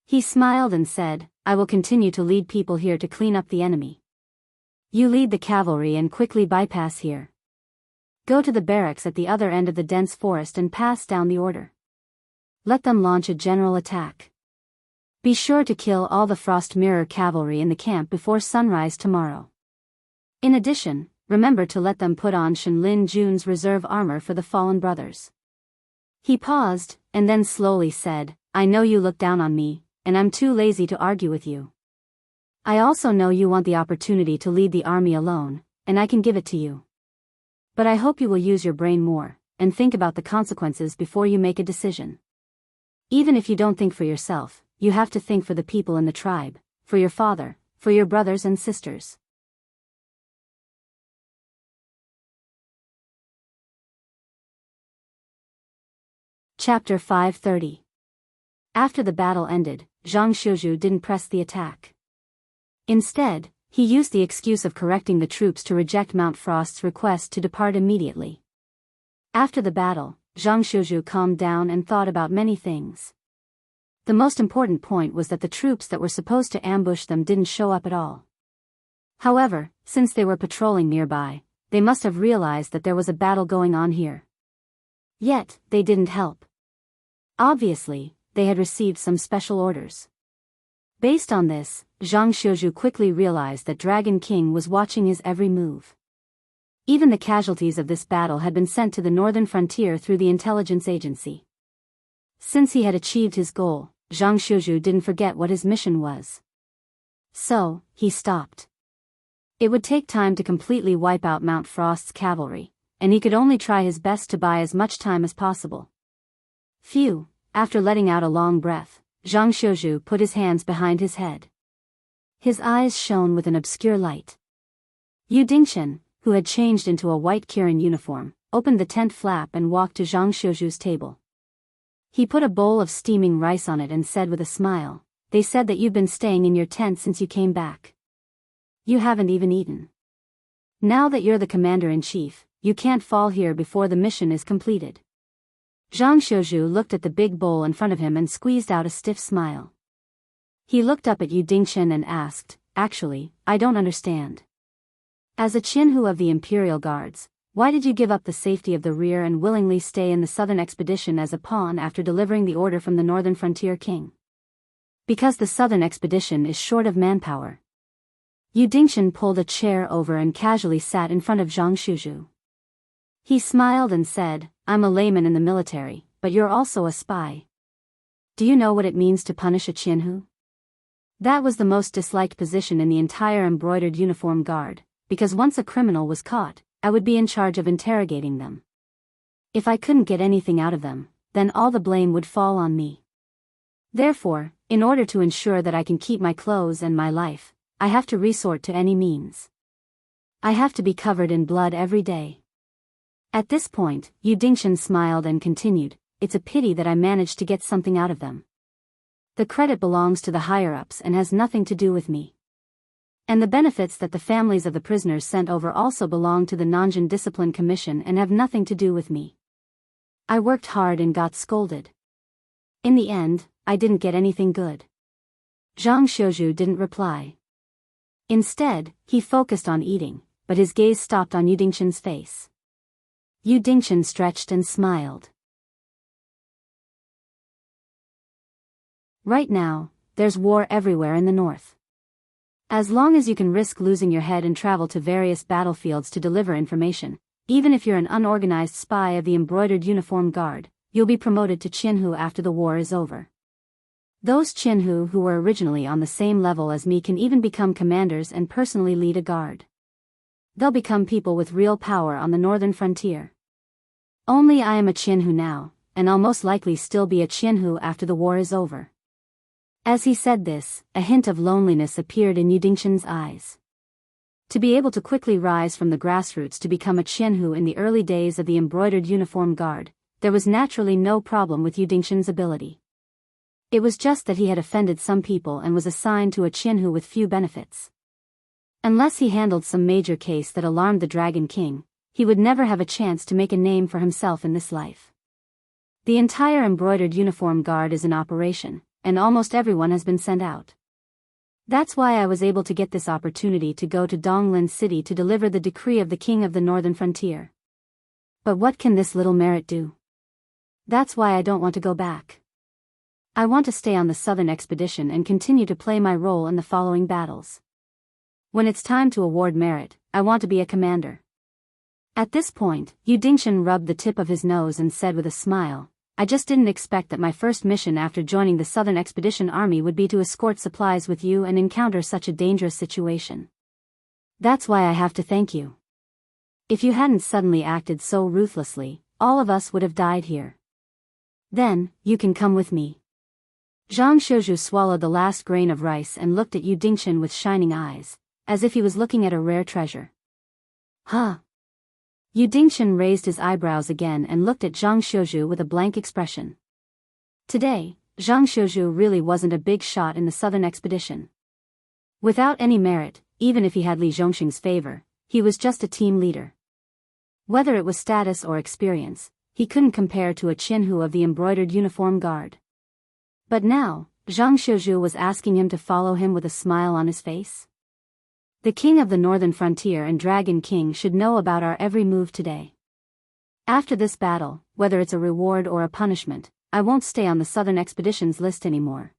He smiled and said, "I will continue to lead people here to clean up the enemy. You lead the cavalry and quickly bypass here. Go to the barracks at the other end of the dense forest and pass down the order. Let them launch a general attack. Be sure to kill all the Frost Mirror cavalry in the camp before sunrise tomorrow. In addition, remember to let them put on Shenlin Jun's reserve armor for the fallen brothers." He paused, and then slowly said, "I know you look down on me, and I'm too lazy to argue with you. I also know you want the opportunity to lead the army alone, and I can give it to you. But I hope you will use your brain more, and think about the consequences before you make a decision. Even if you don't think for yourself, you have to think for the people in the tribe, for your father, for your brothers and sisters." Chapter 530. After the battle ended, Zhang Xiuzhu didn't press the attack. Instead, he used the excuse of correcting the troops to reject Mount Frost's request to depart immediately. After the battle, Zhang Xiuzhu calmed down and thought about many things. The most important point was that the troops that were supposed to ambush them didn't show up at all. However, since they were patrolling nearby, they must have realized that there was a battle going on here. Yet, they didn't help. Obviously, they had received some special orders. Based on this, Zhang Xiuzhu quickly realized that Dragon King was watching his every move. Even the casualties of this battle had been sent to the northern frontier through the intelligence agency. Since he had achieved his goal, Zhang Xiuzhu didn't forget what his mission was. So, he stopped. It would take time to completely wipe out Mount Frost's cavalry, and he could only try his best to buy as much time as possible. Phew, after letting out a long breath, Zhang Xiuzhu put his hands behind his head. His eyes shone with an obscure light. Yu Dingchen, who had changed into a white Kirin uniform, opened the tent flap and walked to Zhang Xiuzhu's table. He put a bowl of steaming rice on it and said with a smile, "They said that you've been staying in your tent since you came back. You haven't even eaten. Now that you're the commander-in-chief, you can't fall here before the mission is completed." Zhang Xiuzhu looked at the big bowl in front of him and squeezed out a stiff smile. He looked up at Yu Dingchen and asked, "Actually, I don't understand. As a Qinhu of the Imperial Guards, why did you give up the safety of the rear and willingly stay in the southern expedition as a pawn after delivering the order from the northern frontier king?" "Because the southern expedition is short of manpower." Yu Dingchen pulled a chair over and casually sat in front of Zhang Xiuzhu. He smiled and said, "I'm a layman in the military, but you're also a spy. Do you know what it means to punish a Qinhu?" That was the most disliked position in the entire embroidered uniform guard, because once a criminal was caught, I would be in charge of interrogating them. If I couldn't get anything out of them, then all the blame would fall on me. Therefore, in order to ensure that I can keep my clothes and my life, I have to resort to any means. I have to be covered in blood every day. At this point, Yu Dingchen smiled and continued, "It's a pity that I managed to get something out of them. The credit belongs to the higher-ups and has nothing to do with me. And the benefits that the families of the prisoners sent over also belong to the Nanjing Discipline Commission and have nothing to do with me. I worked hard and got scolded. In the end, I didn't get anything good." Zhang Xiuzhu didn't reply. Instead, he focused on eating, but his gaze stopped on Yu Dingchen's face. Yu Dingchen stretched and smiled. "Right now, there's war everywhere in the north. As long as you can risk losing your head and travel to various battlefields to deliver information, even if you're an unorganized spy of the embroidered uniform guard, you'll be promoted to Qinhu after the war is over. Those Qinhu who were originally on the same level as me can even become commanders and personally lead a guard. They'll become people with real power on the northern frontier. Only I am a Qinhu now, and I'll most likely still be a Qinhu after the war is over." As he said this, a hint of loneliness appeared in Yu Dingchen's eyes. To be able to quickly rise from the grassroots to become a Qinhu in the early days of the embroidered uniform guard, there was naturally no problem with Yu Dingchen's ability. It was just that he had offended some people and was assigned to a Qinhu with few benefits. Unless he handled some major case that alarmed the Dragon King, he would never have a chance to make a name for himself in this life. The entire embroidered uniform guard is in operation, and almost everyone has been sent out. That's why I was able to get this opportunity to go to Donglin City to deliver the decree of the king of the northern frontier. But what can this little merit do? That's why I don't want to go back. I want to stay on the southern expedition and continue to play my role in the following battles. When it's time to award merit, I want to be a commander." At this point, Yu Dingchen rubbed the tip of his nose and said with a smile, "I just didn't expect that my first mission after joining the Southern Expedition Army would be to escort supplies with you and encounter such a dangerous situation. That's why I have to thank you. If you hadn't suddenly acted so ruthlessly, all of us would have died here. Then, you can come with me." Zhang Xiuzhu swallowed the last grain of rice and looked at Yu Dingchen with shining eyes, as if he was looking at a rare treasure. "Huh. Yu Dingchen raised his eyebrows again and looked at Zhang Xiuzhu with a blank expression. Today, Zhang Xiuzhu really wasn't a big shot in the southern expedition. Without any merit, even if he had Li Zhongxing's favor, he was just a team leader. Whether it was status or experience, he couldn't compare to a Qinhu of the embroidered uniform guard. But now, Zhang Xiuzhu was asking him to follow him with a smile on his face. The king of the northern frontier and Dragon King should know about our every move today. After this battle, whether it's a reward or a punishment, I won't stay on the southern expeditions list anymore.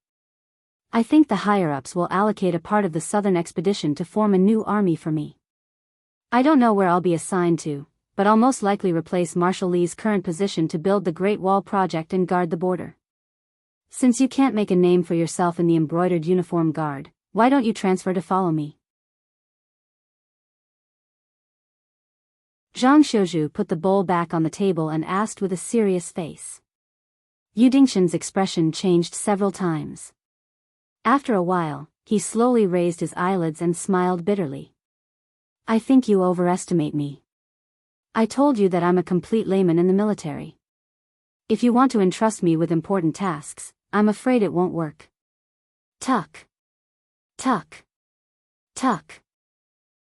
I think the higher-ups will allocate a part of the southern expedition to form a new army for me. I don't know where I'll be assigned to, but I'll most likely replace Marshal Li's current position to build the Great Wall project and guard the border. Since you can't make a name for yourself in the embroidered uniform guard, why don't you transfer to follow me? Zhang Xiuzhu put the bowl back on the table and asked with a serious face. Yu Dingchen's expression changed several times. After a while, he slowly raised his eyelids and smiled bitterly. I think you overestimate me. I told you that I'm a complete layman in the military. If you want to entrust me with important tasks, I'm afraid it won't work. Tuck. Tuck. Tuck.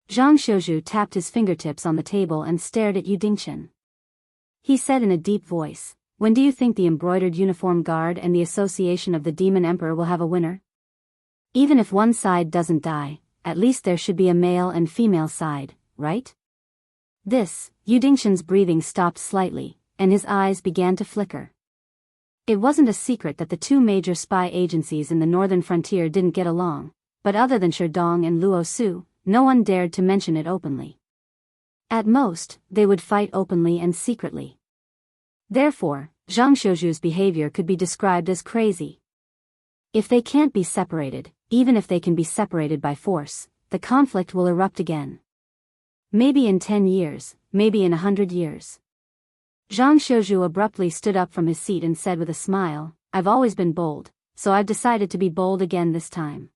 Zhang Xiuzhu tapped his fingertips on the table and stared at Yu Dingchen. He said in a deep voice, when do you think the embroidered uniform guard and the Association of the Demon Emperor will have a winner? Even if one side doesn't die, at least there should be a male and female side, right? Yu Dingchen's breathing stopped slightly, and his eyes began to flicker. It wasn't a secret that the two major spy agencies in the northern frontier didn't get along, but other than Sherdong and Luo Su, no one dared to mention it openly. At most, they would fight openly and secretly. Therefore, Zhang Xiuzhu's behavior could be described as crazy. If they can't be separated, even if they can be separated by force, the conflict will erupt again. Maybe in 10 years, maybe in 100 years. Zhang Xiuzhu abruptly stood up from his seat and said with a smile, I've always been bold, so I've decided to be bold again this time.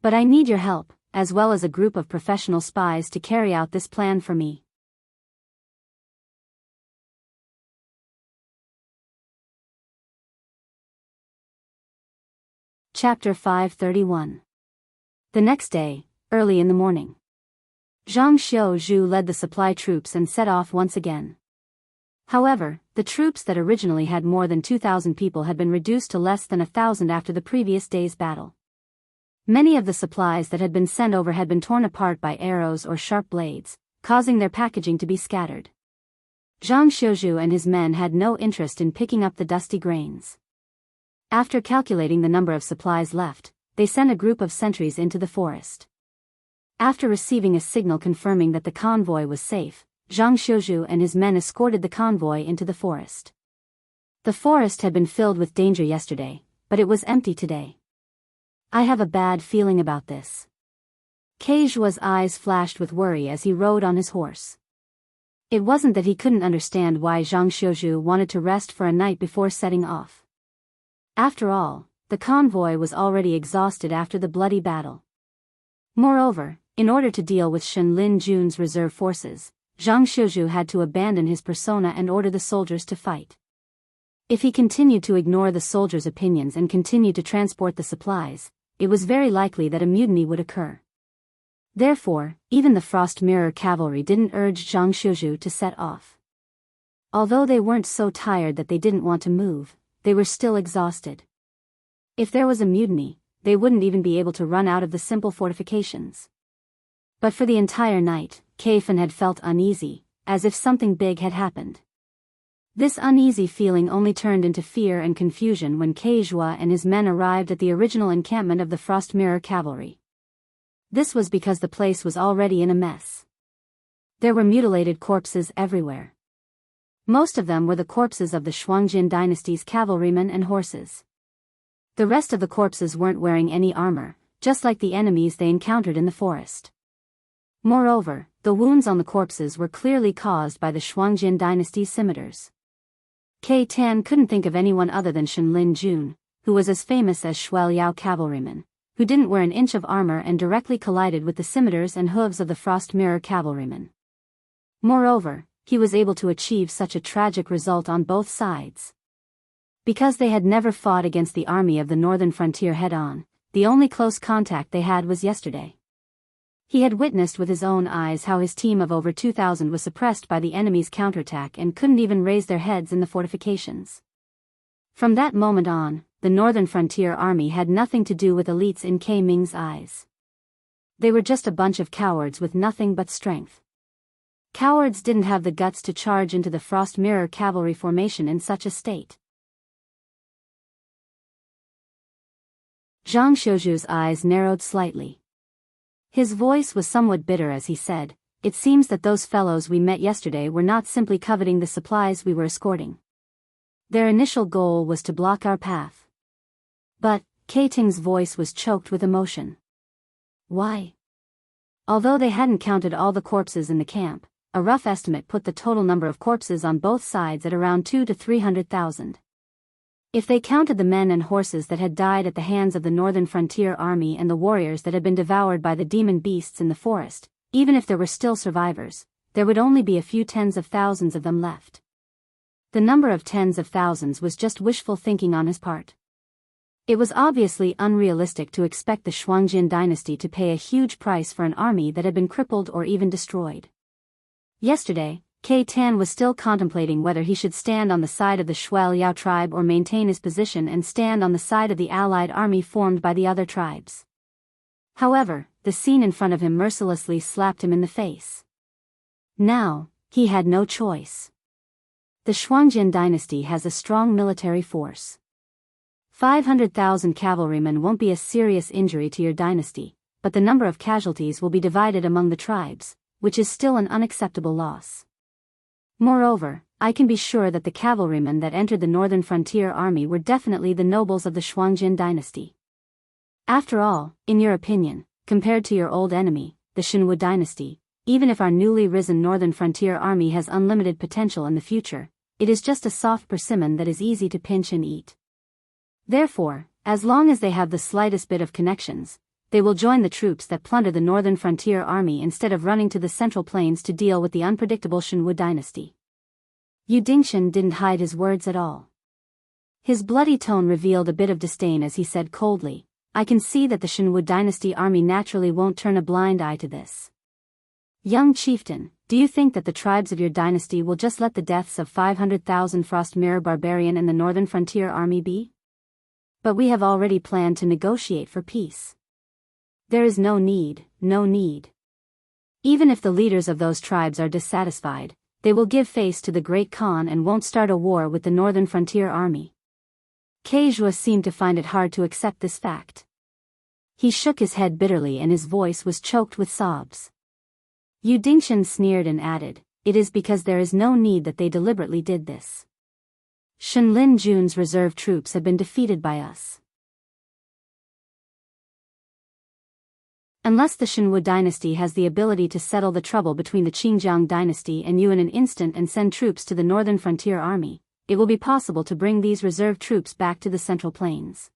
But I need your help, as well as a group of professional spies to carry out this plan for me. Chapter 531. The next day, early in the morning, Zhang Xiuzhu led the supply troops and set off once again. However, the troops that originally had more than 2,000 people had been reduced to less than 1,000 after the previous day's battle. Many of the supplies that had been sent over had been torn apart by arrows or sharp blades, causing their packaging to be scattered. Zhang Xiuzhu and his men had no interest in picking up the dusty grains. After calculating the number of supplies left, they sent a group of sentries into the forest. After receiving a signal confirming that the convoy was safe, Zhang Xiuzhu and his men escorted the convoy into the forest. The forest had been filled with danger yesterday, but it was empty today. I have a bad feeling about this. Keishua's eyes flashed with worry as he rode on his horse. It wasn't that he couldn't understand why Zhang Xiuzhu wanted to rest for a night before setting off. After all, the convoy was already exhausted after the bloody battle. Moreover, in order to deal with Shen Lin Jun's reserve forces, Zhang Xiuzhu had to abandon his persona and order the soldiers to fight. If he continued to ignore the soldiers' opinions and continued to transport the supplies, it was very likely that a mutiny would occur. Therefore, even the Frost Mirror cavalry didn't urge Zhang Xiuzhu to set off. Although they weren't so tired that they didn't want to move, they were still exhausted. If there was a mutiny, they wouldn't even be able to run out of the simple fortifications. But for the entire night, Kaifan had felt uneasy, as if something big had happened. This uneasy feeling only turned into fear and confusion when Keishua and his men arrived at the original encampment of the Frost Mirror cavalry. This was because the place was already in a mess. There were mutilated corpses everywhere. Most of them were the corpses of the Shuangjin dynasty's cavalrymen and horses. The rest of the corpses weren't wearing any armor, just like the enemies they encountered in the forest. Moreover, the wounds on the corpses were clearly caused by the Shuangjin dynasty's scimitars. Kei Tan couldn't think of anyone other than Shen Lin Jun, who was as famous as Shuai Liao cavalryman, who didn't wear an inch of armor and directly collided with the scimitars and hooves of the Frost Mirror cavalrymen. Moreover, he was able to achieve such a tragic result on both sides. Because they had never fought against the army of the northern frontier head-on, the only close contact they had was yesterday. He had witnessed with his own eyes how his team of over 2,000 was suppressed by the enemy's counterattack and couldn't even raise their heads in the fortifications. From that moment on, the northern frontier army had nothing to do with elites in K. Ming's eyes. They were just a bunch of cowards with nothing but strength. Cowards didn't have the guts to charge into the Frost Mirror cavalry formation in such a state. Zhang Xiuzhu's eyes narrowed slightly. His voice was somewhat bitter as he said, "It seems that those fellows we met yesterday were not simply coveting the supplies we were escorting. Their initial goal was to block our path." But, K. Ting's voice was choked with emotion. Why? Although they hadn't counted all the corpses in the camp, a rough estimate put the total number of corpses on both sides at around 200,000 to 300,000. If they counted the men and horses that had died at the hands of the northern frontier army and the warriors that had been devoured by the demon beasts in the forest, even if there were still survivors, there would only be a few tens of thousands of them left. The number of tens of thousands was just wishful thinking on his part. It was obviously unrealistic to expect the Shuangjin dynasty to pay a huge price for an army that had been crippled or even destroyed. Yesterday, K. Tan was still contemplating whether he should stand on the side of the Shuai Liao tribe or maintain his position and stand on the side of the allied army formed by the other tribes. However, the scene in front of him mercilessly slapped him in the face. Now, he had no choice. The Shuangjin dynasty has a strong military force. 500,000 cavalrymen won't be a serious injury to your dynasty, but the number of casualties will be divided among the tribes, which is still an unacceptable loss. Moreover, I can be sure that the cavalrymen that entered the northern frontier army were definitely the nobles of the Shuangjin dynasty. After all, in your opinion, compared to your old enemy, the Shenwu dynasty, even if our newly risen northern frontier army has unlimited potential in the future, it is just a soft persimmon that is easy to pinch and eat. Therefore, as long as they have the slightest bit of connections, they will join the troops that plunder the northern frontier army instead of running to the central plains to deal with the unpredictable Shenwu dynasty. Yu Dingshan didn't hide his words at all. His bloody tone revealed a bit of disdain as he said coldly, "I can see that the Shenwu dynasty army naturally won't turn a blind eye to this. Young chieftain, do you think that the tribes of your dynasty will just let the deaths of 500,000 Frost Mirror barbarian in the northern frontier army be? But we have already planned to negotiate for peace. There is no need, no need. Even if the leaders of those tribes are dissatisfied, they will give face to the Great Khan and won't start a war with the northern frontier army." Ke Zhuo seemed to find it hard to accept this fact. He shook his head bitterly and his voice was choked with sobs. Yu Dingshan sneered and added, "It is because there is no need that they deliberately did this. Shenlin Jun's reserve troops have been defeated by us. Unless the Shenwu dynasty has the ability to settle the trouble between the Qingjiang dynasty and you in an instant and send troops to the northern frontier army, it will be possible to bring these reserve troops back to the central plains.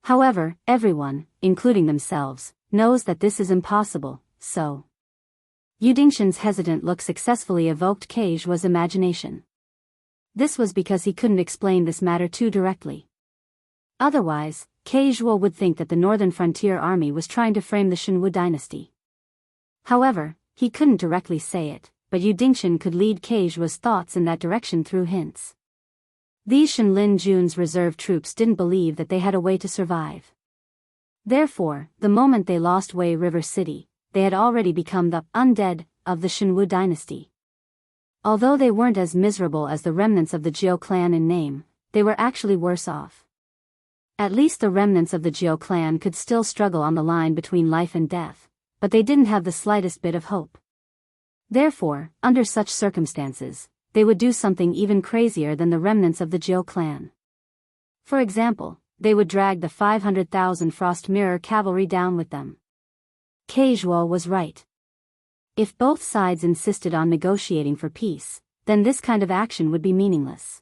However, everyone, including themselves, knows that this is impossible, so..." Yu Dingshan's hesitant look successfully evoked Ke Zhuo's imagination. This was because he couldn't explain this matter too directly. Otherwise, Ke Zhuo would think that the northern frontier army was trying to frame the Shenwu dynasty. However, he couldn't directly say it, but Yu Dingshan could lead Ke Zhuo's thoughts in that direction through hints. These Shenlin Jun's reserve troops didn't believe that they had a way to survive. Therefore, the moment they lost Wei River City, they had already become the undead of the Shenwu dynasty. Although they weren't as miserable as the remnants of the Jiao clan in name, they were actually worse off. At least the remnants of the Jiao clan could still struggle on the line between life and death, but they didn't have the slightest bit of hope. Therefore, under such circumstances, they would do something even crazier than the remnants of the Jiao clan. For example, they would drag the 500,000 Frost Mirror cavalry down with them. Ke Zhuo was right. If both sides insisted on negotiating for peace, then this kind of action would be meaningless.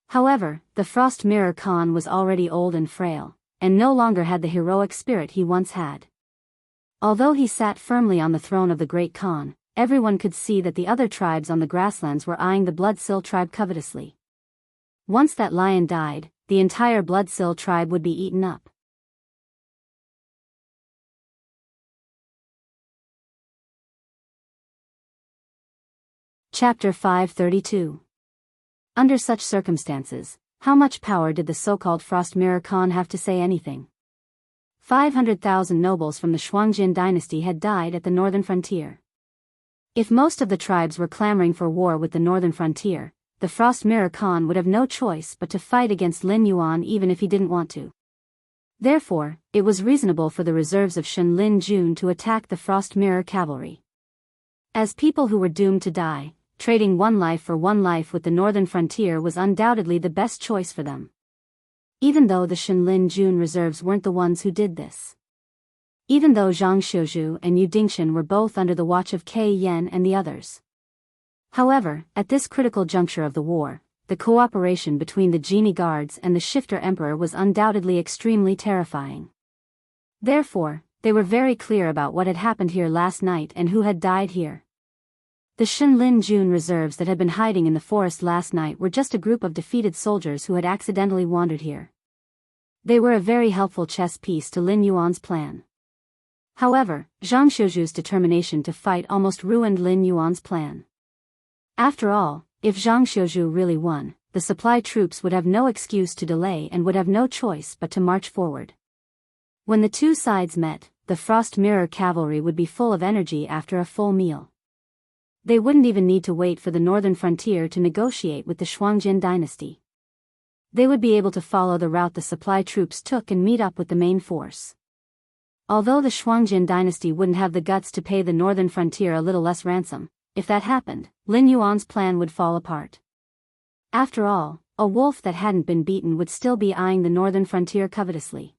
However, the Frost Mirror Khan was already old and frail, and no longer had the heroic spirit he once had. Although he sat firmly on the throne of the Great Khan, everyone could see that the other tribes on the grasslands were eyeing the Bloodsill tribe covetously. Once that lion died, the entire Bloodsill tribe would be eaten up. Chapter 532. Under such circumstances, how much power did the so-called Frost Mirror Khan have to say anything? 500,000 nobles from the Shuangjin dynasty had died at the northern frontier. If most of the tribes were clamoring for war with the northern frontier, the Frost Mirror Khan would have no choice but to fight against Lin Yuan even if he didn't want to. Therefore, it was reasonable for the reserves of Shen Lin Jun to attack the Frost Mirror cavalry. As people who were doomed to die, trading one life for one life with the northern frontier was undoubtedly the best choice for them. Even though the Shen Lin Jun reserves weren't the ones who did this. Even though Zhang Xiuzhu and Yu Dingshan were both under the watch of K Yen and the others. However, at this critical juncture of the war, the cooperation between the Genie Guards and the Shifter Emperor was undoubtedly extremely terrifying. Therefore, they were very clear about what had happened here last night and who had died here. The Shen Lin Jun reserves that had been hiding in the forest last night were just a group of defeated soldiers who had accidentally wandered here. They were a very helpful chess piece to Lin Yuan's plan. However, Zhang Xiuzhu's determination to fight almost ruined Lin Yuan's plan. After all, if Zhang Xiuzhu really won, the supply troops would have no excuse to delay and would have no choice but to march forward. When the two sides met, the Frost Mirror cavalry would be full of energy after a full meal. They wouldn't even need to wait for the northern frontier to negotiate with the Shuangjin dynasty. They would be able to follow the route the supply troops took and meet up with the main force. Although the Shuangjin dynasty wouldn't have the guts to pay the northern frontier a little less ransom, if that happened, Lin Yuan's plan would fall apart. After all, a wolf that hadn't been beaten would still be eyeing the northern frontier covetously.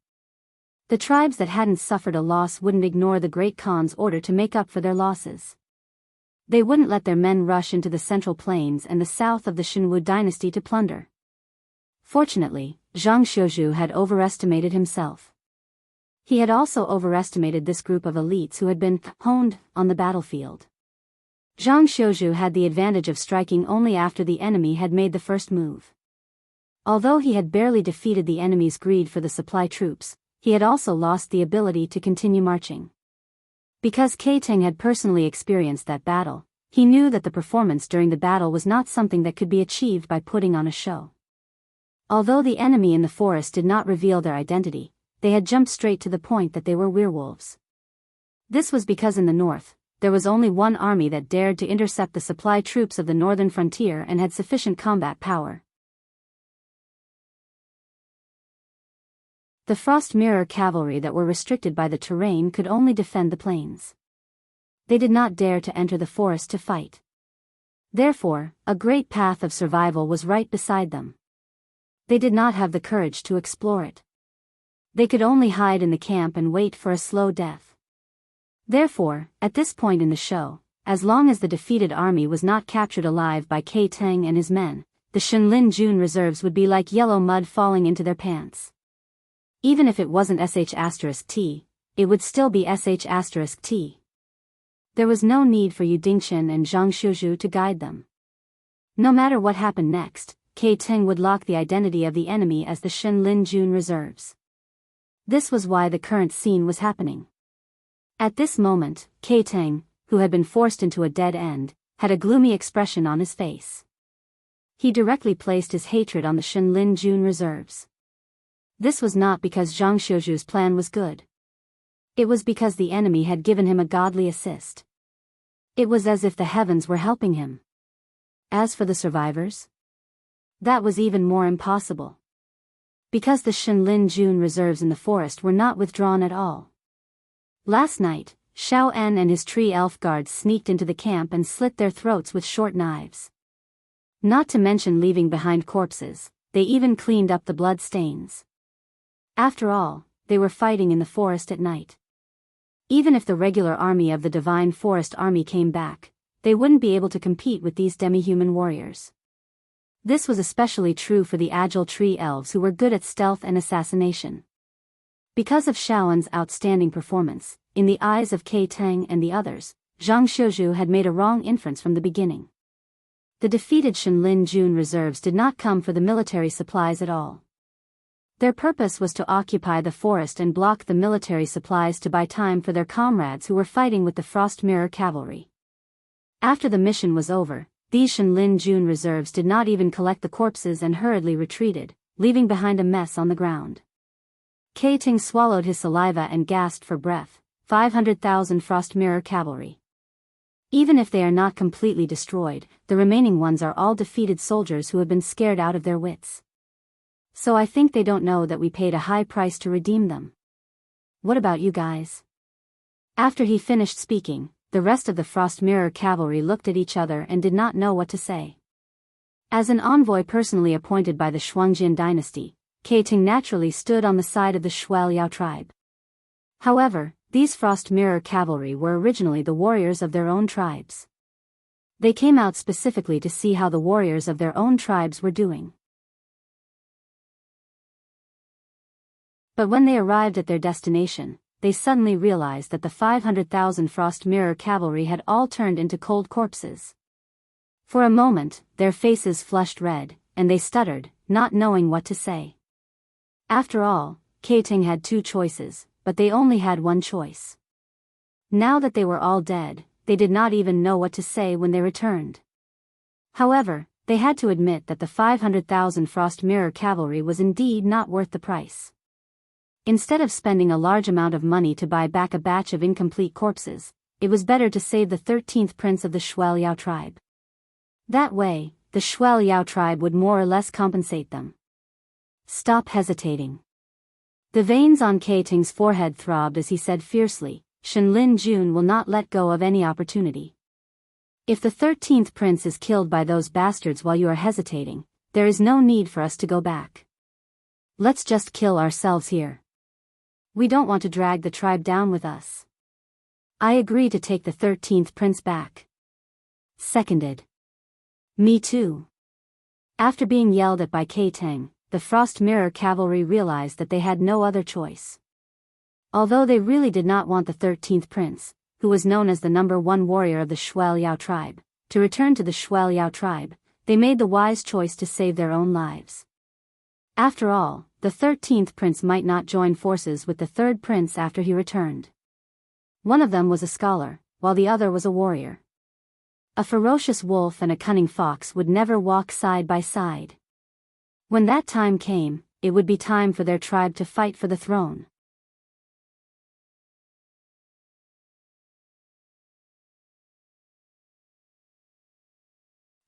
The tribes that hadn't suffered a loss wouldn't ignore the Great Khan's order to make up for their losses. They wouldn't let their men rush into the central plains and the south of the Shenwu dynasty to plunder. Fortunately, Zhang Xiuzhu had overestimated himself. He had also overestimated this group of elites who had been honed on the battlefield. Zhang Xiuzhu had the advantage of striking only after the enemy had made the first move. Although he had barely defeated the enemy's greed for the supply troops, he had also lost the ability to continue marching. Because K Teng had personally experienced that battle, he knew that the performance during the battle was not something that could be achieved by putting on a show. Although the enemy in the forest did not reveal their identity, they had jumped straight to the point that they were werewolves. This was because in the north, there was only one army that dared to intercept the supply troops of the northern frontier and had sufficient combat power. The Frost Mirror cavalry that were restricted by the terrain could only defend the plains. They did not dare to enter the forest to fight. Therefore, a great path of survival was right beside them. They did not have the courage to explore it. They could only hide in the camp and wait for a slow death. Therefore, at this point in the show, as long as the defeated army was not captured alive by K Teng and his men, the Shen Lin Jun reserves would be like yellow mud falling into their pants. Even if it wasn't sh*t, it would still be sh*t. There was no need for Yu Dingshan and Zhang Xiuzhu to guide them. No matter what happened next, K Teng would lock the identity of the enemy as the Shen Lin Jun reserves. This was why the current scene was happening. At this moment, K Teng, who had been forced into a dead end, had a gloomy expression on his face. He directly placed his hatred on the Shen Lin Jun reserves. This was not because Zhang Xiuzhu's plan was good. It was because the enemy had given him a godly assist. It was as if the heavens were helping him. As for the survivors, that was even more impossible. Because the Shen Lin Jun reserves in the forest were not withdrawn at all. Last night, Xiao En and his tree elf guards sneaked into the camp and slit their throats with short knives. Not to mention leaving behind corpses, they even cleaned up the blood stains. After all, they were fighting in the forest at night. Even if the regular army of the Divine Forest Army came back, they wouldn't be able to compete with these demi-human warriors. This was especially true for the agile tree elves who were good at stealth and assassination. Because of Xiaoan's outstanding performance, in the eyes of K Teng and the others, Zhang Xiuzhu had made a wrong inference from the beginning. The defeated Shenlin Jun reserves did not come for the military supplies at all. Their purpose was to occupy the forest and block the military supplies to buy time for their comrades who were fighting with the Frost Mirror cavalry. After the mission was over, these Shenlin Jun reserves did not even collect the corpses and hurriedly retreated, leaving behind a mess on the ground. Ting swallowed his saliva and gasped for breath. 500,000 Frost Mirror cavalry. Even if they are not completely destroyed, the remaining ones are all defeated soldiers who have been scared out of their wits. So I think they don't know that we paid a high price to redeem them. What about you guys? After he finished speaking, the rest of the Frost Mirror cavalry looked at each other and did not know what to say. As an envoy personally appointed by the Shuangjin dynasty, Ting naturally stood on the side of the Shualiao tribe. However, these Frost Mirror cavalry were originally the warriors of their own tribes. They came out specifically to see how the warriors of their own tribes were doing. But when they arrived at their destination, they suddenly realized that the 500,000 Frost Mirror cavalry had all turned into cold corpses. For a moment, their faces flushed red, and they stuttered, not knowing what to say. After all, Ting had two choices, but they only had one choice. Now that they were all dead, they did not even know what to say when they returned. However, they had to admit that the 500,000 Frost Mirror cavalry was indeed not worth the price. Instead of spending a large amount of money to buy back a batch of incomplete corpses, it was better to save the 13th prince of the Shualiao tribe. That way, the Shualiao tribe would more or less compensate them. Stop hesitating. The veins on Ting's forehead throbbed as he said fiercely, Shenlin Jun will not let go of any opportunity. If the 13th prince is killed by those bastards while you are hesitating, there is no need for us to go back. Let's just kill ourselves here. We don't want to drag the tribe down with us. I agree to take the 13th prince back. Seconded. Me too. After being yelled at by Ting, the Frost Mirror cavalry realized that they had no other choice. Although they really did not want the 13th prince, who was known as the #1 warrior of the Shualiao tribe, to return to the Shualiao tribe, they made the wise choice to save their own lives. After all, the 13th prince might not join forces with the 3rd prince after he returned. One of them was a scholar, while the other was a warrior. A ferocious wolf and a cunning fox would never walk side by side. When that time came, it would be time for their tribe to fight for the throne.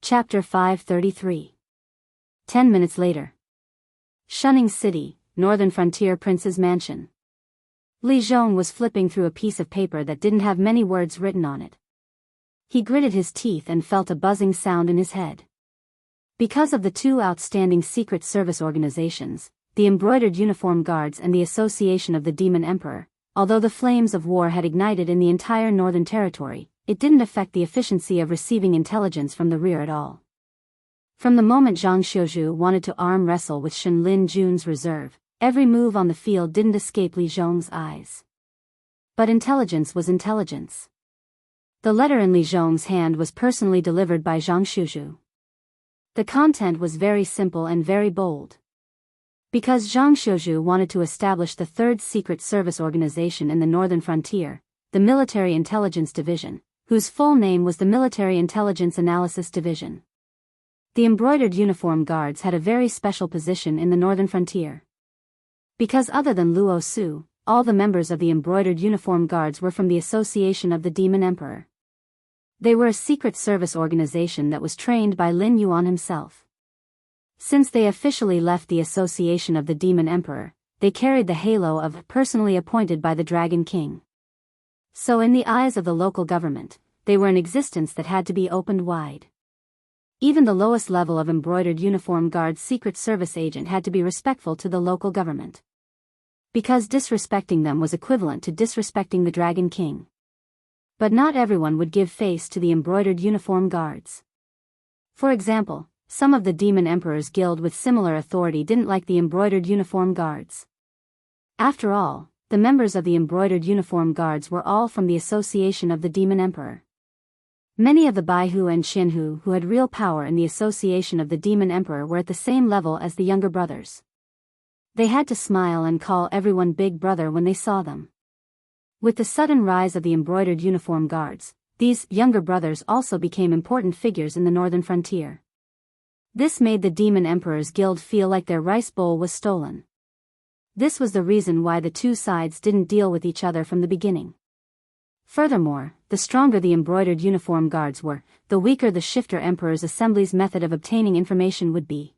Chapter 533. 10 minutes later. Shunning City, Northern Frontier Prince's Mansion. Li Zhong was flipping through a piece of paper that didn't have many words written on it. He gritted his teeth and felt a buzzing sound in his head. Because of the two outstanding Secret Service organizations, the Embroidered Uniform Guards and the Association of the Demon Emperor, although the flames of war had ignited in the entire Northern Territory, it didn't affect the efficiency of receiving intelligence from the rear at all. From the moment Zhang Xiuzhu wanted to arm wrestle with Shenlin Jun's reserve, every move on the field didn't escape Li Zhong's eyes. But intelligence was intelligence. The letter in Li Zhong's hand was personally delivered by Zhang Xiuzhu. The content was very simple and very bold. Because Zhang Xiuzhu wanted to establish the 3rd Secret Service organization in the Northern Frontier, the Military Intelligence Division, whose full name was the Military Intelligence Analysis Division. The Embroidered Uniform Guards had a very special position in the Northern Frontier. Because other than Luo Su, all the members of the Embroidered Uniform Guards were from the Association of the Demon Emperor. They were a secret service organization that was trained by Lin Yuan himself. Since they officially left the Association of the Demon Emperor, they carried the halo of personally appointed by the Dragon King. So in the eyes of the local government, they were an existence that had to be opened wide. Even the lowest level of Embroidered Uniform Guard's Secret Service agent had to be respectful to the local government. Because disrespecting them was equivalent to disrespecting the Dragon King. But not everyone would give face to the Embroidered Uniform Guards. For example, some of the Demon Emperor's guild with similar authority didn't like the Embroidered Uniform Guards. After all, the members of the Embroidered Uniform Guards were all from the Association of the Demon Emperor. Many of the Baihu and Xinhu who had real power in the association of the Demon Emperor were at the same level as the younger brothers. They had to smile and call everyone Big Brother when they saw them. With the sudden rise of the embroidered uniform guards, these younger brothers also became important figures in the northern frontier. This made the Demon Emperor's guild feel like their rice bowl was stolen. This was the reason why the two sides didn't deal with each other from the beginning. Furthermore, the stronger the embroidered uniform guards were, the weaker the Shifter Emperor's assembly's method of obtaining information would be.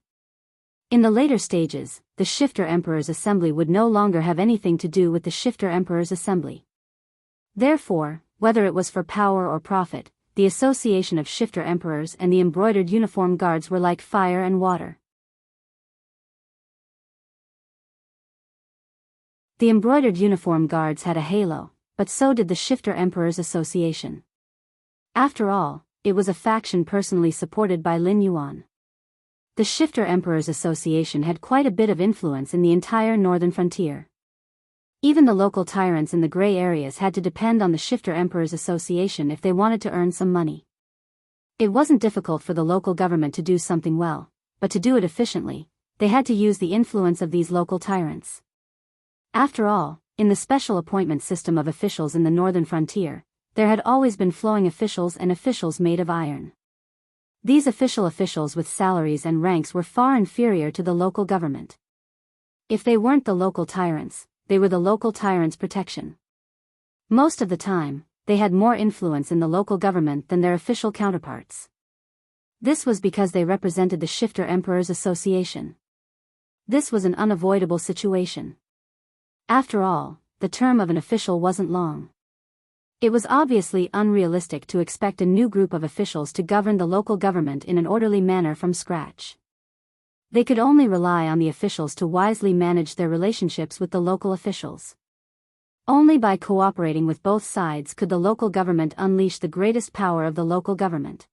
In the later stages, the Shifter Emperor's assembly would no longer have anything to do with the Shifter Emperor's assembly. Therefore, whether it was for power or profit, the association of Shifter Emperors and the embroidered uniform guards were like fire and water. The embroidered uniform guards had a halo, but so did the Shifter Emperors Association. After all, it was a faction personally supported by Lin Yuan. The Shifter Emperors Association had quite a bit of influence in the entire northern frontier. Even the local tyrants in the gray areas had to depend on the Shifter Emperors Association if they wanted to earn some money. It wasn't difficult for the local government to do something well, but to do it efficiently, they had to use the influence of these local tyrants. After all, in the special appointment system of officials in the northern frontier, there had always been flowing officials and officials made of iron. These officials with salaries and ranks were far inferior to the local government. If they weren't the local tyrants, they were the local tyrants' protection. Most of the time, they had more influence in the local government than their official counterparts. This was because they represented the Shifter Emperors Association. This was an unavoidable situation. After all, the term of an official wasn't long. It was obviously unrealistic to expect a new group of officials to govern the local government in an orderly manner from scratch. They could only rely on the officials to wisely manage their relationships with the local officials. Only by cooperating with both sides could the local government unleash the greatest power of the local government.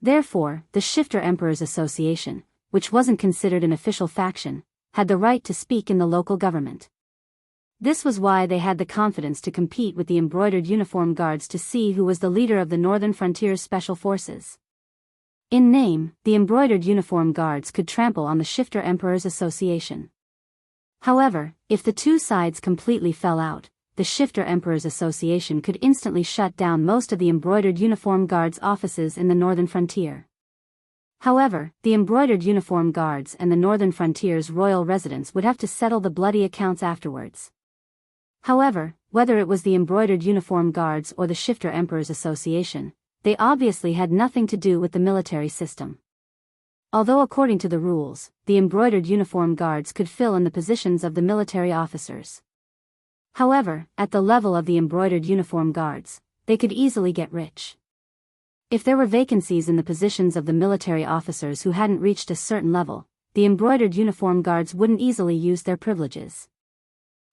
Therefore, the Shifter Emperors Association, which wasn't considered an official faction, had the right to speak in the local government. This was why they had the confidence to compete with the embroidered uniform guards to see who was the leader of the Northern Frontier's special forces. In name, the embroidered uniform guards could trample on the Shifter Emperors Association. However, if the two sides completely fell out, the Shifter Emperors Association could instantly shut down most of the embroidered uniform guards' offices in the Northern Frontier. However, the embroidered uniform guards and the Northern Frontier's royal residents would have to settle the bloody accounts afterwards. However, whether it was the embroidered uniform guards or the Shifter Emperors Association, they obviously had nothing to do with the military system. Although according to the rules, the embroidered uniform guards could fill in the positions of the military officers. However, at the level of the embroidered uniform guards, they could easily get rich. If there were vacancies in the positions of the military officers who hadn't reached a certain level, the embroidered uniform guards wouldn't easily use their privileges.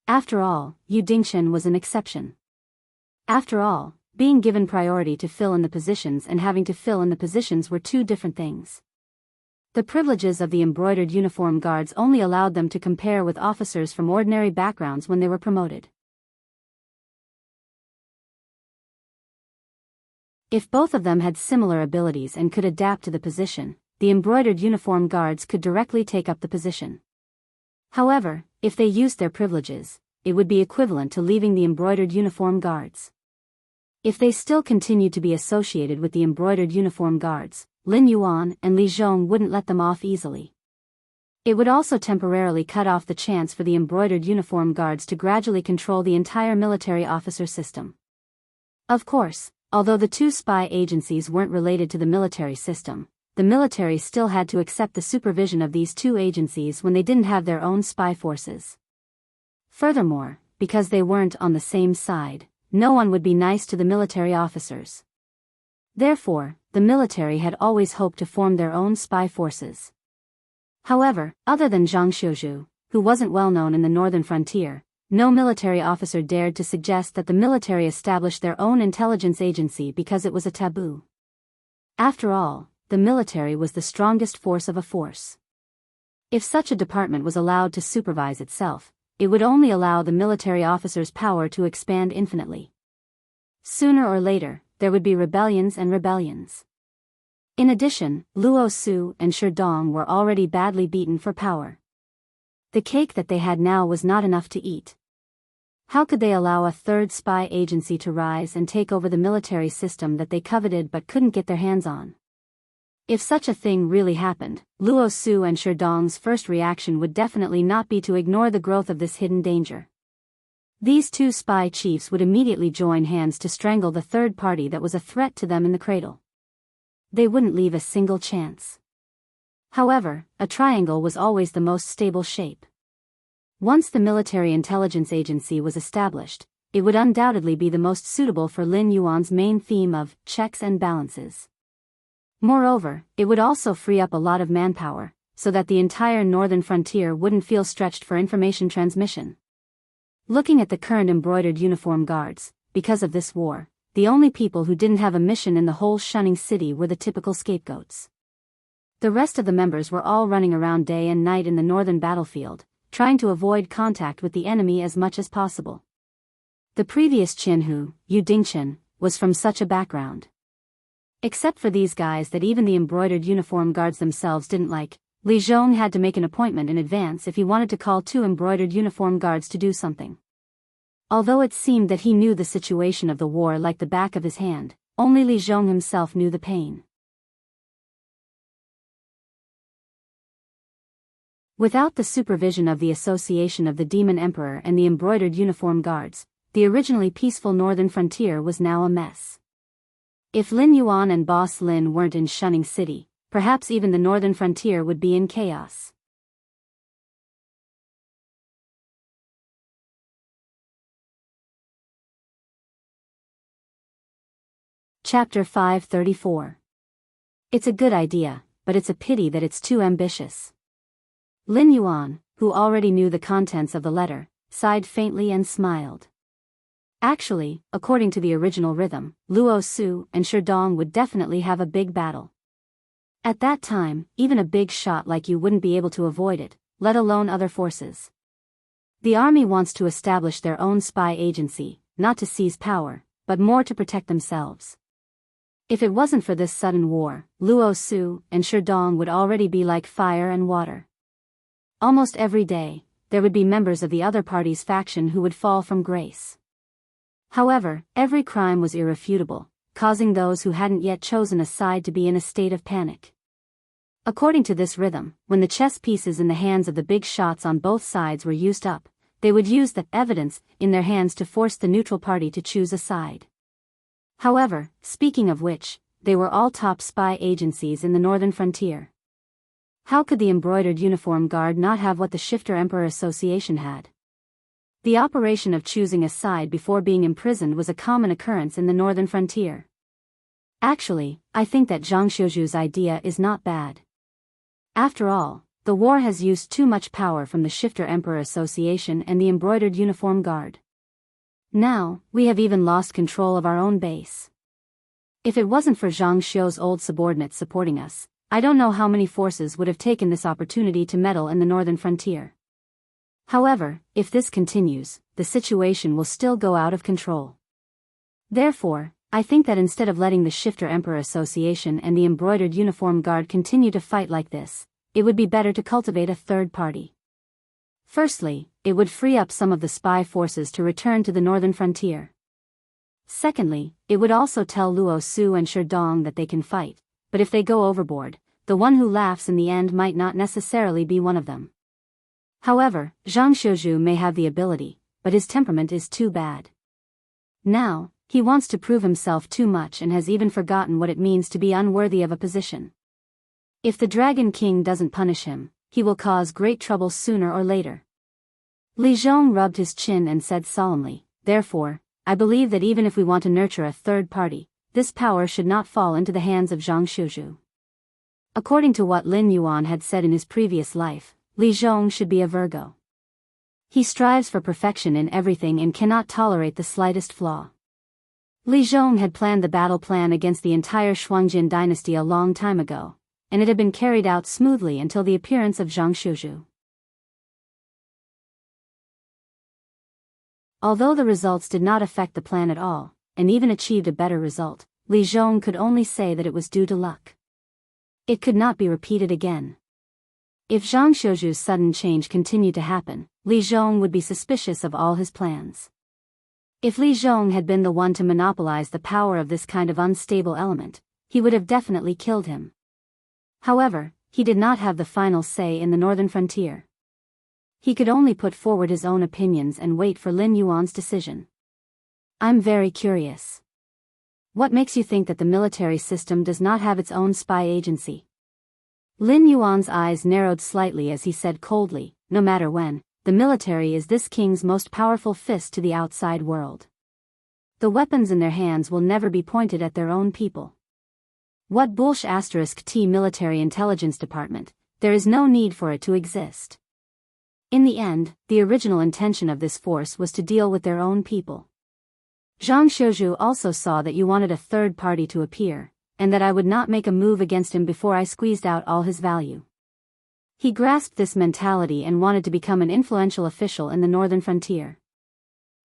After all, Yu Dingchen was an exception. After all, being given priority to fill in the positions and having to fill in the positions were two different things. The privileges of the embroidered uniform guards only allowed them to compare with officers from ordinary backgrounds when they were promoted. If both of them had similar abilities and could adapt to the position, the embroidered uniform guards could directly take up the position. However, if they used their privileges, it would be equivalent to leaving the embroidered uniform guards. If they still continued to be associated with the embroidered uniform guards, Lin Yuan and Li Zhong wouldn't let them off easily. It would also temporarily cut off the chance for the embroidered uniform guards to gradually control the entire military officer system. Of course, although the two spy agencies weren't related to the military system, the military still had to accept the supervision of these two agencies when they didn't have their own spy forces. Furthermore, because they weren't on the same side, no one would be nice to the military officers. Therefore, the military had always hoped to form their own spy forces. However, other than Zhang Xiuzhu, who wasn't well known in the northern frontier, no military officer dared to suggest that the military establish their own intelligence agency because it was a taboo. After all, the military was the strongest force of a force. If such a department was allowed to supervise itself, it would only allow the military officers' power to expand infinitely. Sooner or later, there would be rebellions and rebellions. In addition, Luo Su and Sherdong were already badly beaten for power. The cake that they had now was not enough to eat. How could they allow a third spy agency to rise and take over the military system that they coveted but couldn't get their hands on? If such a thing really happened, Luo Su and Sherdong's first reaction would definitely not be to ignore the growth of this hidden danger. These two spy chiefs would immediately join hands to strangle the third party that was a threat to them in the cradle. They wouldn't leave a single chance. However, a triangle was always the most stable shape. Once the military intelligence agency was established, it would undoubtedly be the most suitable for Lin Yuan's main theme of checks and balances. Moreover, it would also free up a lot of manpower, so that the entire northern frontier wouldn't feel stretched for information transmission. Looking at the current embroidered uniform guards, because of this war, the only people who didn't have a mission in the whole shunning city were the typical scapegoats. The rest of the members were all running around day and night in the northern battlefield, trying to avoid contact with the enemy as much as possible. The previous Qianhu, Yu Dingchen, was from such a background. Except for these guys that even the embroidered uniform guards themselves didn't like, Li Zhong had to make an appointment in advance if he wanted to call 2 embroidered uniform guards to do something. Although it seemed that he knew the situation of the war like the back of his hand, only Li Zhong himself knew the pain. Without the supervision of the Association of the Demon Emperor and the embroidered uniform guards, the originally peaceful northern frontier was now a mess. If Lin Yuan and Boss Lin weren't in Shunning City, perhaps even the northern frontier would be in chaos. Chapter 534. It's a good idea, but it's a pity that it's too ambitious. Lin Yuan, who already knew the contents of the letter, sighed faintly and smiled. Actually, according to the original rhythm, Luo Su and Sherdong would definitely have a big battle. At that time, even a big shot like you wouldn't be able to avoid it, let alone other forces. The army wants to establish their own spy agency, not to seize power, but more to protect themselves. If it wasn't for this sudden war, Luo Su and Sherdong would already be like fire and water. Almost every day, there would be members of the other party's faction who would fall from grace. However, every crime was irrefutable, causing those who hadn't yet chosen a side to be in a state of panic. According to this rhythm, when the chess pieces in the hands of the big shots on both sides were used up, they would use that evidence in their hands to force the neutral party to choose a side. However, speaking of which, they were all top spy agencies in the northern frontier. How could the embroidered uniform guard not have what the Shifter Emperor Association had? The operation of choosing a side before being imprisoned was a common occurrence in the northern frontier. Actually, I think that Zhang Xiuju's idea is not bad. After all, the war has used too much power from the Shifter Emperor Association and the embroidered uniform guard. Now, we have even lost control of our own base. If it wasn't for Zhang Xiu's old subordinates supporting us, I don't know how many forces would have taken this opportunity to meddle in the northern frontier. However, if this continues, the situation will still go out of control. Therefore, I think that instead of letting the Shifter Emperor Association and the embroidered uniform guard continue to fight like this, it would be better to cultivate a third party. Firstly, it would free up some of the spy forces to return to the northern frontier. Secondly, it would also tell Luo Su and Sherdong that they can fight, but if they go overboard, the one who laughs in the end might not necessarily be one of them. However, Zhang Xiuju may have the ability, but his temperament is too bad. Now, he wants to prove himself too much and has even forgotten what it means to be unworthy of a position. If the Dragon King doesn't punish him, he will cause great trouble sooner or later. Li Zhong rubbed his chin and said solemnly, therefore, I believe that even if we want to nurture a third party, this power should not fall into the hands of Zhang Xiuju. According to what Lin Yuan had said in his previous life, Li Zhong should be a Virgo. He strives for perfection in everything and cannot tolerate the slightest flaw. Li Zhong had planned the battle plan against the entire Shuangjin dynasty a long time ago, and it had been carried out smoothly until the appearance of Zhang Xiuju. Although the results did not affect the plan at all, and even achieved a better result, Li Zhong could only say that it was due to luck. It could not be repeated again. If Zhang Xiuzhu's sudden change continued to happen, Li Zhong would be suspicious of all his plans. If Li Zhong had been the one to monopolize the power of this kind of unstable element, he would have definitely killed him. However, he did not have the final say in the northern frontier. He could only put forward his own opinions and wait for Lin Yuan's decision. I'm very curious. What makes you think that the military system does not have its own spy agency? Lin Yuan's eyes narrowed slightly as he said coldly, no matter when, the military is this king's most powerful fist to the outside world. The weapons in their hands will never be pointed at their own people. What **T military intelligence department, there is no need for it to exist. In the end, the original intention of this force was to deal with their own people. Zhang Xiuzhu also saw that you wanted a third party to appear, and that I would not make a move against him before I squeezed out all his value. He grasped this mentality and wanted to become an influential official in the northern frontier.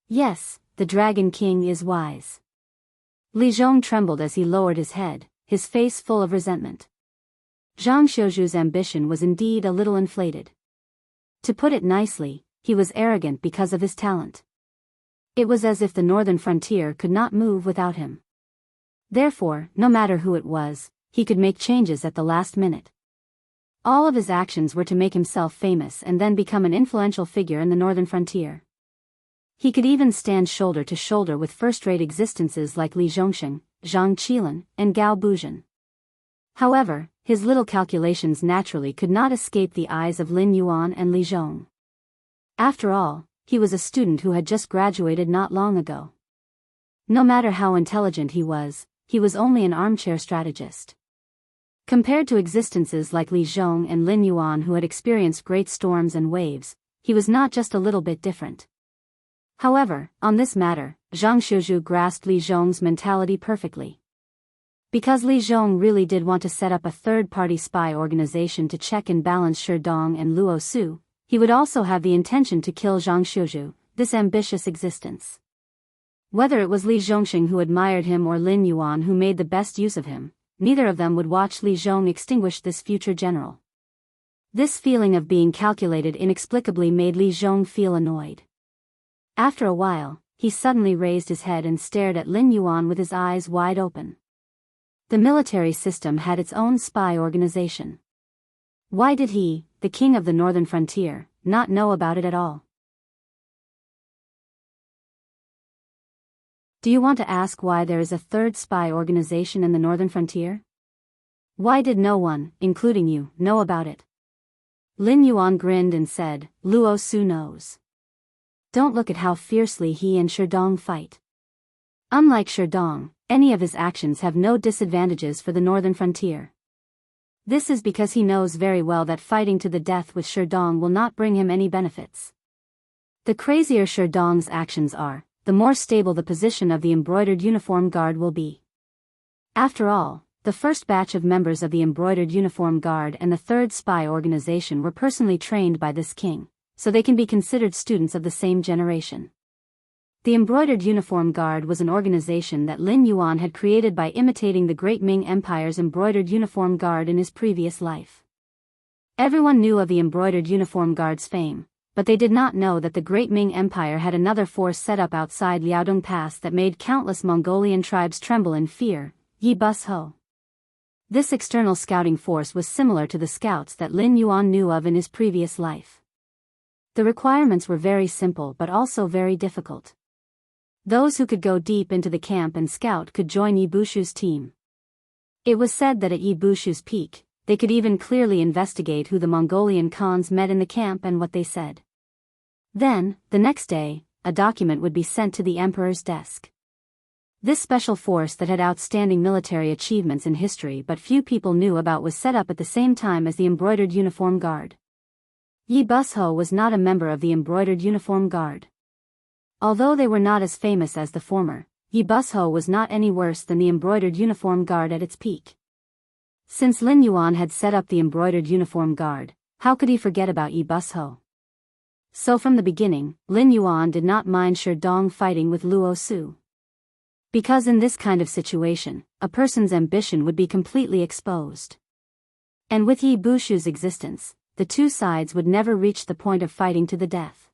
Yes, the Dragon King is wise. Li Zhong trembled as he lowered his head, his face full of resentment. Zhang Xiuzhu's ambition was indeed a little inflated. To put it nicely, he was arrogant because of his talent. It was as if the northern frontier could not move without him. Therefore, no matter who it was, he could make changes at the last minute. All of his actions were to make himself famous and then become an influential figure in the northern frontier. He could even stand shoulder to shoulder with first-rate existences like Li Zhongxing, Zhang Qilin, and Gao Buzhen. However, his little calculations naturally could not escape the eyes of Lin Yuan and Li Zhong. After all, he was a student who had just graduated not long ago. No matter how intelligent he was only an armchair strategist. Compared to existences like Li Zhong and Lin Yuan who had experienced great storms and waves, he was not just a little bit different. However, on this matter, Zhang Xiuzhu grasped Li Zhong's mentality perfectly. Because Li Zhong really did want to set up a third-party spy organization to check and balance Shi Dong and Luo Su, he would also have the intention to kill Zhang Xiuzhu, this ambitious existence. Whether it was Li Zhongxing who admired him or Lin Yuan who made the best use of him, neither of them would watch Li Zhong extinguish this future general. This feeling of being calculated inexplicably made Li Zhong feel annoyed. After a while, he suddenly raised his head and stared at Lin Yuan with his eyes wide open. The military system had its own spy organization. Why did he, the king of the northern frontier, not know about it at all? Do you want to ask why there is a third spy organization in the northern frontier? Why did no one, including you, know about it? Lin Yuan grinned and said, Luo Su knows. Don't look at how fiercely he and Shi Dong fight. Unlike Shi Dong, any of his actions have no disadvantages for the northern frontier. This is because he knows very well that fighting to the death with Shi Dong will not bring him any benefits. The crazier Shi Dong's actions are, the more stable the position of the embroidered uniform guard will be. After all, the first batch of members of the embroidered uniform guard and the third spy organization were personally trained by this king, so they can be considered students of the same generation. The embroidered uniform guard was an organization that Lin Yuan had created by imitating the Great Ming Empire's embroidered uniform guard in his previous life. Everyone knew of the embroidered uniform guard's fame, but they did not know that the Great Ming Empire had another force set up outside Liaodong Pass that made countless Mongolian tribes tremble in fear, Yi Bus Ho. This external scouting force was similar to the scouts that Lin Yuan knew of in his previous life. The requirements were very simple but also very difficult. Those who could go deep into the camp and scout could join Yi Bushu's team. It was said that at Yi Bushu's peak, they could even clearly investigate who the Mongolian Khans met in the camp and what they said. Then, the next day, a document would be sent to the emperor's desk. This special force that had outstanding military achievements in history but few people knew about was set up at the same time as the embroidered uniform guard. Yi Busho was not a member of the embroidered uniform guard. Although they were not as famous as the former, Yi Busho was not any worse than the embroidered uniform guard at its peak. Since Lin Yuan had set up the embroidered uniform guard, how could he forget about Yi Busho? So from the beginning, Lin Yuan did not mind Shi Dong fighting with Luo Su. Because in this kind of situation, a person's ambition would be completely exposed. And with Yi Bushu's existence, the two sides would never reach the point of fighting to the death.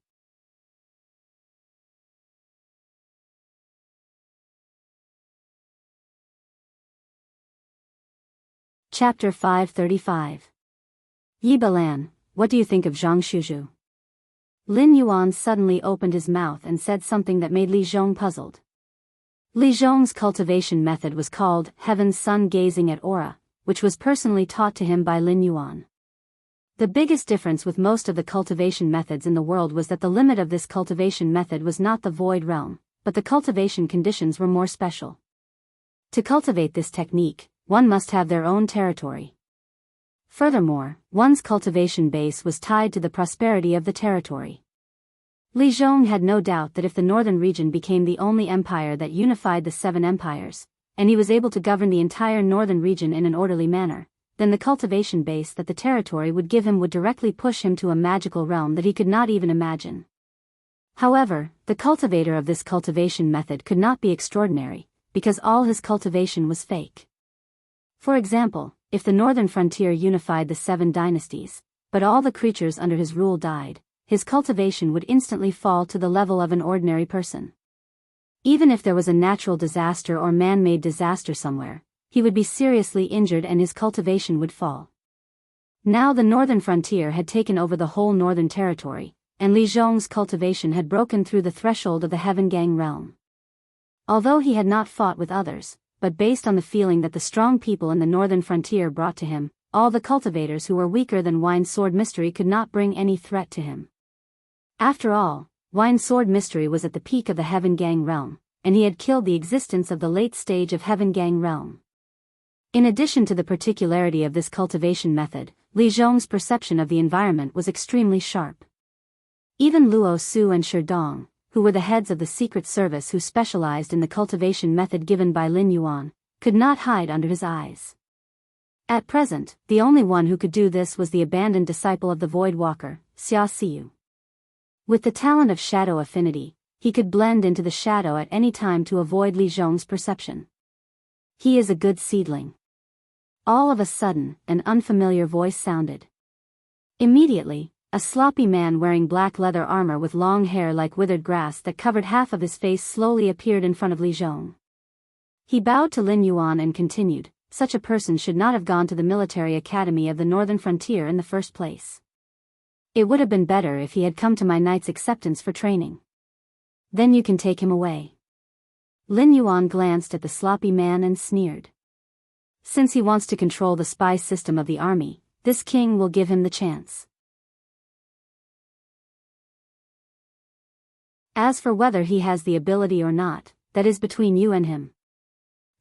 Chapter 535. Yi Balan, what do you think of Zhang Shuzhu? Lin Yuan suddenly opened his mouth and said something that made Li Zhong puzzled. Li Zhong's cultivation method was called Heaven's Sun Gazing at Aura, which was personally taught to him by Lin Yuan. The biggest difference with most of the cultivation methods in the world was that the limit of this cultivation method was not the void realm, but the cultivation conditions were more special. To cultivate this technique, one must have their own territory. Furthermore, one's cultivation base was tied to the prosperity of the territory. Li Zhong had no doubt that if the northern region became the only empire that unified the 7 empires, and he was able to govern the entire northern region in an orderly manner, then the cultivation base that the territory would give him would directly push him to a magical realm that he could not even imagine. However, the cultivator of this cultivation method could not be extraordinary, because all his cultivation was fake. For example, if the northern frontier unified the 7 dynasties, but all the creatures under his rule died, his cultivation would instantly fall to the level of an ordinary person. Even if there was a natural disaster or man-made disaster somewhere, he would be seriously injured and his cultivation would fall. Now the northern frontier had taken over the whole northern territory, and Li Zhong's cultivation had broken through the threshold of the Heaven Gang realm. Although he had not fought with others, but based on the feeling that the strong people in the northern frontier brought to him, all the cultivators who were weaker than Wine Sword Mystery could not bring any threat to him. After all, Wine Sword Mystery was at the peak of the Heaven Gang realm, and he had killed the existence of the late stage of Heaven Gang realm. In addition to the particularity of this cultivation method, Li Zhong's perception of the environment was extremely sharp. Even Luo Su and Shi Dong, who were the heads of the secret service who specialized in the cultivation method given by Lin Yuan, could not hide under his eyes. At present, the only one who could do this was the abandoned disciple of the Void Walker, Xia Xiu. With the talent of shadow affinity, he could blend into the shadow at any time to avoid Li Zhong's perception. He is a good seedling. All of a sudden, an unfamiliar voice sounded. Immediately, a sloppy man wearing black leather armor with long hair like withered grass that covered half of his face slowly appeared in front of Li Zhong. He bowed to Lin Yuan and continued, such a person should not have gone to the military academy of the northern frontier in the first place. It would have been better if he had come to my knight's acceptance for training. Then you can take him away. Lin Yuan glanced at the sloppy man and sneered. Since he wants to control the spy system of the army, this king will give him the chance. As for whether he has the ability or not, that is between you and him.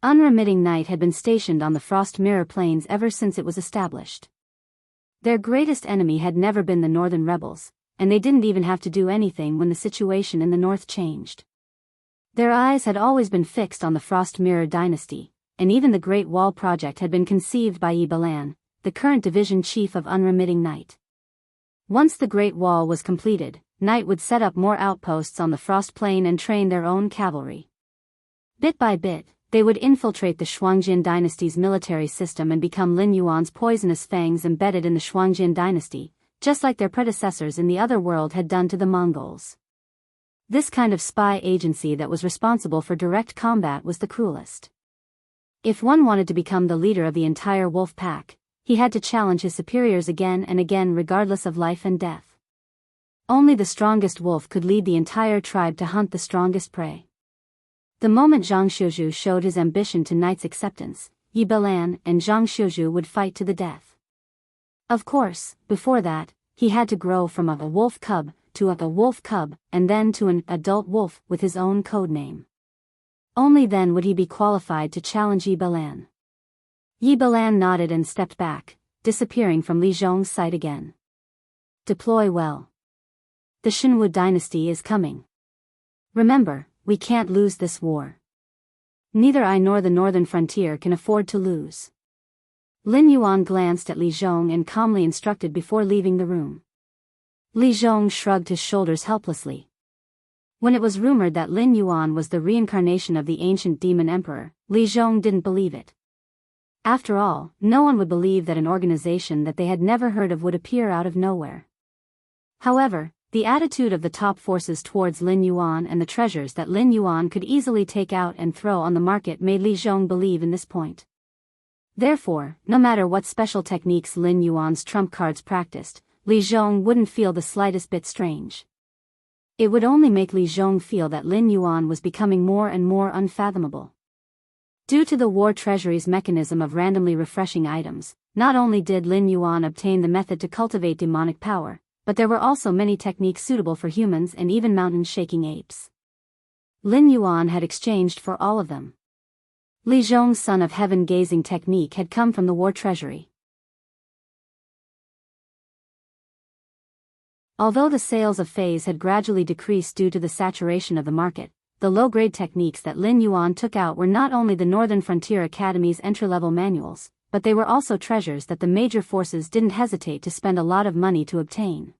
Unremitting Night had been stationed on the Frost Mirror Plains ever since it was established. Their greatest enemy had never been the Northern rebels, and they didn't even have to do anything when the situation in the north changed. Their eyes had always been fixed on the Frost Mirror dynasty, and even the Great Wall project had been conceived by Yi Balan, the current division chief of Unremitting Night. Once the Great Wall was completed, Night would set up more outposts on the Frost Plain and train their own cavalry. Bit by bit, they would infiltrate the Shuangjin dynasty's military system and become Lin Yuan's poisonous fangs embedded in the Shuangjin dynasty, just like their predecessors in the other world had done to the Mongols. This kind of spy agency that was responsible for direct combat was the cruelest. If one wanted to become the leader of the entire wolf pack, he had to challenge his superiors again and again regardless of life and death. Only the strongest wolf could lead the entire tribe to hunt the strongest prey. The moment Zhang Shuzhu showed his ambition to Knight's acceptance, Yi Balan and Zhang Shuzhu would fight to the death. Of course, before that, he had to grow from a wolf cub to a wolf cub and then to an adult wolf with his own code name. Only then would he be qualified to challenge Yi Balan. Yi Balan nodded and stepped back, disappearing from Li Zhong's sight again. Deploy well. The Shenwu dynasty is coming. Remember, we can't lose this war. Neither I nor the northern frontier can afford to lose. Lin Yuan glanced at Li Zhong and calmly instructed before leaving the room. Li Zhong shrugged his shoulders helplessly. When it was rumored that Lin Yuan was the reincarnation of the ancient demon emperor, Li Zhong didn't believe it. After all, no one would believe that an organization that they had never heard of would appear out of nowhere. However, the attitude of the top forces towards Lin Yuan and the treasures that Lin Yuan could easily take out and throw on the market made Li Zhong believe in this point. Therefore, no matter what special techniques Lin Yuan's trump cards practiced, Li Zhong wouldn't feel the slightest bit strange. It would only make Li Zhong feel that Lin Yuan was becoming more and more unfathomable. Due to the war treasury's mechanism of randomly refreshing items, not only did Lin Yuan obtain the method to cultivate demonic power, but there were also many techniques suitable for humans and even mountain-shaking apes. Lin Yuan had exchanged for all of them. Li Zhong's Son of Heaven gazing technique had come from the war treasury. Although the sales of phase had gradually decreased due to the saturation of the market, the low-grade techniques that Lin Yuan took out were not only the Northern Frontier Academy's entry-level manuals, but they were also treasures that the major forces didn't hesitate to spend a lot of money to obtain.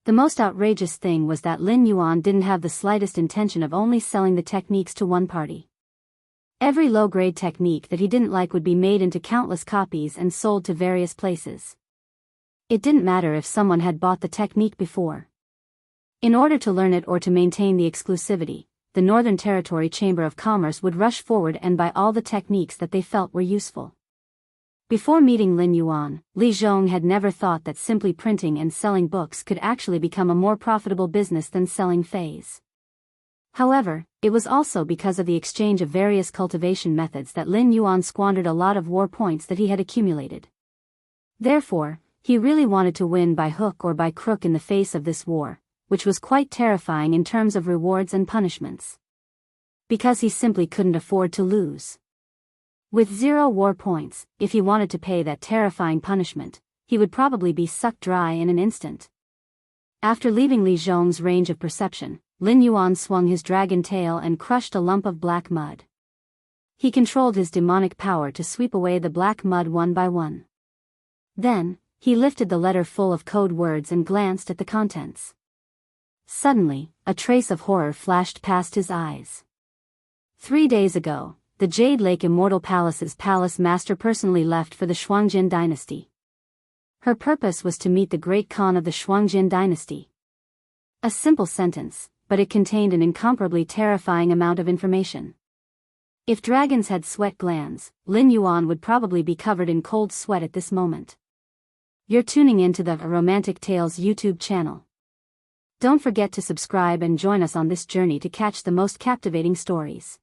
The most outrageous thing was that Lin Yuan didn't have the slightest intention of only selling the techniques to one party. Every low-grade technique that he didn't like would be made into countless copies and sold to various places. It didn't matter if someone had bought the technique before. In order to learn it or to maintain the exclusivity, the Northern Territory Chamber of Commerce would rush forward and buy all the techniques that they felt were useful. Before meeting Lin Yuan, Li Zhong had never thought that simply printing and selling books could actually become a more profitable business than selling phase. However, it was also because of the exchange of various cultivation methods that Lin Yuan squandered a lot of war points that he had accumulated. Therefore, he really wanted to win by hook or by crook in the face of this war, which was quite terrifying in terms of rewards and punishments. Because he simply couldn't afford to lose. With 0 war points, if he wanted to pay that terrifying punishment, he would probably be sucked dry in an instant. After leaving Li Zhong's range of perception, Lin Yuan swung his dragon tail and crushed a lump of black mud. He controlled his demonic power to sweep away the black mud one by one. Then, he lifted the letter full of code words and glanced at the contents. Suddenly, a trace of horror flashed past his eyes. 3 days ago, the Jade Lake Immortal Palace's palace master personally left for the Shuangjin dynasty. Her purpose was to meet the great Khan of the Shuangjin dynasty. A simple sentence, but it contained an incomparably terrifying amount of information. If dragons had sweat glands, Lin Yuan would probably be covered in cold sweat at this moment. You're tuning into the Romantic Tales YouTube channel. Don't forget to subscribe and join us on this journey to catch the most captivating stories.